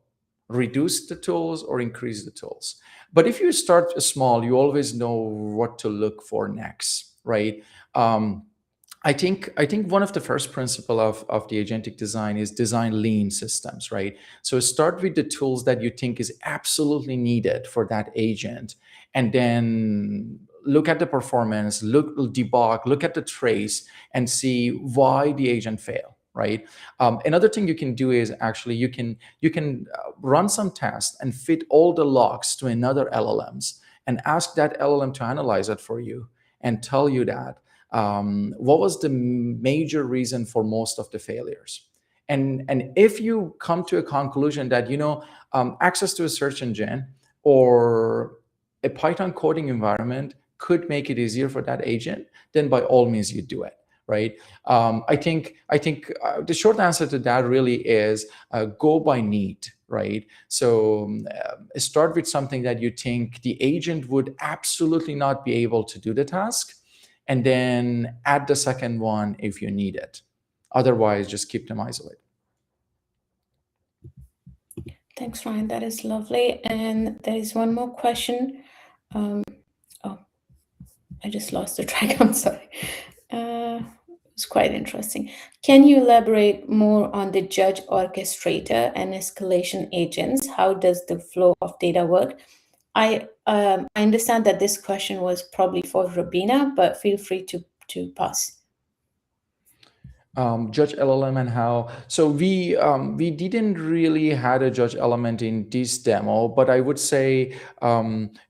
Reduce the tools or increase the tools. But if you start small, you always know what to look for next, right? I think one of the first principle of the agentic design is design lean systems, right? So start with the tools that you think is absolutely needed for that agent, and then look at the performance, debug, look at the trace, and see why the agent failed. right? Another thing you can do is actually you can run some tests and fit all the logs to another LLMs and ask that LLM to analyze it for you and tell you that what was the major reason for most of the failures. And if you come to a conclusion that access to a search engine or a Python coding environment could make it easier for that agent, then by all means you do it, right? I think the short answer to that really is go by need, right? So start with something that you think the agent would absolutely not be able to do the task, and then add the second one if you need it. Otherwise, just keep them isolated. Thanks, Ryan. That is lovely. And there is one more question. Oh, I just lost the track. I'm sorry. It's quite interesting. Can you elaborate more on the judge orchestrator and escalation agents? How does the flow of data work? I understand that this question was probably for Robina, but feel free to pass. Judge LLM and how. So we didn't really had a judge element in this demo, but I would say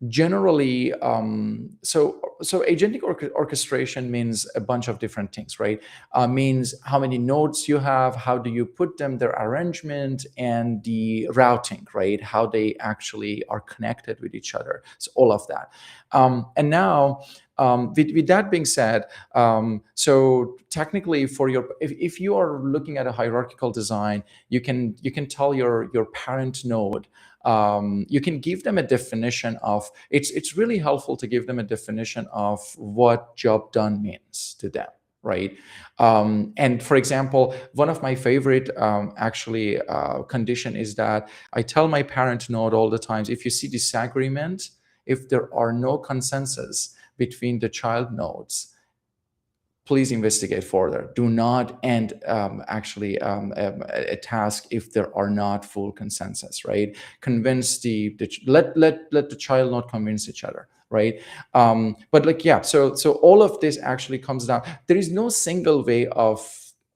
generally, so agentic orchestration means a bunch of different things, right? Means how many nodes you have, how do you put them, their arrangement, and the routing, right? How they actually are connected with each other. So all of that. And now, with that being said, so technically if you are looking at a hierarchical design, you can tell your parent node, you can give them a definition of, it's really helpful to give them a definition of what job done means to them, right? And for example, one of my favorite condition is that I tell my parent node all the times, if you see disagreement, if there are no consensus between the child nodes, please investigate further. Do not end a task if there are not full consensus, right? Convince let the child node convince each other, right? But like, yeah, so all of this actually comes down. There is no single way of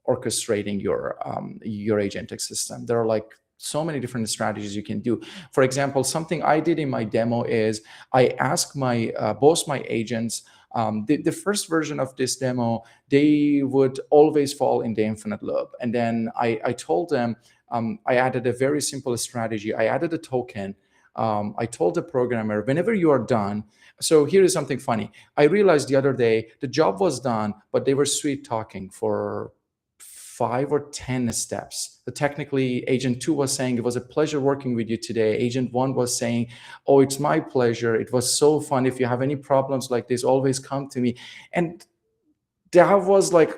orchestrating your agentic system. There are like so many different strategies you can do. For example, something I did in my demo is I asked both my agents, the first version of this demo, they would always fall in the infinite loop. And then I told them, I added a very simple strategy. I added a token. I told the programmer, whenever you are done, so here is something funny. I realized the other day, the job was done, but they were sweet talking for 5 or 10 steps. So technically, Agent 2 was saying, it was a pleasure working with you today. Agent 1 was saying, oh, it's my pleasure. It was so fun. If you have any problems like this, always come to me. And that was like,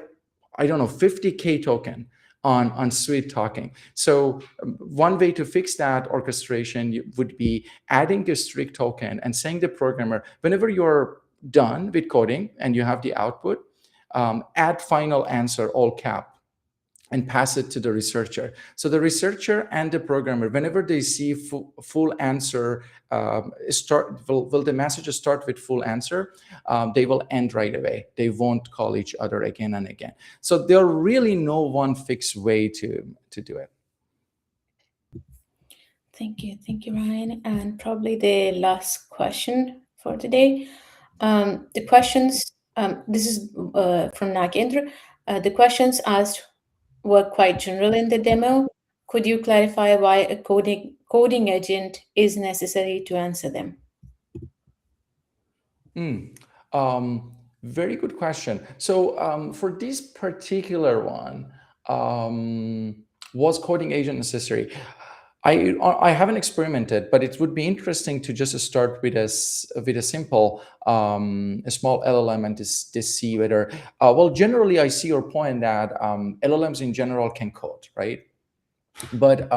I don't know, 50K token on sweet talking. So one way to fix that orchestration would be adding the strict token and saying to the programmer, whenever you're done with coding and you have the output, add final answer, all cap, and pass it to the researcher. So the researcher and the programmer, whenever they see full answer, will the message start with full answer, they will end right away. They won't call each other again and again. So there really no one fixed way to do it. Thank you, Ryan. And probably the last question for today. The questions, this is from Nagendra. The questions asked were quite general in the demo. Could you clarify why a coding agent is necessary to answer them? Very good question. So for this particular one, was coding agent necessary? I haven't experimented, but it would be interesting to just start with a simple, a small LLM and to see whether, well, generally I see your point that LLMs in general can code, right? But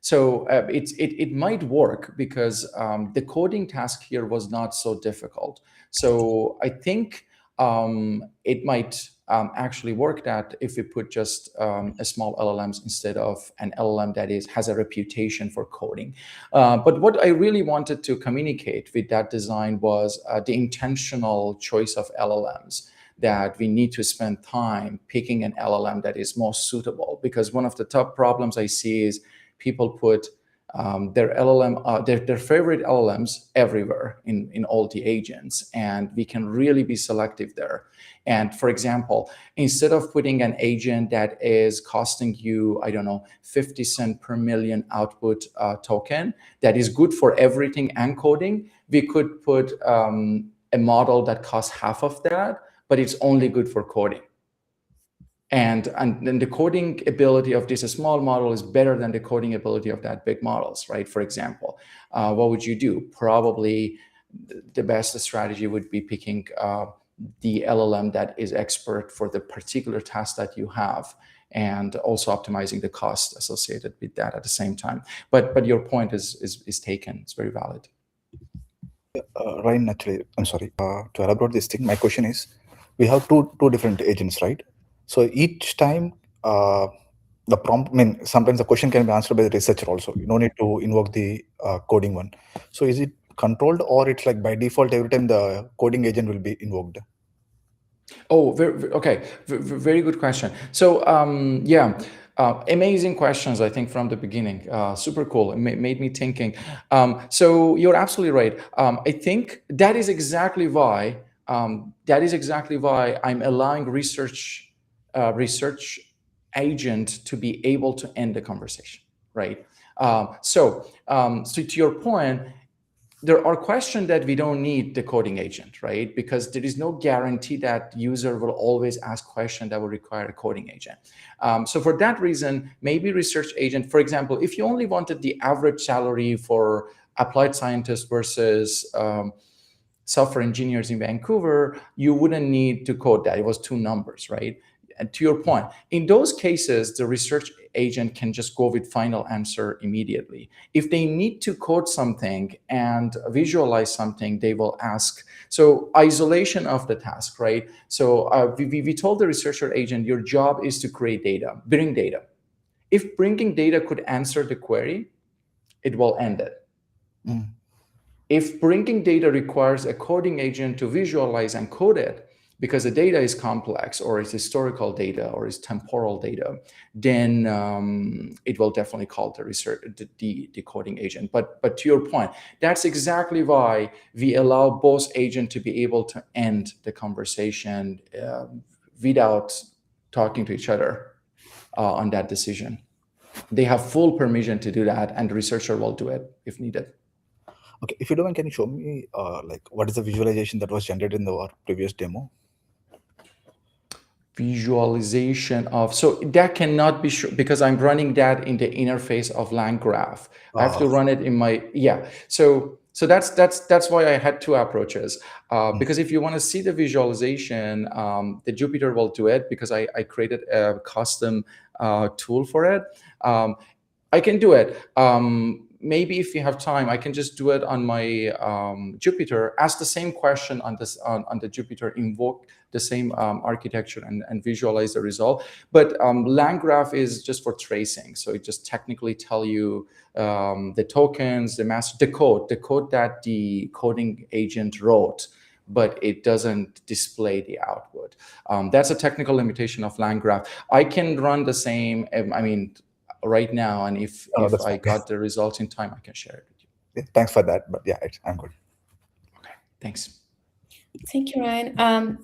it might work because the coding task here was not so difficult. So I think it might actually work that if we put just a small LLMs instead of an LLM that has a reputation for coding. But what I really wanted to communicate with that design was the intentional choice of LLMs. that we need to spend time picking an LLM that is most suitable, because one of the top problems I see is people put their LLM, their favorite LLMs everywhere in all the agents, and we can really be selective there. And for example, instead of putting an agent that is costing you, I don't know, 50 cents per million output token, that is good for everything and coding, we could put a model that costs half of that, but it's only good for coding. And then the coding ability of this small model is better than the coding ability of that big models, right? For example, what would you do? Probably the best strategy would be picking the LLM that is expert for the particular task that you have, and also optimizing the cost associated with that at the same time. But your point is taken. It's very valid. Ryan, actually, I'm sorry. To elaborate this thing, my question is, we have two different agents, right? So each time, the prompt, I mean, sometimes the question can be answered by the researcher also. You don't need to invoke the coding one. So is it controlled, or it's like by default every time the coding agent will be invoked? Oh, okay. Very good question. So yeah, amazing questions, I think, from the beginning. Super cool. It made me thinking. So you're absolutely right. I think that is exactly why I'm allowing research agent to be able to end the conversation, right? So to your point, there are questions that we don't need the coding agent, right? Because there is no guarantee that user will always ask questions that will require a coding agent. So for that reason, maybe research agent, for example, if you only wanted the average salary for applied scientists versus software engineers in Vancouver, you wouldn't need to code that. It was two numbers, right? And to your point, in those cases, the research agent can just go with final answer immediately. If they need to code something and visualize something, they will ask. So isolation of the task, right? So we told the researcher agent, your job is to create data, bring data. If bringing data could answer the query, it will end it. Mm. If bringing data requires a coding agent to visualize and code it, because the data is complex, or it's historical data, or it's temporal data, then it will definitely call the coding agent. But to your point, that's exactly why we allow both agents to be able to end the conversation without talking to each other on that decision. They have full permission to do that, and the researcher will do it if needed. Okay, if you don't mind, can you show me like what is the visualization that was generated in our previous demo? Visualization of, so that cannot be sure because I'm running that in the interface of LangGraph. I have to run it in my, yeah. So that's why I had two approaches. Because if you want to see the visualization, the Jupyter will do it because I created a custom tool for it. I can do it. Maybe if you have time, I can just do it on my Jupyter, ask the same question on the Jupyter, invoke the same architecture and visualize the result. But LangGraph is just for tracing. So it just technically tell you the tokens, the code that the coding agent wrote, but it doesn't display the output. That's a technical limitation of LangGraph. I can run the same, I mean, right now, and if I got the results in time, I can share it with you. Yeah, thanks for that, but yeah, I'm good. Okay, thanks. Thank you, Ryan.